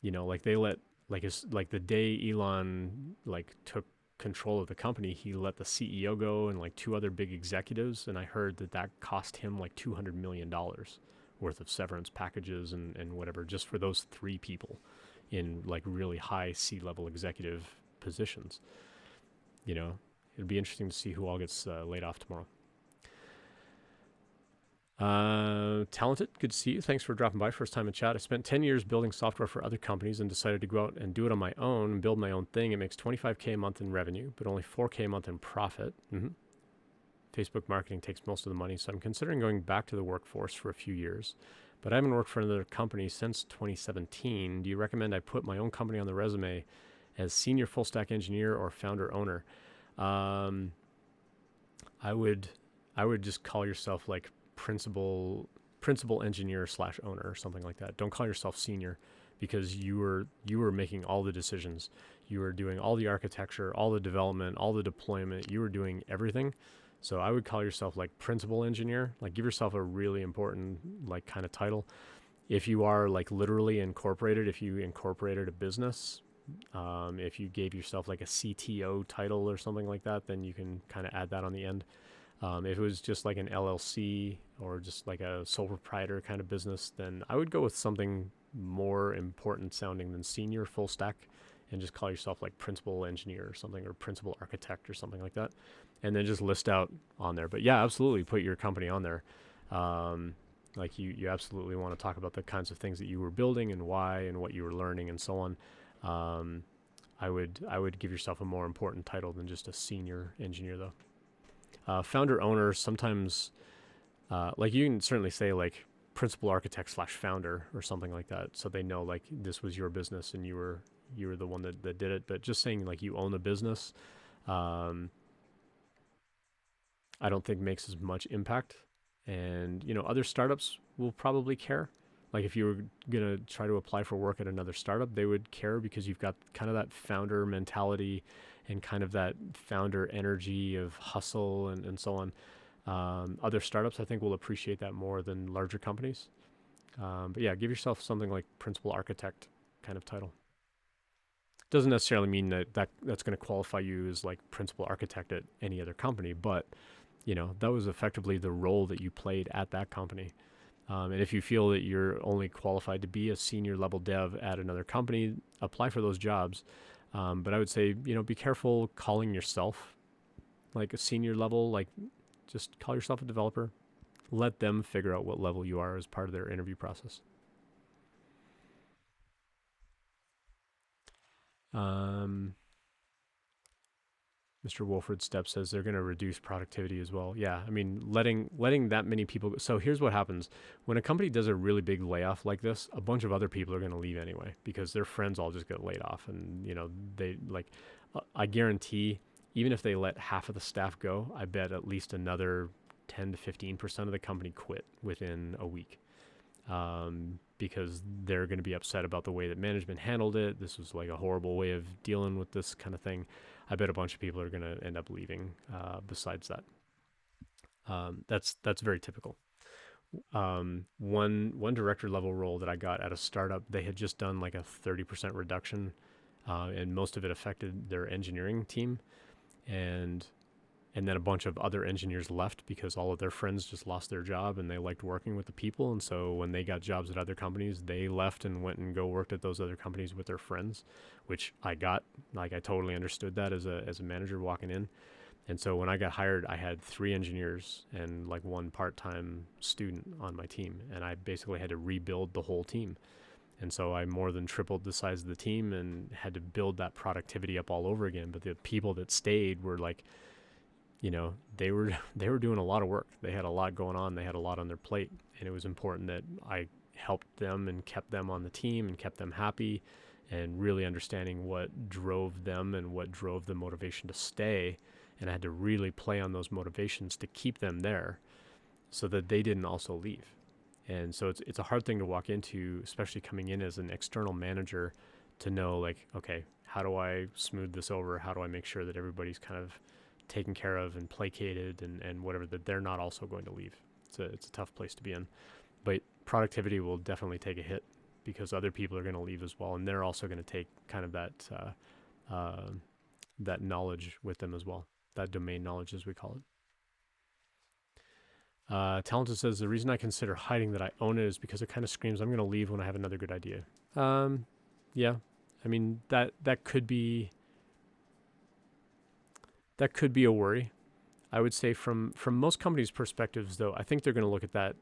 Like they let, like it's like the day Elon like took control of the company, he let the CEO go and like two other big executives, and I heard that cost him like $200 million worth of severance packages and whatever, just for those three people in like really high C-level executive positions. It'd be interesting to see who all gets laid off tomorrow. Talented, good to see you. Thanks for dropping by. First time in chat. I spent 10 years building software for other companies and decided to go out and do it on my own and build my own thing. It makes $25K a month in revenue, but only $4K a month in profit. Facebook marketing takes most of the money, so I'm considering going back to the workforce for a few years, but I haven't worked for another company since 2017. Do you recommend I put my own company on the resume as senior full stack engineer or founder owner? I would just call yourself like principal engineer / owner or something like that. Don't call yourself senior, because you were making all the decisions. You were doing all the architecture, all the development, all the deployment. You were doing everything. So I would call yourself like principal engineer. Like, give yourself a really important like kind of title. If you are like literally incorporated, if you incorporated a business, if you gave yourself like a CTO title or something like that, then you can kind of add that on the end. If it was just like an LLC or just like a sole proprietor kind of business, then I would go with something more important sounding than senior full stack, and just call yourself like principal engineer or something, or principal architect or something like that, and then just list out on there. But yeah, absolutely put your company on there. Like you absolutely want to talk about the kinds of things that you were building and why and what you were learning and so on. I would give yourself a more important title than just a senior engineer though. Founder owner, sometimes like you can certainly say like principal architect / founder or something like that, so they know like this was your business and you were the one that did it. But just saying like you own a business, I don't think makes as much impact. And other startups will probably care. Like if you were gonna try to apply for work at another startup, they would care because you've got kind of that founder mentality and kind of that founder energy of hustle and so on. Other startups, I think, will appreciate that more than larger companies. But yeah, give yourself something like principal architect kind of title. Doesn't necessarily mean that's going to qualify you as like principal architect at any other company, but that was effectively the role that you played at that company. And if you feel that you're only qualified to be a senior level dev at another company, apply for those jobs. But I would say, be careful calling yourself like a senior level. Like, just call yourself a developer. Let them figure out what level you are as part of their interview process. Um, Mr. Wolford Step says they're going to reduce productivity as well. Yeah, I mean, letting that many people go. So here's what happens when a company does a really big layoff like this. A bunch of other people are going to leave anyway because their friends all just get laid off, and they like. I guarantee, even if they let half of the staff go, I bet at least another 10 to 15% of the company quit within a week. Because they're going to be upset about the way that management handled it. This was like a horrible way of dealing with this kind of thing. I bet a bunch of people are going to end up leaving. Besides that, that's very typical. One director level role that I got at a startup, they had just done like a 30% reduction, and most of it affected their engineering team, and and then a bunch of other engineers left because all of their friends just lost their job and they liked working with the people. And so when they got jobs at other companies, they left and went and go worked at those other companies with their friends, which I got. Like, I totally understood that as a manager walking in. And so when I got hired, I had 3 engineers and like one part-time student on my team, and I basically had to rebuild the whole team. And so I more than tripled the size of the team and had to build that productivity up all over again. But the people that stayed were like, they were they were doing a lot of work. They had a lot going on. They had a lot on their plate, and it was important that I helped them and kept them on the team and kept them happy, and really understanding what drove them and what drove the motivation to stay. And I had to really play on those motivations to keep them there, so that they didn't also leave. And so it's a hard thing to walk into, especially coming in as an external manager, to know like, okay, how do I smooth this over? How do I make sure that everybody's kind of taken care of and placated and whatever, that they're not also going to leave. It's a tough place to be in. But productivity will definitely take a hit because other people are going to leave as well, and they're also going to take kind of that knowledge with them as well, that domain knowledge as we call it. Talented says the reason I consider hiding that I own it is because it kind of screams I'm going to leave when I have another good idea. Yeah, I mean that could be a worry. I would say from most companies' perspectives, though, I think they're going to look at that,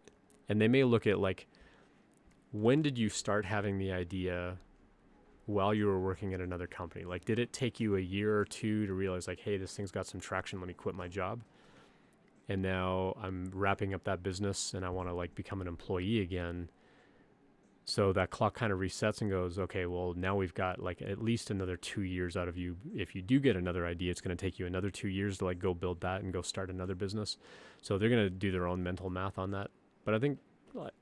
and they may look at like, when did you start having the idea while you were working at another company? Like, did it take you a year or two to realize like, hey, this thing's got some traction, let me quit my job, and now I'm wrapping up that business and I want to like become an employee again? So that clock kind of resets and goes, okay, well, now we've got like at least another 2 years out of you. If you do get another idea, it's going to take you another 2 years to like go build that and go start another business. So they're going to do their own mental math on that. But I think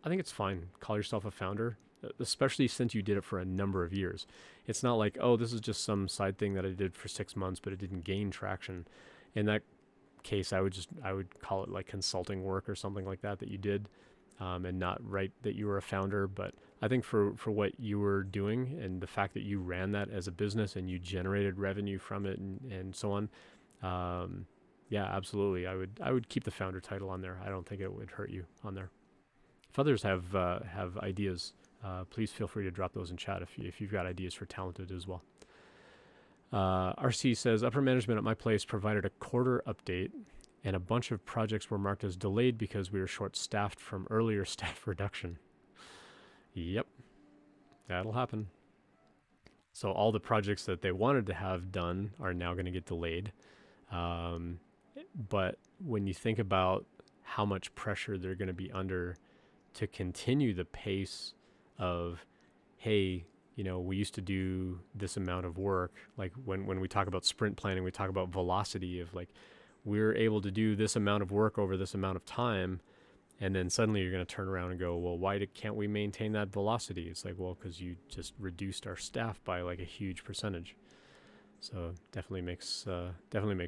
it's fine. Call yourself a founder, especially since you did it for a number of years. It's not like, oh, this is just some side thing that I did for 6 months, but it didn't gain traction. In that case, I would call it like consulting work or something like that you did, and not write that you were a founder. But I think for what you were doing and the fact that you ran that as a business and you generated revenue from it and so on, yeah, absolutely. I would keep the founder title on there. I don't think it would hurt you on there. If others have ideas, please feel free to drop those in chat if you've got ideas for Talented as well. RC says, upper management at my place provided a quarter update, and a bunch of projects were marked as delayed because we were short-staffed from earlier staff reduction. Yep, that'll happen. So all the projects that they wanted to have done are now going to get delayed. But when you think about how much pressure they're going to be under to continue the pace of, hey, we used to do this amount of work. Like when we talk about sprint planning, we talk about velocity of like, we're able to do this amount of work over this amount of time. And then suddenly you're going to turn around and go, well, why can't we maintain that velocity? It's like, well, because you just reduced our staff by like a huge percentage. So definitely makes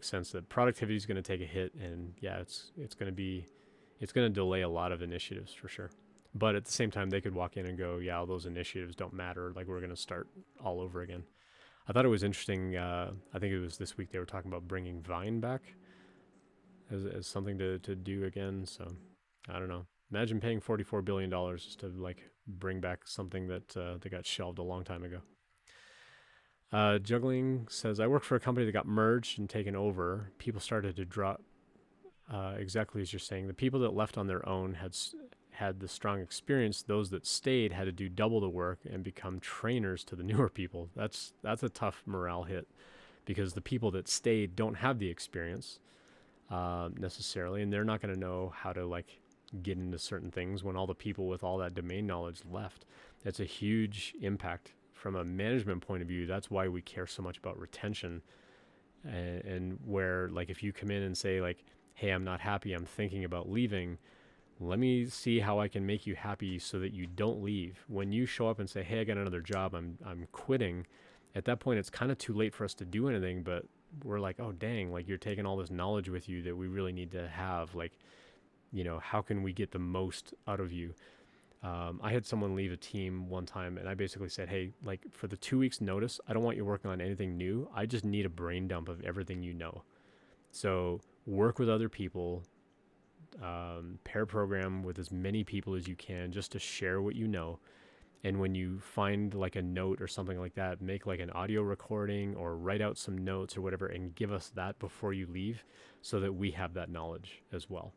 sense that productivity is going to take a hit, and yeah, it's going to delay a lot of initiatives for sure. But at the same time, they could walk in and go, yeah, all those initiatives don't matter. Like, we're going to start all over again. I thought it was interesting. I think it was this week they were talking about bringing Vine back as something to do again. So I don't know. Imagine paying $44 billion just to like bring back something that they got shelved a long time ago. Juggling says, I worked for a company that got merged and taken over. People started to drop, exactly as you're saying. The people that left on their own had the strong experience, those that stayed had to do double the work and become trainers to the newer people. That's a tough morale hit, because the people that stayed don't have the experience necessarily, and they're not going to know how to like get into certain things when all the people with all that domain knowledge left. That's a huge impact from a management point of view. That's why we care so much about retention, and where like if you come in and say like, hey, I'm not happy, I'm thinking about leaving, let me see how I can make you happy so that you don't leave. When you show up and say, hey, I got another job, I'm quitting, at that point it's kind of too late for us to do anything. But we're like, oh dang, like you're taking all this knowledge with you that we really need to have. Like, how can we get the most out of you? I had someone leave a team one time, and I basically said, hey, like for the 2 weeks notice, I don't want you working on anything new. I just need a brain dump of everything you know. So work with other people, pair program with as many people as you can just to share what you know. And when you find like a note or something like that, make like an audio recording or write out some notes or whatever and give us that before you leave, so that we have that knowledge as well.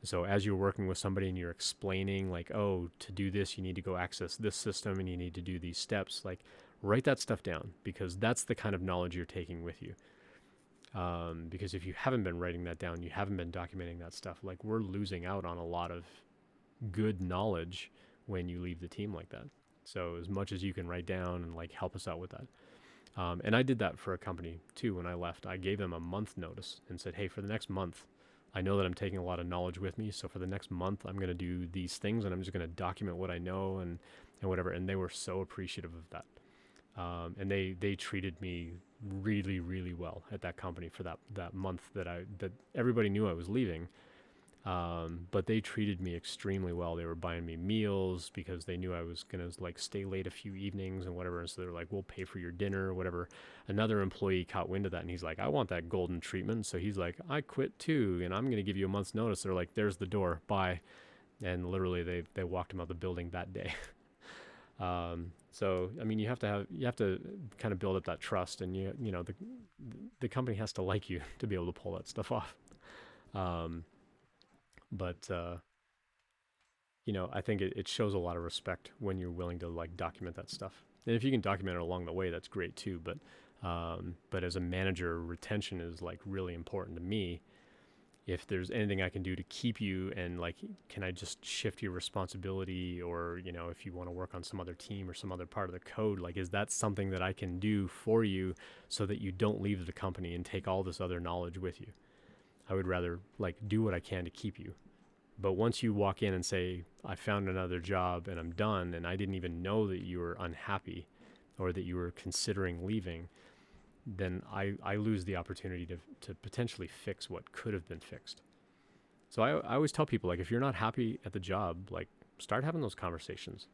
So as you're working with somebody and you're explaining like, oh, to do this, you need to go access this system and you need to do these steps, like write that stuff down, because that's the kind of knowledge you're taking with you. Because if you haven't been writing that down, you haven't been documenting that stuff, like we're losing out on a lot of good knowledge when you leave the team like that. So as much as you can write down and like help us out with that. And I did that for a company too. When I left, I gave them a month notice and said, hey, for the next month, I know that I'm taking a lot of knowledge with me. So for the next month, I'm going to do these things and I'm just going to document what I know and whatever. And they were so appreciative of that. And they treated me really, really well at that company for that month that everybody knew I was leaving. But they treated me extremely well. They were buying me meals because they knew I was going to like stay late a few evenings and whatever. And so they're like, we'll pay for your dinner or whatever. Another employee caught wind of that and he's like, I want that golden treatment. So he's like, I quit too. And I'm going to give you a month's notice. They're like, there's the door. Bye. And literally they walked him out the building that day. So, I mean, you have to kind of build up that trust, and the company has to like you to be able to pull that stuff off. Um, but I think it shows a lot of respect when you're willing to like document that stuff. And if you can document it along the way, that's great too. But as a manager, retention is like really important to me. If there's anything I can do to keep you, and like, can I just shift your responsibility, or if you want to work on some other team or some other part of the code, like, is that something that I can do for you so that you don't leave the company and take all this other knowledge with you? I would rather like do what I can to keep you. But once you walk in and say, I found another job and I'm done, and I didn't even know that you were unhappy or that you were considering leaving, then I lose the opportunity to potentially fix what could have been fixed. So I always tell people, like, if you're not happy at the job, like, start having those conversations.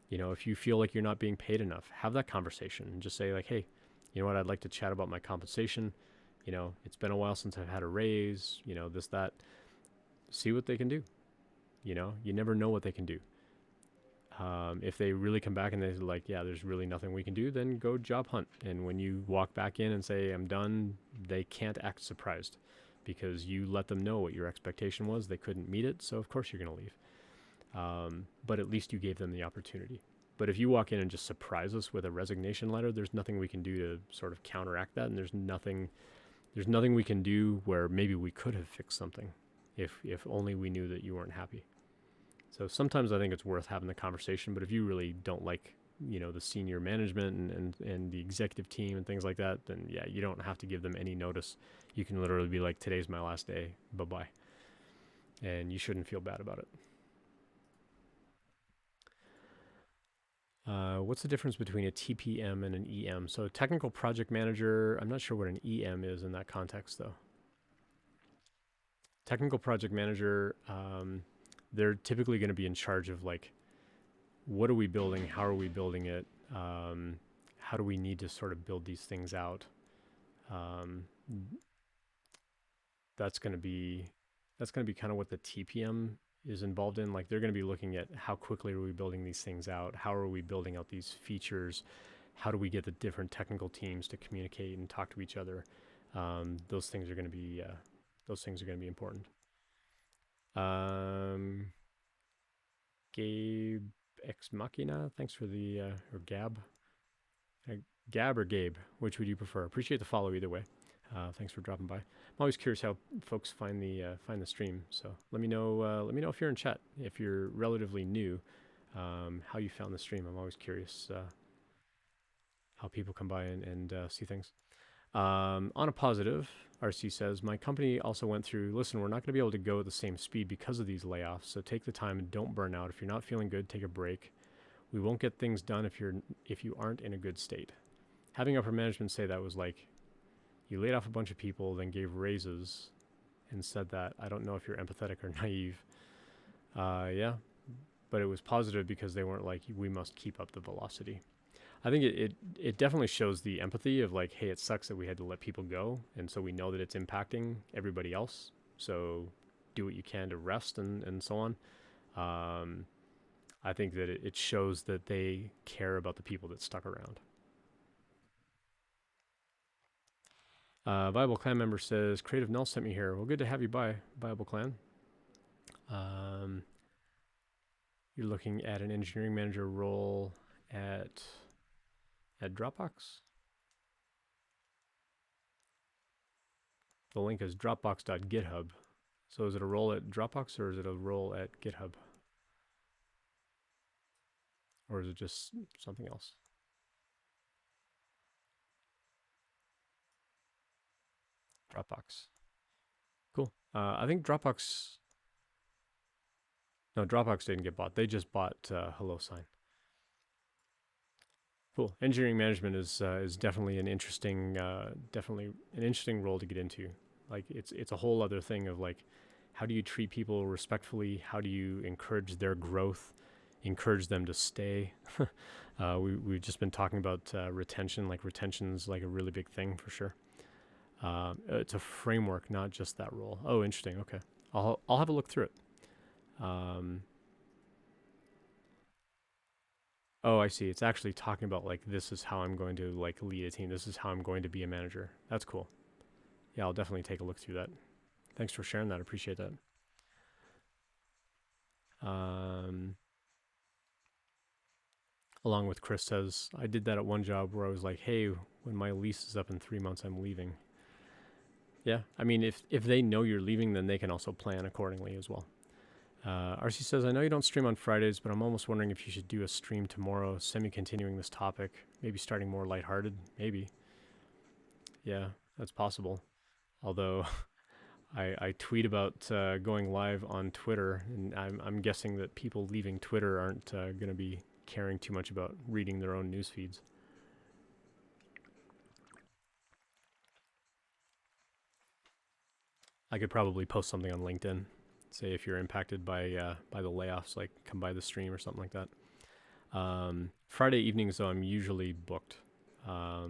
If you feel like you're not being paid enough, have that conversation and just say like, hey, you know what, I'd like to chat about my compensation. It's been a while since I've had a raise, this, that. See what they can do. You never know what they can do. If they really come back and they're like, yeah, there's really nothing we can do, then go job hunt. And when you walk back in and say, I'm done, they can't act surprised, because you let them know what your expectation was. They couldn't meet it, so of course you're going to leave. But at least you gave them the opportunity. But if you walk in and just surprise us with a resignation letter, there's nothing we can do to sort of counteract that. And there's nothing we can do where maybe we could have fixed something if only we knew that you weren't happy. So sometimes I think it's worth having the conversation, but if you really don't like, the senior management and the executive team and things like that, then yeah, you don't have to give them any notice. You can literally be like, today's my last day, bye-bye. And you shouldn't feel bad about it. What's the difference between a TPM and an EM? So technical project manager, I'm not sure what an EM is in that context though. Technical project manager, they're typically going to be in charge of like, what are we building? How are we building it? How do we need to sort of build these things out? That's going to be kind of what the TPM is involved in. Like, they're going to be looking at how quickly are we building these things out? How are we building out these features? How do we get the different technical teams to communicate and talk to each other? Those things are going to be important. Gabe Ex Machina, thanks for the or Gab, uh, Gab or Gabe, which would you prefer? Appreciate the follow either way. Thanks for dropping by. I'm always curious how folks find the stream. So let me know. Let me know if you're in chat. If you're relatively new, how you found the stream. I'm always curious how people come by and see things. On a positive, RC says, my company also went through, listen, we're not going to be able to go at the same speed because of these layoffs. So take the time and don't burn out. If you're not feeling good, take a break. We won't get things done if you aren't in a good state. Having upper management say that was like, you laid off a bunch of people, then gave raises and said that. I don't know if you're empathetic or naive. Yeah, but it was positive because they weren't like, we must keep up the velocity. I think it definitely shows the empathy of like, hey, it sucks that we had to let people go, and so we know that it's impacting everybody else. So do what you can to rest and so on. I think that it shows that they care about the people that stuck around. Viable Clan member says, Creative Null sent me here. Well, good to have you by, Viable Clan. You're looking at an engineering manager role at Dropbox. The link is dropbox.github. So is it a role at Dropbox or is it a role at GitHub? Or is it just something else? Dropbox. Cool. I think Dropbox... No, Dropbox didn't get bought. They just bought HelloSign. Cool. Engineering management is definitely an interesting role to get into. Like it's a whole other thing of like, how do you treat people respectfully? How do you encourage their growth? Encourage them to stay. We've just been talking about retention. Like retention's like a really big thing for sure. It's a framework, not just that role. Oh, interesting. Okay, I'll have a look through it. Oh, I see. It's actually talking about like, this is how I'm going to like lead a team. This is how I'm going to be a manager. That's cool. Yeah, I'll definitely take a look through that. Thanks for sharing that. I appreciate that. Along with Chris says, I did that at one job where I was like, hey, when my lease is up in 3 months, I'm leaving. Yeah, I mean, if they know you're leaving, then they can also plan accordingly as well. RC says, I know you don't stream on Fridays, but I'm almost wondering if you should do a stream tomorrow, semi-continuing this topic, maybe starting more lighthearted, maybe. Yeah, that's possible. Although I tweet about going live on Twitter, and I'm guessing that people leaving Twitter aren't going to be caring too much about reading their own news feeds. I could probably post something on LinkedIn. Say if you're impacted by the layoffs, like come by the stream or something like that. Friday evenings, though, I'm usually booked. I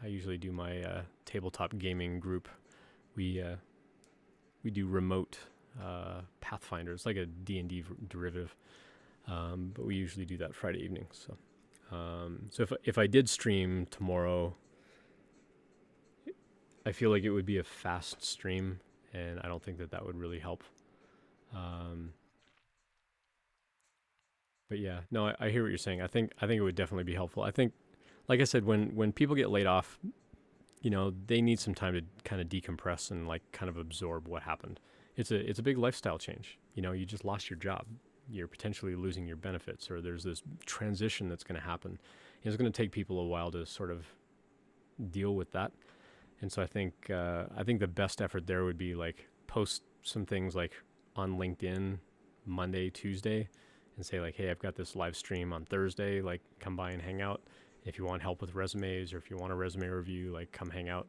usually do my tabletop gaming group. We do remote Pathfinder. It's like a D&D derivative, but we usually do that Friday evenings. So if I did stream tomorrow, I feel like it would be a fast stream, and I don't think that would really help. But yeah, no, I hear what you're saying. I think it would definitely be helpful. I think, like I said, when people get laid off, you know, they need some time to kind of decompress and like kind of absorb what happened. It's a big lifestyle change. You know, you just lost your job. You're potentially losing your benefits, or there's this transition that's going to happen. It's going to take people a while to sort of deal with that. And so I think the best effort there would be like post some things like on LinkedIn Monday, Tuesday, and say like, hey, I've got this live stream on Thursday, like come by and hang out. If you want help with resumes, or if you want a resume review, like come hang out.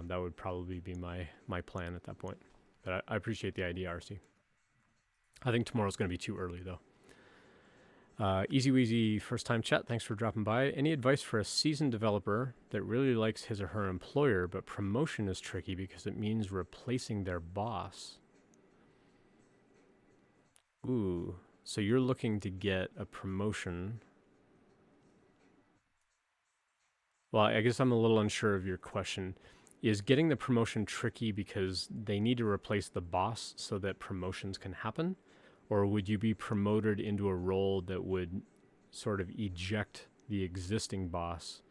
That would probably be my plan at that point. But I appreciate the idea, RC. I think tomorrow's going to be too early though. Easy Weezy first time chat. Thanks for dropping by. Any advice for a seasoned developer that really likes his or her employer, but promotion is tricky because it means replacing their boss? Ooh, so you're looking to get a promotion. Well, I guess I'm a little unsure of your question. Is getting the promotion tricky because they need to replace the boss so that promotions can happen? or would you be promoted into a role that would sort of eject the existing boss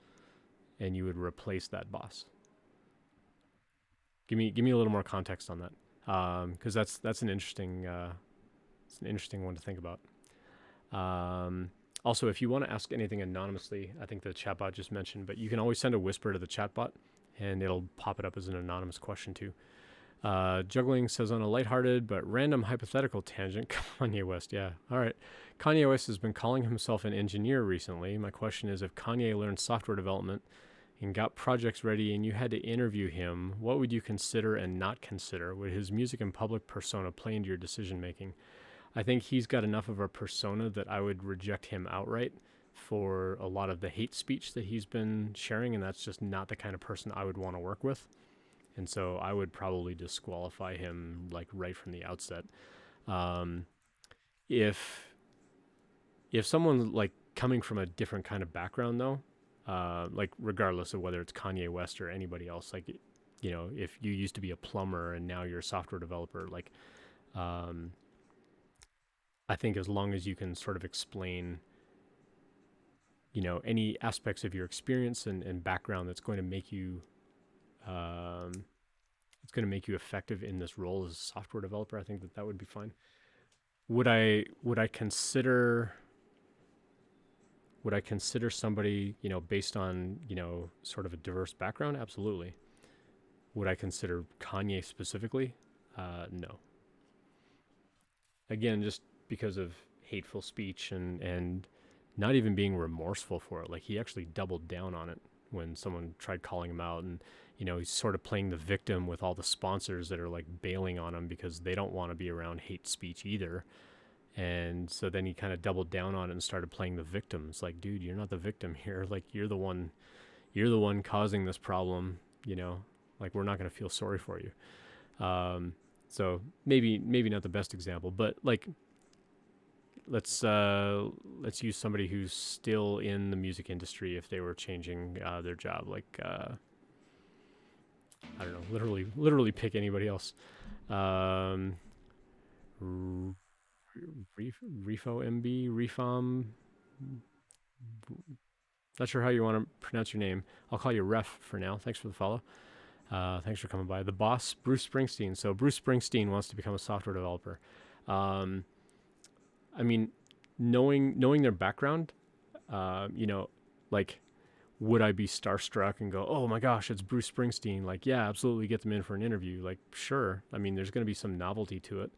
and you would replace that boss? Give me a little more context on that, because that's an interesting it's an interesting one to think about. Also, if you want to ask anything anonymously, I think the chatbot just mentioned, but you can always send a whisper to the chatbot, and it'll pop it up as an anonymous question too. Juggling says, on a lighthearted but random hypothetical tangent, Kanye West, yeah, all right. Kanye West has been calling himself an engineer recently. My question is, if Kanye learned software development and got projects ready and you had to interview him, what would you consider and not consider? Would his music and public persona play into your decision making? I think he's got enough of a persona that I would reject him outright for a lot of the hate speech that he's been sharing, and that's just not the kind of person I would want to work with. And so I would probably disqualify him like right from the outset. Um, if someone like coming from a different kind of background though, like regardless of whether it's Kanye West or anybody else, like, you know, if you used to be a plumber and now you're a software developer, like, I think as long as you can sort of explain, you know, any aspects of your experience and background that's going to make you, it's going to make you effective in this role as a software developer, I think that would be fine. Would I consider somebody, you know, based on, you know, sort of a diverse background? Absolutely. Would I consider Kanye specifically? No. Again, just because of hateful speech and not even being remorseful for it. Like, he actually doubled down on it when someone tried calling him out, and, you know, he's sort of playing the victim with all the sponsors that are like bailing on him because they don't want to be around hate speech either. And so then he kind of doubled down on it and started playing the victim. It's like, dude, you're not the victim here. Like, you're the one causing this problem, you know, like, we're not going to feel sorry for you. So maybe not the best example, but like, let's use somebody who's still in the music industry. If they were changing their job, like, I don't know, literally pick anybody else. Refo MB, Refom. Not sure how you want to pronounce your name. I'll call you Ref for now. Thanks for the follow. Thanks for coming by. The boss, Bruce Springsteen. So Bruce Springsteen wants to become a software developer. I mean, knowing their background, you know, like, would I be starstruck and go, oh my gosh, it's Bruce Springsteen? Like, yeah, absolutely, get them in for an interview. Like, sure. I mean, there's going to be some novelty to it.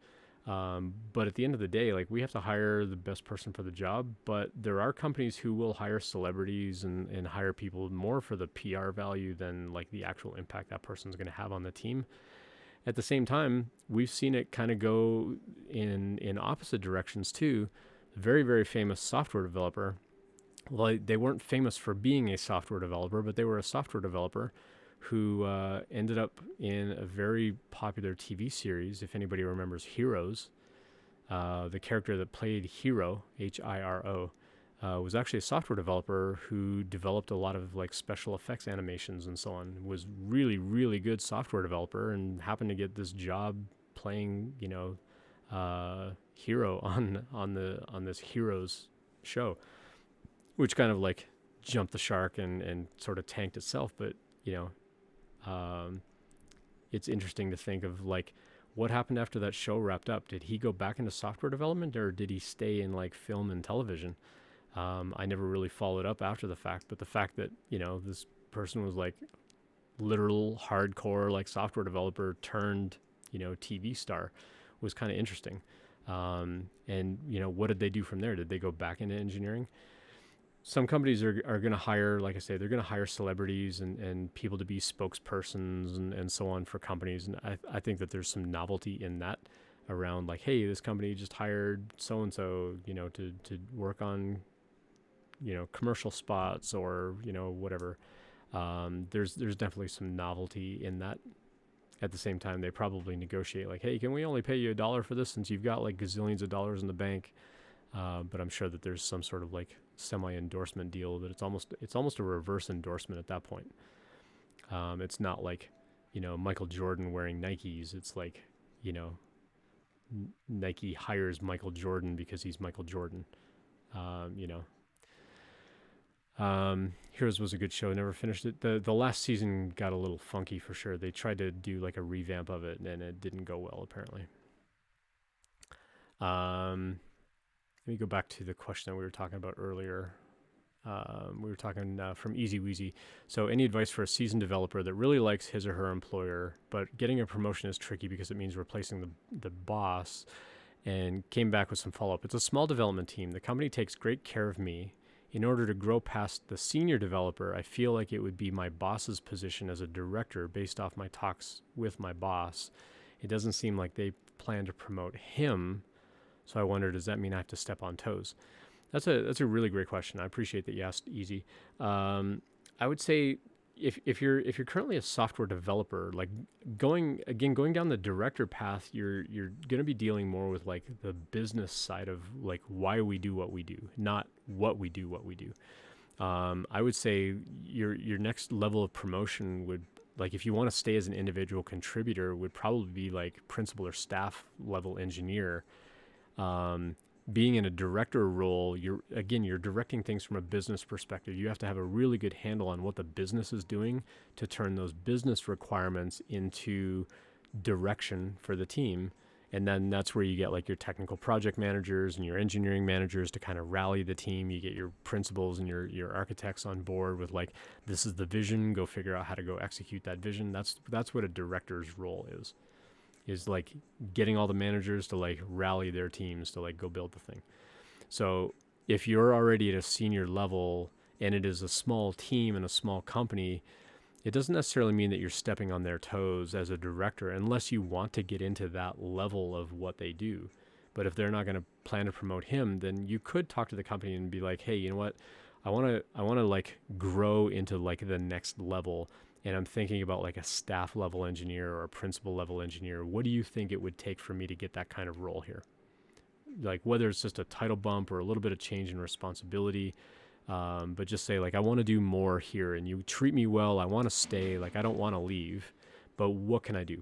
But at the end of the day, like, we have to hire the best person for the job, but there are companies who will hire celebrities and hire people more for the PR value than like the actual impact that person's going to have on the team. At the same time, we've seen it kind of go in opposite directions too. A very, very famous software developer. Well, they weren't famous for being a software developer, but they were a software developer who ended up in a very popular TV series. If anybody remembers Heroes, the character that played Hiro, Hiro, was actually a software developer who developed a lot of like special effects animations and so on. Was really, really good software developer and happened to get this job playing, you know, Hiro on this Heroes show, which kind of like jumped the shark and sort of tanked itself. But, you know, it's interesting to think of like, what happened after that show wrapped up? Did he go back into software development, or did he stay in like film and television? I never really followed up after the fact, but the fact that, you know, this person was like literal hardcore like software developer turned, you know, TV star was kind of interesting. And, you know, what did they do from there? Did they go back into engineering? Some companies are going to hire, like I say, they're going to hire celebrities and people to be spokespersons and so on for companies. And I think that there's some novelty in that around like, hey, this company just hired so-and-so, you know, to work on, you know, commercial spots or, you know, whatever. There's definitely some novelty in that. At the same time, they probably negotiate like, hey, can we only pay you $1 for this since you've got like gazillions of dollars in the bank? But I'm sure that there's some sort of like semi-endorsement deal that it's almost a reverse endorsement at that point. It's not like, you know, Michael Jordan wearing Nikes. It's like, you know, Nike hires Michael Jordan because he's Michael Jordan. You know, Heroes was a good show. Never finished it. The last season got a little funky for sure. They tried to do like a revamp of it, and it didn't go well apparently. Let me go back to the question that we were talking about earlier. We were talking from Easy Weezy. So, any advice for a seasoned developer that really likes his or her employer, but getting a promotion is tricky because it means replacing the boss? And came back with some follow up. It's a small development team. The company takes great care of me. In order to grow past the senior developer, I feel like it would be my boss's position as a director based off my talks with my boss. It doesn't seem like they plan to promote him. So I wonder, does that mean I have to step on toes? That's a really great question. I appreciate that you asked, Easy. I would say if you're currently a software developer, like going down the director path, you're going to be dealing more with like the business side of like why we do what we do, not what we do. I would say your next level of promotion would, like, if you want to stay as an individual contributor, would probably be like principal or staff level engineer. Being in a director role, you're directing things from a business perspective. You have to have a really good handle on what the business is doing to turn those business requirements into direction for the team. And then that's where you get like your technical project managers and your engineering managers to kind of rally the team. You get your principals and your architects on board with like, this is the vision, go figure out how to go execute that vision. That's what a director's role is like getting all the managers to like rally their teams to like go build the thing. So if you're already at a senior level and it is a small team and a small company, it doesn't necessarily mean that you're stepping on their toes as a director unless you want to get into that level of what they do. But if they're not going to plan to promote him, then you could talk to the company and be like, hey, you know what? I want to like grow into like the next level. And I'm thinking about like a staff level engineer or a principal level engineer. What do you think it would take for me to get that kind of role here? Like whether it's just a title bump or a little bit of change in responsibility, but just say like, I want to do more here and you treat me well. I want to stay. Like, I don't want to leave, but what can I do?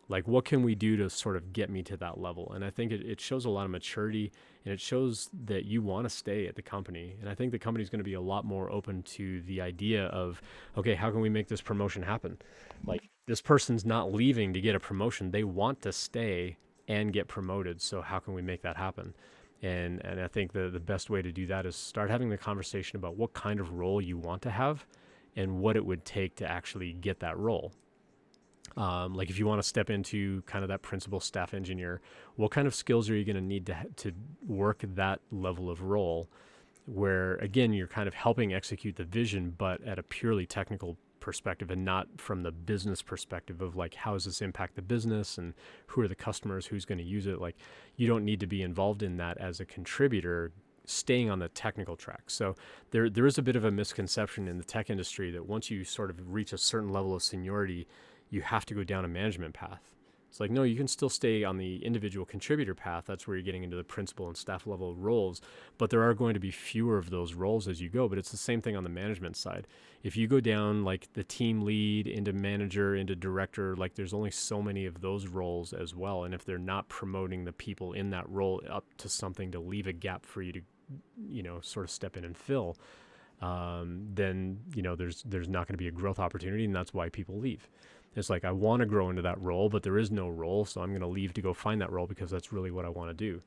Like, what can we do to sort of get me to that level? And I think it shows a lot of maturity, and it shows that you want to stay at the company. And I think the company is going to be a lot more open to the idea of, okay, how can we make this promotion happen? Like, this person's not leaving to get a promotion. They want to stay and get promoted. So how can we make that happen? And I think the best way to do that is start having the conversation about what kind of role you want to have and what it would take to actually get that role. Like if you want to step into kind of that principal staff engineer, what kind of skills are you going to need to work that level of role where, again, you're kind of helping execute the vision, but at a purely technical perspective and not from the business perspective of like, how does this impact the business and who are the customers, who's going to use it? Like, you don't need to be involved in that as a contributor, staying on the technical track. So there is a bit of a misconception in the tech industry that once you sort of reach a certain level of seniority, you have to go down a management path. It's like, no, you can still stay on the individual contributor path. That's where you're getting into the principal and staff level roles, but there are going to be fewer of those roles as you go. But it's the same thing on the management side. If you go down like the team lead into manager, into director, like there's only so many of those roles as well. And if they're not promoting the people in that role up to something to leave a gap for you to, sort of step in and fill, then, there's not going to be a growth opportunity. And that's why people leave. It's like, I want to grow into that role, but there is no role. So I'm going to leave to go find that role because that's really what I want to do.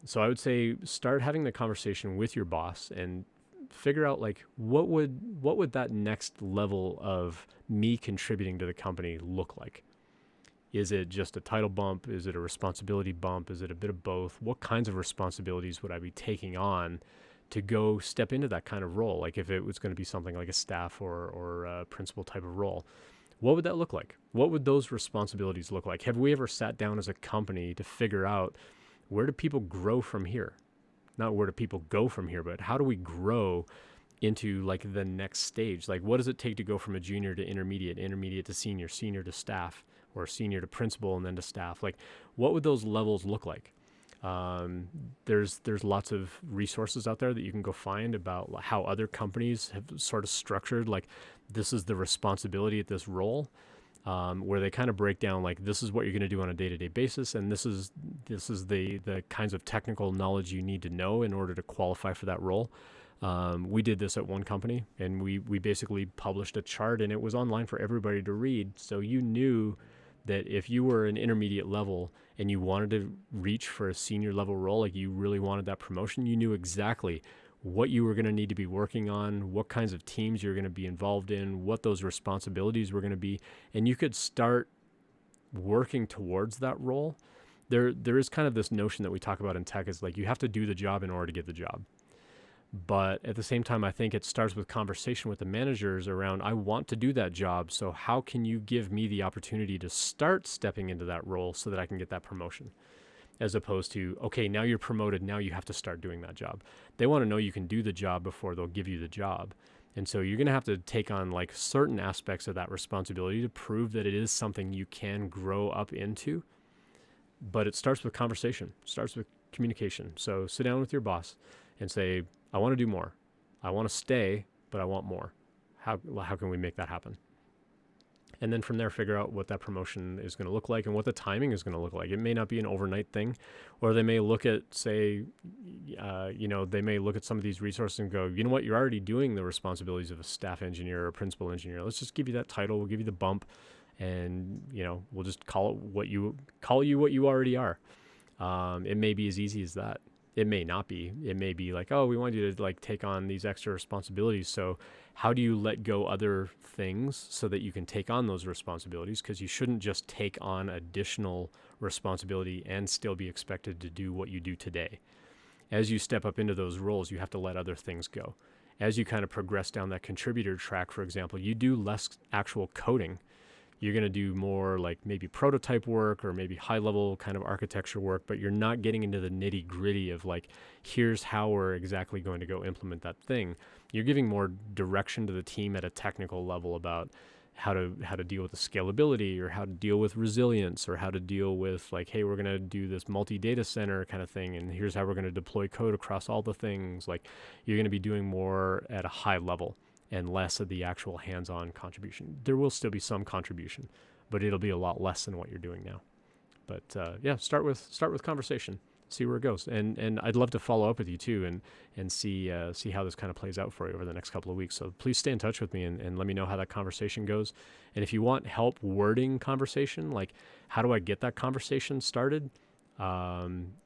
So I would say start having the conversation with your boss and figure out like, what would that next level of me contributing to the company look like? Is it just a title bump? Is it a responsibility bump? Is it a bit of both? What kinds of responsibilities would I be taking on to go step into that kind of role? Like if it was going to be something like a staff or a principal type of role, what would that look like? What would those responsibilities look like? Have we ever sat down as a company to figure out, where do people grow from here? Not where do people go from here, but how do we grow into like the next stage? Like, what does it take to go from a junior to intermediate to senior to staff, or senior to principal and then to staff? Like, what would those levels look like? There's lots of resources out there that you can go find about how other companies have sort of structured, like, this is the responsibility at this role. where they kind of break down like this is what you're going to do on a day-to-day basis, and this is the kinds of technical knowledge you need to know in order to qualify for that role. We did this at one company, and we basically published a chart, and it was online for everybody to read. So you knew that if you were an intermediate level and you wanted to reach for a senior level role, like you really wanted that promotion, you knew exactly what you were going to need to be working on, what kinds of teams you're going to be involved in, what those responsibilities were going to be, and you could start working towards that role. There is kind of this notion that we talk about in tech is like you have to do the job in order to get the job. But at the same time, I think it starts with conversation with the managers around, I want to do that job. So how can you give me the opportunity to start stepping into that role so that I can get that promotion? As opposed to, okay, now you're promoted, now you have to start doing that job. They want to know you can do the job before they'll give you the job. And so you're going to have to take on like certain aspects of that responsibility to prove that it is something you can grow up into. But it starts with conversation, starts with communication. So sit down with your boss and say, I want to do more. I want to stay, but I want more. How can we make that happen? And then from there, figure out what that promotion is going to look like and what the timing is going to look like. It may not be an overnight thing, or they may look at, say, they may look at some of these resources and go, you know what, you're already doing the responsibilities of a staff engineer or a principal engineer. Let's just give you that title. We'll give you the bump, and we'll just call you what you already are. It may be as easy as that. It may not be. It may be like, oh, we want you to like take on these extra responsibilities. So how do you let go other things so that you can take on those responsibilities? Because you shouldn't just take on additional responsibility and still be expected to do what you do today. As you step up into those roles, you have to let other things go. As you kind of progress down that contributor track, for example, you do less actual coding. You're going to do more like maybe prototype work or maybe high level kind of architecture work, but you're not getting into the nitty gritty of like, here's how we're exactly going to go implement that thing. You're giving more direction to the team at a technical level about how to deal with the scalability or how to deal with resilience or how to deal with like, hey, we're going to do this multi-data center kind of thing, and here's how we're going to deploy code across all the things. Like you're going to be doing more at a high level and less of the actual hands-on contribution. There will still be some contribution, but it'll be a lot less than what you're doing now. But start with conversation, see where it goes, and I'd love to follow up with you too, and see how this kind of plays out for you over the next couple of weeks. So please stay in touch with me and let me know how that conversation goes. And if you want help wording conversation, like how do I get that conversation started?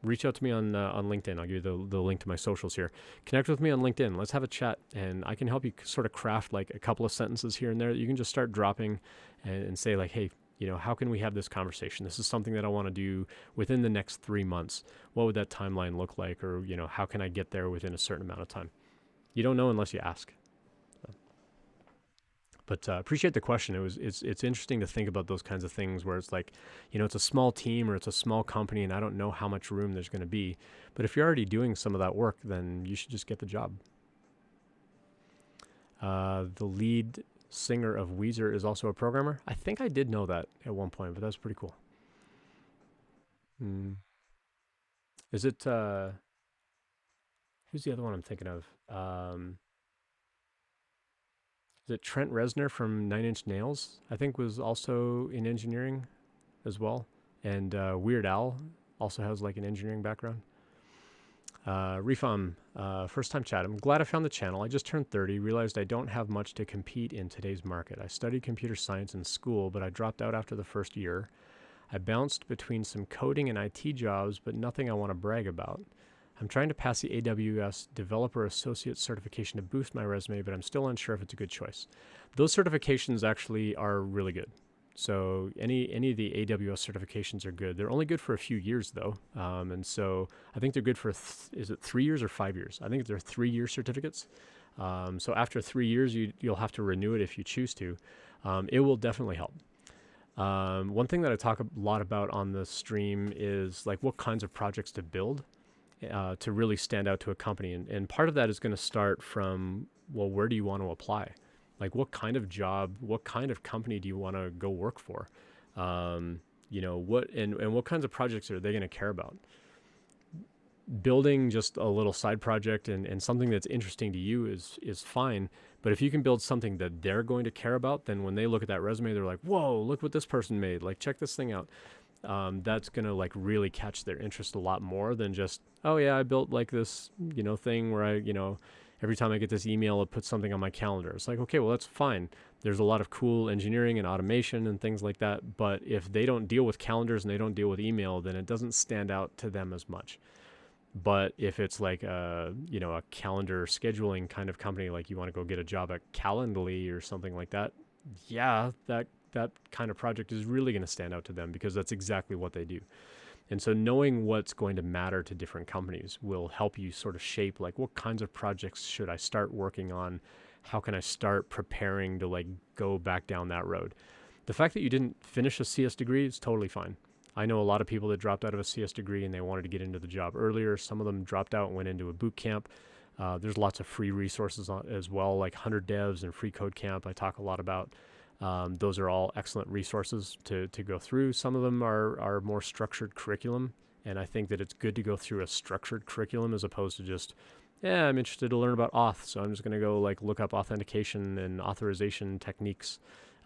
Reach out to me on LinkedIn. I'll give you the link to my socials here. Connect with me on LinkedIn. Let's have a chat, and I can help you sort of craft like a couple of sentences here and there that you can just start dropping and say like, hey, how can we have this conversation? This is something that I want to do within the next 3 months. What would that timeline look like? Or, how can I get there within a certain amount of time? You don't know unless you ask. But appreciate the question. It's interesting to think about those kinds of things where it's like, it's a small team or it's a small company and I don't know how much room there's going to be. But if you're already doing some of that work, then you should just get the job. The lead singer of Weezer is also a programmer. I think I did know that at one point, but that's pretty cool. Is it, who's the other one I'm thinking of? Is it Trent Reznor from Nine Inch Nails? I think was also in engineering as well. And Weird Al also has like an engineering background. Refam, first time chat. I'm glad I found the channel. I just turned 30, realized I don't have much to compete in today's market. I studied computer science in school, but I dropped out after the first year. I bounced between some coding and IT jobs, but nothing I want to brag about. I'm trying to pass the AWS Developer Associate certification to boost my resume, but I'm still unsure if it's a good choice. Those certifications actually are really good. So any of the AWS certifications are good. They're only good for a few years though. And so I think they're good for, is it 3 years or 5 years? I think they're 3-year certificates. So after 3 years, you'll have to renew it if you choose to. It will definitely help. One thing that I talk a lot about on the stream is like what kinds of projects to build to really stand out to a company. And part of that is going to start from, well, where do you want to apply? Like what kind of job, what kind of company do you want to go work for? What kinds of projects are they going to care about? building just a little side project and something that's interesting to you is fine. But if you can build something that they're going to care about, then when they look at that resume, they're like, whoa, look what this person made. Like, check this thing out. That's going to like really catch their interest a lot more than just, oh yeah, I built like this, thing where every time I get this email, it puts something on my calendar. It's like, okay, well, that's fine. There's a lot of cool engineering and automation and things like that. But if they don't deal with calendars and they don't deal with email, then it doesn't stand out to them as much. But if it's like a calendar scheduling kind of company, like you want to go get a job at Calendly or something like that, yeah, that kind of project is really going to stand out to them because that's exactly what they do. And so knowing what's going to matter to different companies will help you sort of shape like what kinds of projects should I start working on? How can I start preparing to like go back down that road? The fact that you didn't finish a CS degree is totally fine. I know a lot of people that dropped out of a CS degree and they wanted to get into the job earlier. Some of them dropped out and went into a boot camp. There's lots of free resources as well, like 100 Devs and Free Code Camp I talk a lot about. Those are all excellent resources to go through. Some of them are more structured curriculum, and I think that it's good to go through a structured curriculum as opposed to just, yeah, I'm interested to learn about auth, so I'm just going to go like look up authentication and authorization techniques,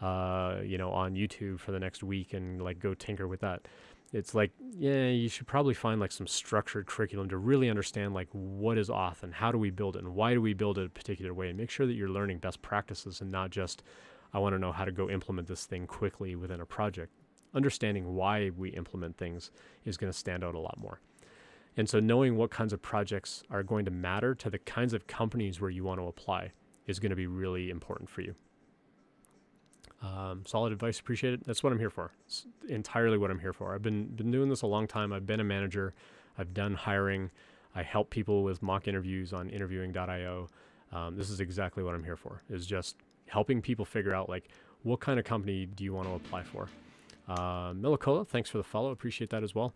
on YouTube for the next week and like go tinker with that. It's like, yeah, you should probably find like some structured curriculum to really understand like what is auth and how do we build it and why do we build it a particular way, and make sure that you're learning best practices and not just, I want to know how to go implement this thing quickly within a project. Understanding why we implement things is going to stand out a lot more. And so knowing what kinds of projects are going to matter to the kinds of companies where you want to apply is going to be really important for you. Solid advice, appreciate it. That's what I'm here for. It's entirely what I'm here for. I've been doing this a long time. I've been a manager. I've done hiring. I help people with mock interviews on interviewing.io. This is exactly what I'm here for, is just helping people figure out like what kind of company do you want to apply for. Milicola, thanks for the follow. Appreciate that as well.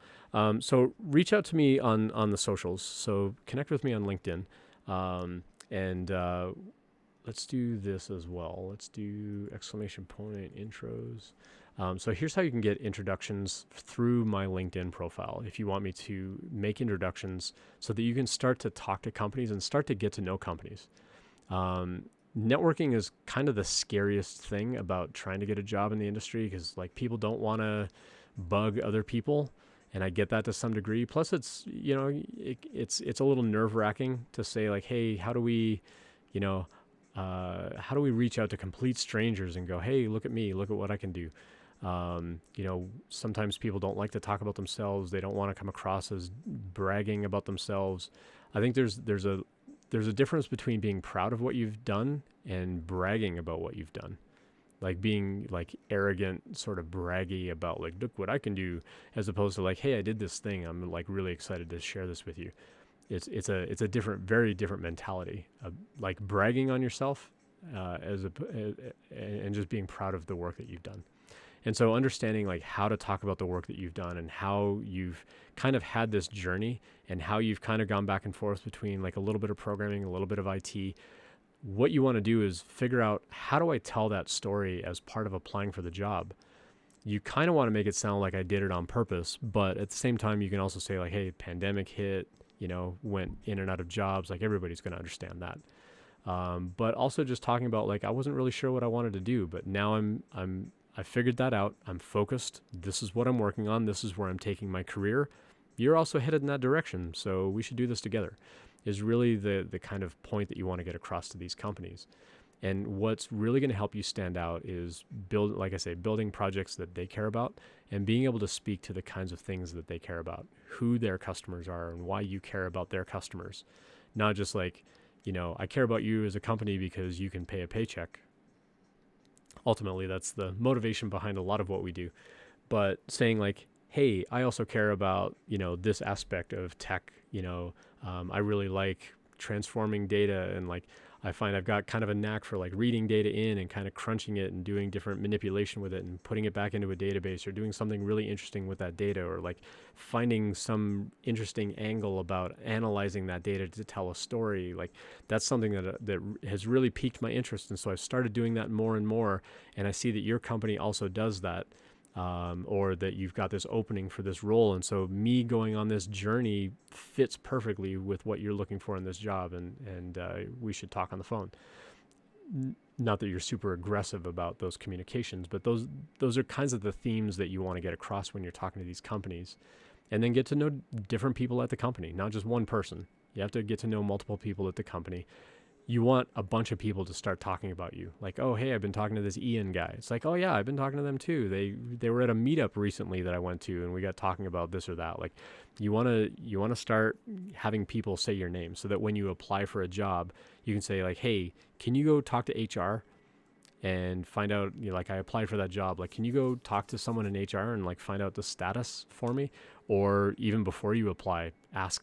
So reach out to me on the socials. So connect with me on LinkedIn. Let's do this as well. Let's do ! intros. So here's how you can get introductions through my LinkedIn profile. If you want me to make introductions so that you can start to talk to companies and start to get to know companies. Networking is kind of the scariest thing about trying to get a job in the industry, because like people don't want to bug other people. And I get that to some degree. Plus it's, it's a little nerve wracking to say like, hey, how do we reach out to complete strangers and go, hey, look at me, look at what I can do. Sometimes people don't like to talk about themselves. They don't want to come across as bragging about themselves. I think there's a difference between being proud of what you've done and bragging about what you've done. Like being like arrogant, sort of braggy about like, look what I can do, as opposed to like, hey, I did this thing. I'm like really excited to share this with you. It's a different, very different mentality. Like bragging on yourself and just being proud of the work that you've done. And so understanding like how to talk about the work that you've done and how you've kind of had this journey and how you've kind of gone back and forth between like a little bit of programming, a little bit of IT. What you want to do is figure out, how do I tell that story as part of applying for the job? You kind of want to make it sound like I did it on purpose, but at the same time, you can also say like, hey, pandemic hit, went in and out of jobs. Like everybody's going to understand that. But also just talking about like, I wasn't really sure what I wanted to do, but now I figured that out. I'm focused. This is what I'm working on. This is where I'm taking my career. You're also headed in that direction, so we should do this together, is really the kind of point that you want to get across to these companies. And what's really going to help you stand out is building projects that they care about and being able to speak to the kinds of things that they care about, who their customers are and why you care about their customers. Not just like, I care about you as a company because you can pay a paycheck. Ultimately, that's the motivation behind a lot of what we do. But saying like, hey, I also care about, this aspect of tech, I really like transforming data, and like, I find I've got kind of a knack for like reading data in and kind of crunching it and doing different manipulation with it and putting it back into a database, or doing something really interesting with that data, or like finding some interesting angle about analyzing that data to tell a story. Like that's something that has really piqued my interest. And so I've started doing that more and more. And I see that your company also does that. or that you've got this opening for this role. And so me going on this journey fits perfectly with what you're looking for in this job. And we should talk on the phone. Not that you're super aggressive about those communications, but those are kinds of the themes that you want to get across when you're talking to these companies. And then get to know different people at the company, not just one person. You have to get to know multiple people at the company. You want a bunch of people to start talking about you. Like, oh, hey, I've been talking to this Ian guy. It's like, oh yeah, I've been talking to them too. They were at a meetup recently that I went to, and we got talking about this or that. Like, you want to start having people say your name so that when you apply for a job, you can say like, hey, can you go talk to HR and find out, like, I applied for that job. Like, can you go talk to someone in HR and like find out the status for me? Or even before you apply, ask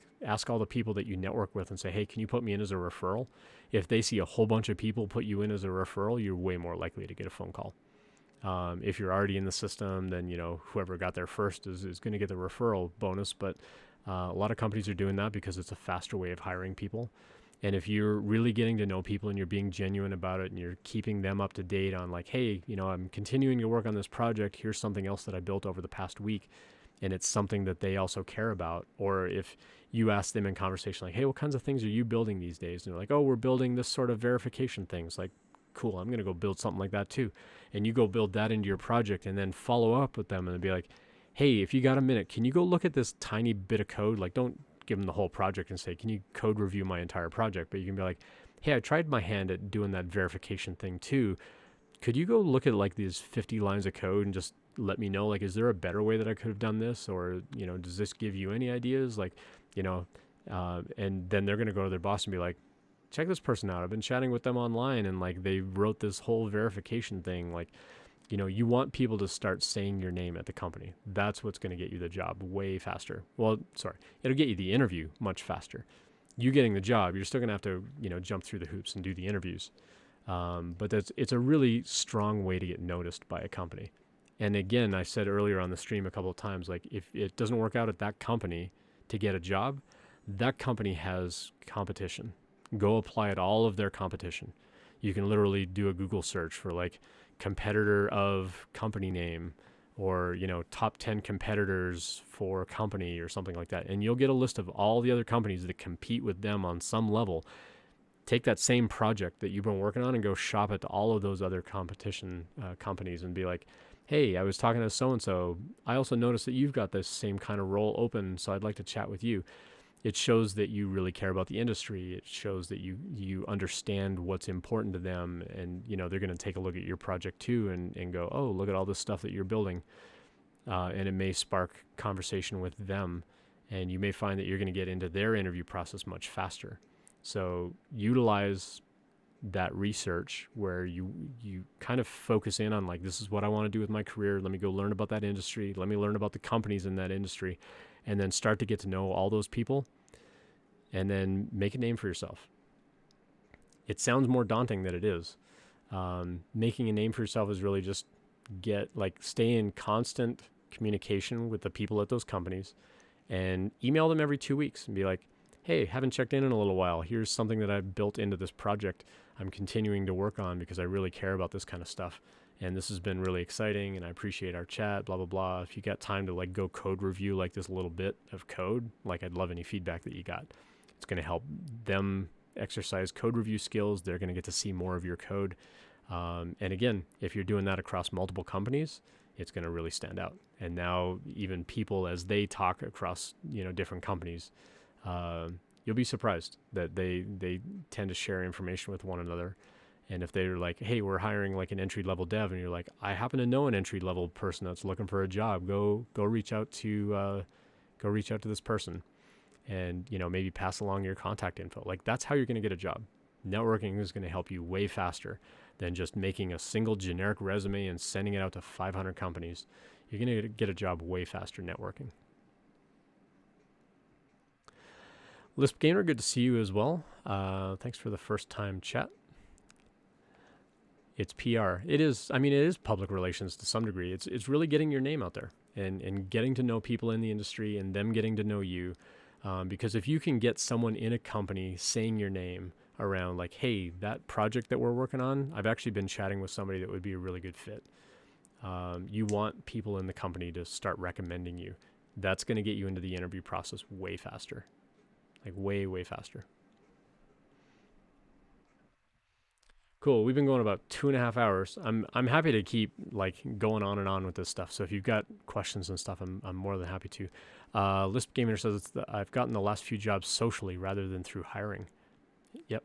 all the people that you network with and say, hey, can you put me in as a referral? If they see a whole bunch of people put you in as a referral, you're way more likely to get a phone call. If you're already in the system, then, whoever got there first is going to get the referral bonus. But a lot of companies are doing that because it's a faster way of hiring people. And if you're really getting to know people and you're being genuine about it and you're keeping them up to date on like, hey, I'm continuing to work on this project. Here's something else that I built over the past week. And it's something that they also care about. Or if you ask them in conversation, like, hey, what kinds of things are you building these days? And they're like, oh, we're building this sort of verification things. Like, cool, I'm going to go build something like that too. And you go build that into your project and then follow up with them and be like, hey, if you got a minute, can you go look at this tiny bit of code? Like, don't give them the whole project and say, can you code review my entire project? But you can be like, hey, I tried my hand at doing that verification thing too. Could you go look at like these 50 lines of code and just let me know, like, is there a better way that I could have done this? Or, does this give you any ideas? Like, and then they're going to go to their boss and be like, check this person out. I've been chatting with them online and like they wrote this whole verification thing. Like, you want people to start saying your name at the company. That's what's going to get you the job way faster. Well, sorry, it'll get you the interview much faster. You getting the job, you're still going to have to, jump through the hoops and do the interviews. But it's a really strong way to get noticed by a company. And again, I said earlier on the stream a couple of times, like if it doesn't work out at that company to get a job, that company has competition. Go apply at all of their competition. You can literally do a Google search for like competitor of company name or, top 10 competitors for company or something like that. And you'll get a list of all the other companies that compete with them on some level. Take that same project that you've been working on and go shop at all of those other competition companies and be like, hey, I was talking to so-and-so. I also noticed that you've got this same kind of role open, so I'd like to chat with you. It shows that you really care about the industry. It shows that you understand what's important to them. And, they're going to take a look at your project too and go, oh, look at all this stuff that you're building. And it may spark conversation with them. And you may find that you're going to get into their interview process much faster. So utilize that research where you kind of focus in on like, this is what I want to do with my career. Let me go learn about that industry. Let me learn about the companies in that industry, and then start to get to know all those people and then make a name for yourself. It sounds more daunting than it is. Making a name for yourself is really just stay in constant communication with the people at those companies and email them every 2 weeks and be like, hey, haven't checked in a little while. Here's something that I've built into this project I'm continuing to work on because I really care about this kind of stuff. And this has been really exciting and I appreciate our chat, blah, blah, blah. If you got time to like go code review like this little bit of code, like I'd love any feedback that you got. It's going to help them exercise code review skills. They're going to get to see more of your code. And again, if you're doing that across multiple companies, it's going to really stand out. And now even people, as they talk across, different companies, you'll be surprised that they tend to share information with one another. And if they're like, hey, we're hiring like an entry-level dev, and you're like, I happen to know an entry-level person that's looking for a job, go reach out to this person and, maybe pass along your contact info. Like, that's how you're going to get a job. Networking is going to help you way faster than just making a single generic resume and sending it out to 500 companies. You're going to get a job way faster networking. Lisp Gamer, good to see you as well. Thanks for the first time chat. It's PR. It is public relations to some degree. It's really getting your name out there and getting to know people in the industry and them getting to know you. Because if you can get someone in a company saying your name around like, hey, that project that we're working on, I've actually been chatting with somebody that would be a really good fit. You want people in the company to start recommending you. That's going to get you into the interview process way faster, like way, way faster. Cool. We've been going about 2.5 hours. I'm happy to keep like going on and on with this stuff. So if you've got questions and stuff, I'm more than happy to. Lisp Gamer says I've gotten the last few jobs socially rather than through hiring. Yep.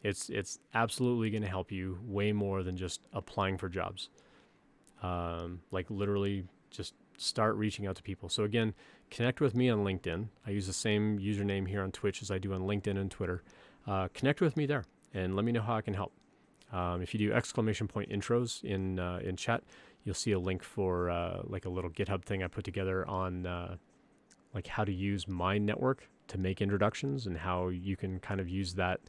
It's absolutely going to help you way more than just applying for jobs. Like literally just start reaching out to people. So again, connect with me on LinkedIn. I use the same username here on Twitch as I do on LinkedIn and Twitter. Connect with me there and let me know how I can help. If you do exclamation point intros in chat, you'll see a link for like a little GitHub thing I put together on like how to use my network to make introductions and how you can kind of use that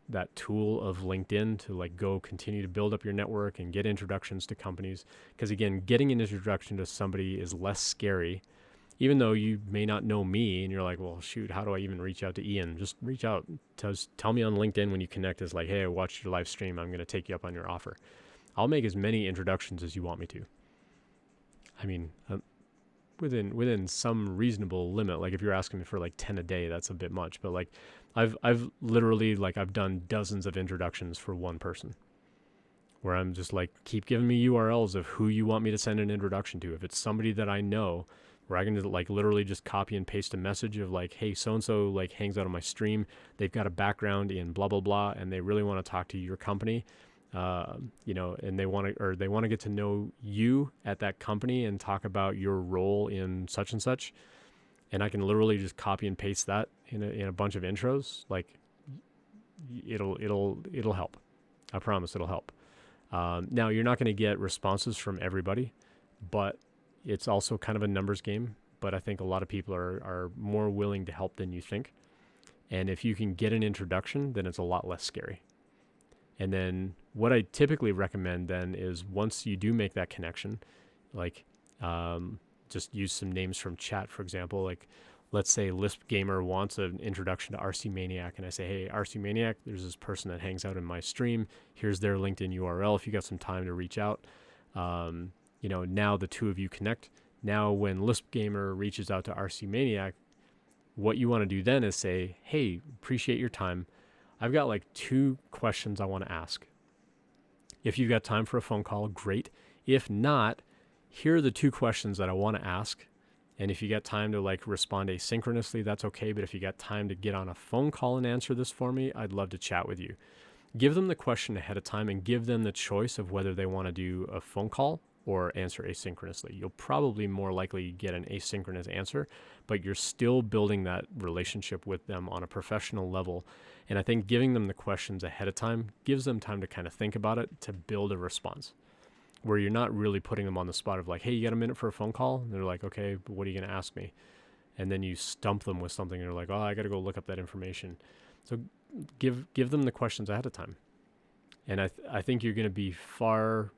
that tool of LinkedIn to like go continue to build up your network and get introductions to companies. Because again, getting an introduction to somebody is less scary. Even though you may not know me and you're like, well, shoot, how do I even reach out to Ian? Just reach out. Tell me on LinkedIn when you connect. It's like, hey, I watched your live stream. I'm going to take you up on your offer. I'll make as many introductions as you want me to. I mean, within some reasonable limit. Like if you're asking me for like 10 a day, that's a bit much. But like I've literally like I've done dozens of introductions for one person where I'm just like, keep giving me URLs of who you want me to send an introduction to. If it's somebody that I know, where I can like literally just copy and paste a message of like, hey, so-and-so like hangs out on my stream. They've got a background in blah, blah, blah. And they really want to talk to your company, and they want to get to know you at that company and talk about your role in such and such. And I can literally just copy and paste that in a bunch of intros. Like it'll help. I promise it'll help. Now you're not going to get responses from everybody, but it's also kind of a numbers game, but I think a lot of people are more willing to help than you think. And if you can get an introduction, then it's a lot less scary. And then what I typically recommend then is once you do make that connection, like just use some names from chat, for example. Like let's say Lisp Gamer wants an introduction to RC Maniac, and I say, hey, RC Maniac, there's this person that hangs out in my stream. Here's their LinkedIn URL if you got some time to reach out. Now the two of you connect. Now when Lisp Gamer reaches out to RC Maniac, what you want to do then is say, hey, appreciate your time. I've got like 2 questions I want to ask. If you've got time for a phone call, great. If not, here are the 2 questions that I want to ask. And if you got time to like respond asynchronously, that's okay. But if you got time to get on a phone call and answer this for me, I'd love to chat with you. Give them the question ahead of time and give them the choice of whether they want to do a phone call or answer asynchronously. You'll probably more likely get an asynchronous answer, but you're still building that relationship with them on a professional level. And I think giving them the questions ahead of time gives them time to kind of think about it, to build a response, where you're not really putting them on the spot of like, hey, you got a minute for a phone call? And they're like, okay, but what are you going to ask me? And then you stump them with something and they're like, oh, I got to go look up that information. So give them the questions ahead of time. And I think you're going to be far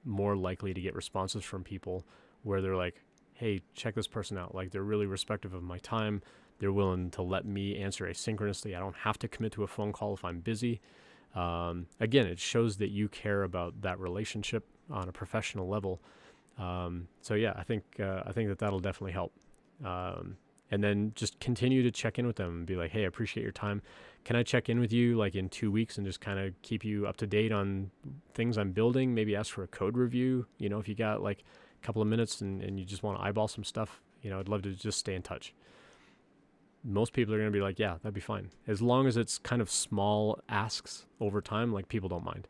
more likely to get responses from people where they're like, hey, check this person out. Like they're really respectful of my time. They're willing to let me answer asynchronously. I don't have to commit to a phone call if I'm busy. Again, it shows that you care about that relationship on a professional level. So yeah, I think that'll definitely help. And then just continue to check in with them and be like, hey, I appreciate your time. Can I check in with you like in 2 weeks and just kind of keep you up to date on things I'm building? Maybe ask for a code review. If you got like a couple of minutes and you just want to eyeball some stuff, I'd love to just stay in touch. Most people are going to be like, yeah, that'd be fine. As long as it's kind of small asks over time, like people don't mind.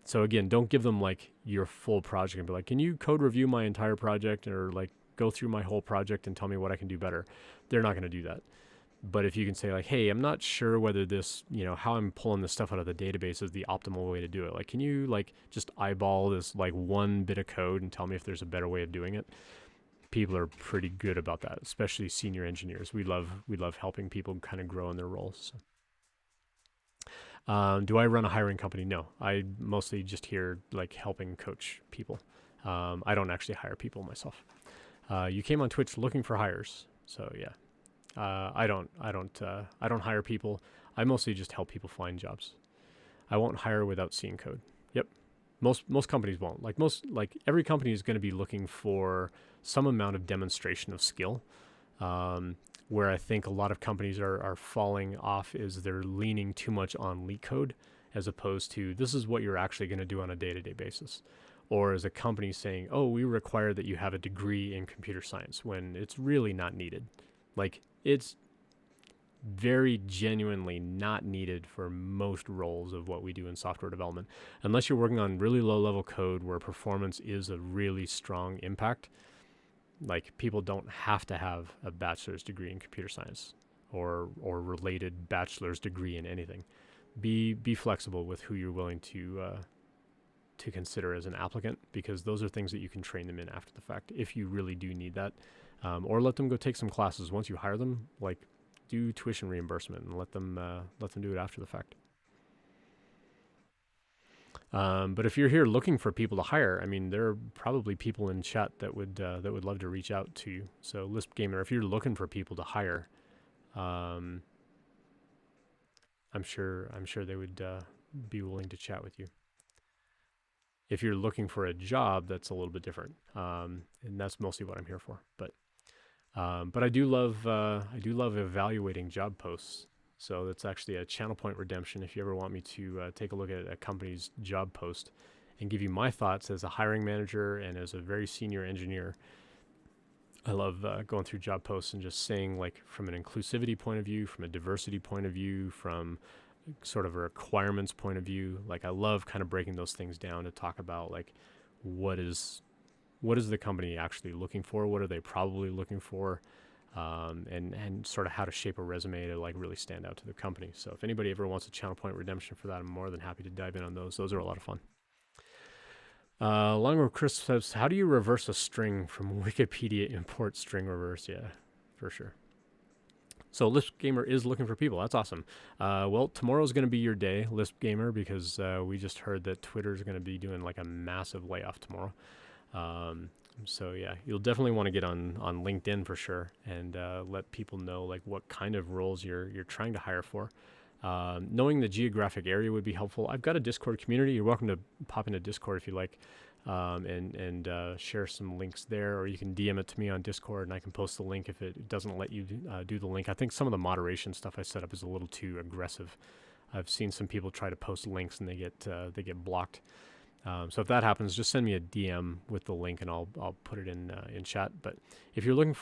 So again, don't give them like your full project and be like, can you code review my entire project or like go through my whole project and tell me what I can do better? They're not going to do that. But if you can say like, hey, I'm not sure whether this, how I'm pulling this stuff out of the database is the optimal way to do it. Like, can you like just eyeball this like one bit of code and tell me if there's a better way of doing it? People are pretty good about that, especially senior engineers. We love helping people kind of grow in their roles. So. Do I run a hiring company? No, I mostly just here like helping coach people. I don't actually hire people myself. You came on Twitch looking for hires, so yeah. I don't hire people. I mostly just help people find jobs. I won't hire without seeing code. Yep. Most companies won't. Like every company is going to be looking for some amount of demonstration of skill. Where I think a lot of companies are falling off is they're leaning too much on leak code as opposed to this is what you're actually going to do on a day-to-day basis. Or as a company saying, oh, we require that you have a degree in computer science when it's really not needed. Like it's very genuinely not needed for most roles of what we do in software development. Unless you're working on really low level code where performance is a really strong impact, like people don't have to have a bachelor's degree in computer science or related bachelor's degree in anything. Be flexible with who you're willing to consider as an applicant, because those are things that you can train them in after the fact if you really do need that, or let them go take some classes once you hire them. Like do tuition reimbursement and let them do it after the fact. But if you're here looking for people to hire, I mean, there are probably people in chat that would love to reach out to you. So Lisp Gamer, if you're looking for people to hire, um, I'm sure they would be willing to chat with you. If you're looking for a job, that's a little bit different, and that's mostly what I'm here for. But I do love evaluating job posts. So that's actually a channel point redemption. If you ever want me to take a look at a company's job post and give you my thoughts as a hiring manager and as a very senior engineer, I love going through job posts and just saying, like, from an inclusivity point of view, from a diversity point of view, from sort of a requirements point of view. Like, I love kind of breaking those things down to talk about, like, what is the company actually looking for? What are they probably looking for? And sort of how to shape a resume to like really stand out to the company. So if anybody ever wants a channel point redemption for that, I'm more than happy to dive in on those. Those are a lot of fun. Longo Chris says, how do you reverse a string from Wikipedia import string reverse? Yeah, for sure. So Lisp Gamer is looking for people. That's awesome. Well, tomorrow's going to be your day, Lisp Gamer, because we just heard that Twitter is going to be doing like a massive layoff tomorrow. So yeah, you'll definitely want to get on LinkedIn for sure and let people know like what kind of roles you're trying to hire for. Knowing the geographic area would be helpful. I've got a Discord community. You're welcome to pop into Discord if you like, and share some links there, or you can DM it to me on Discord and I can post the link if it doesn't let you do the link. I think some of the moderation stuff I set up is a little too aggressive. I've seen some people try to post links and they get blocked. So if that happens, just send me a DM with the link and I'll put it in chat. But if you're looking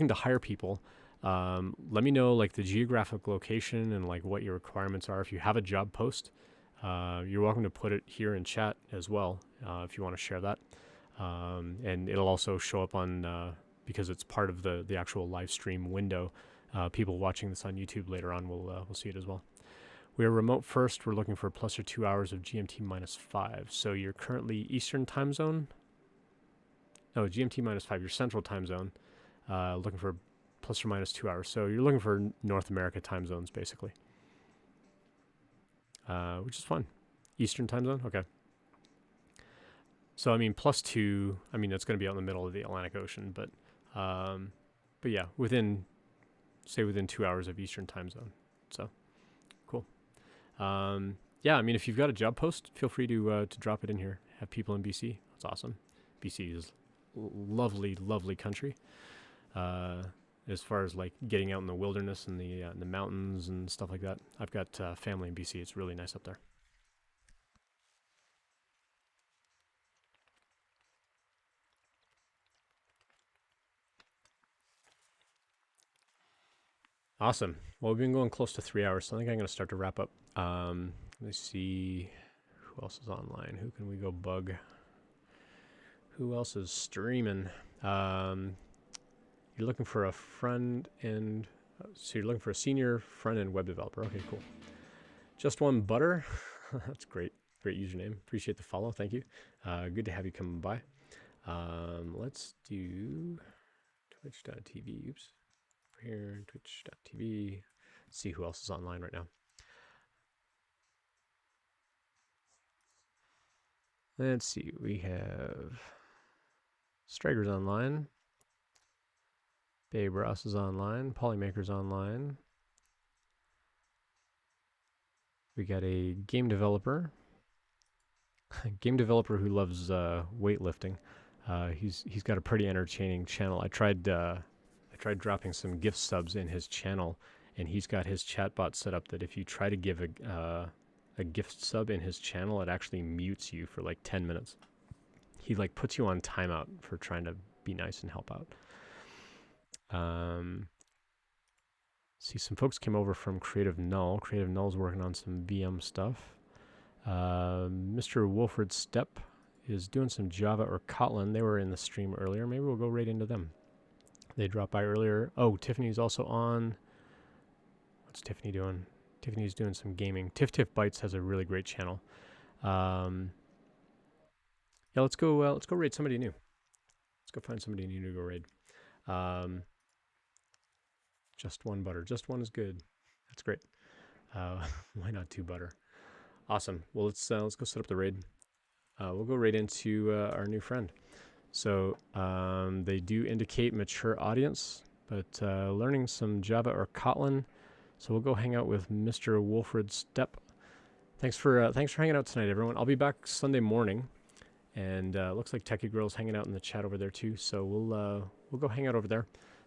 to hire people, let me know like the geographic location and like what your requirements are. If you have a job post, you're welcome to put it here in chat as well if you want to share that. And it'll also show up on because it's part of the actual live stream window. People watching this on YouTube later on will see it as well. We are remote first. We're looking for plus or 2 hours of GMT minus 5. So you're currently Eastern time zone. No, GMT minus 5. You're Central time zone. Looking for plus or minus 2 hours. So you're looking for North America time zones, basically. Which is fun. Eastern time zone? Okay. So, I mean, plus 2, I mean, that's going to be out in the middle of the Atlantic Ocean. But yeah, within 2 hours of Eastern time zone. So, cool. Yeah, I mean, if you've got a job post, feel free to drop it in here. Have people in BC. That's awesome. BC is lovely, lovely country. As far as like getting out in the wilderness and the mountains and stuff like that. I've got family in BC. It's really nice up there. Awesome. Well, we've been going close to 3 hours, so I think I'm going to start to wrap up. Let's see who else is online. Who can we go bug? Who else is streaming? You're looking for a front end. So you're looking for a senior front end web developer. Okay, cool. Just one butter. That's great. Great username. Appreciate the follow. Thank you. Good to have you coming by. Let's do twitch.tv. Oops. Here, twitch.tv. Let's see who else is online right now. Let's see. We have Strager's online. Babe Ross is online. Polymaker's online. We got a game developer. game developer who loves weightlifting. He's got a pretty entertaining channel. I tried dropping some gift subs in his channel, and he's got his chatbot set up that if you try to give a gift sub in his channel, it actually mutes you for like 10 minutes. He like puts you on timeout for trying to be nice and help out. See, some folks came over from Creative Null. Creative Null's working on some VM stuff. Mr. Wolford Stepp is doing some Java or Kotlin. They were in the stream earlier. Maybe we'll go right into them. They dropped by earlier. Oh, Tiffany's also on. What's Tiffany doing? Tiffany's doing some gaming. Tiff Bites has a really great channel. Yeah, let's go raid somebody new. Let's go find somebody new to go raid. Just one butter. Just one is good. That's great. Why not two butter? Awesome. Well, let's go set up the raid. We'll go right into our new friend. So they do indicate mature audience, but learning some Java or Kotlin. So we'll go hang out with Mr. Wolford Stepp. Thanks for hanging out tonight, everyone. I'll be back Sunday morning, and looks like Techie Girl's hanging out in the chat over there too. So we'll go hang out over there.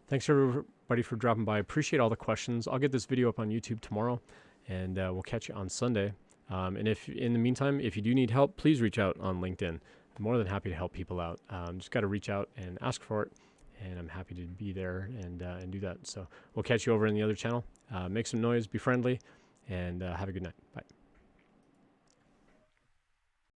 Thanks everybody for dropping by. Appreciate all the questions. I'll get this video up on YouTube tomorrow, and we'll catch you on Sunday. And if in the meantime, if you do need help, please reach out on LinkedIn. I'm more than happy to help people out. Just got to reach out and ask for it, and I'm happy to be there and do that. So we'll catch you over in the other channel. Make some noise, be friendly, and have a good night. Bye.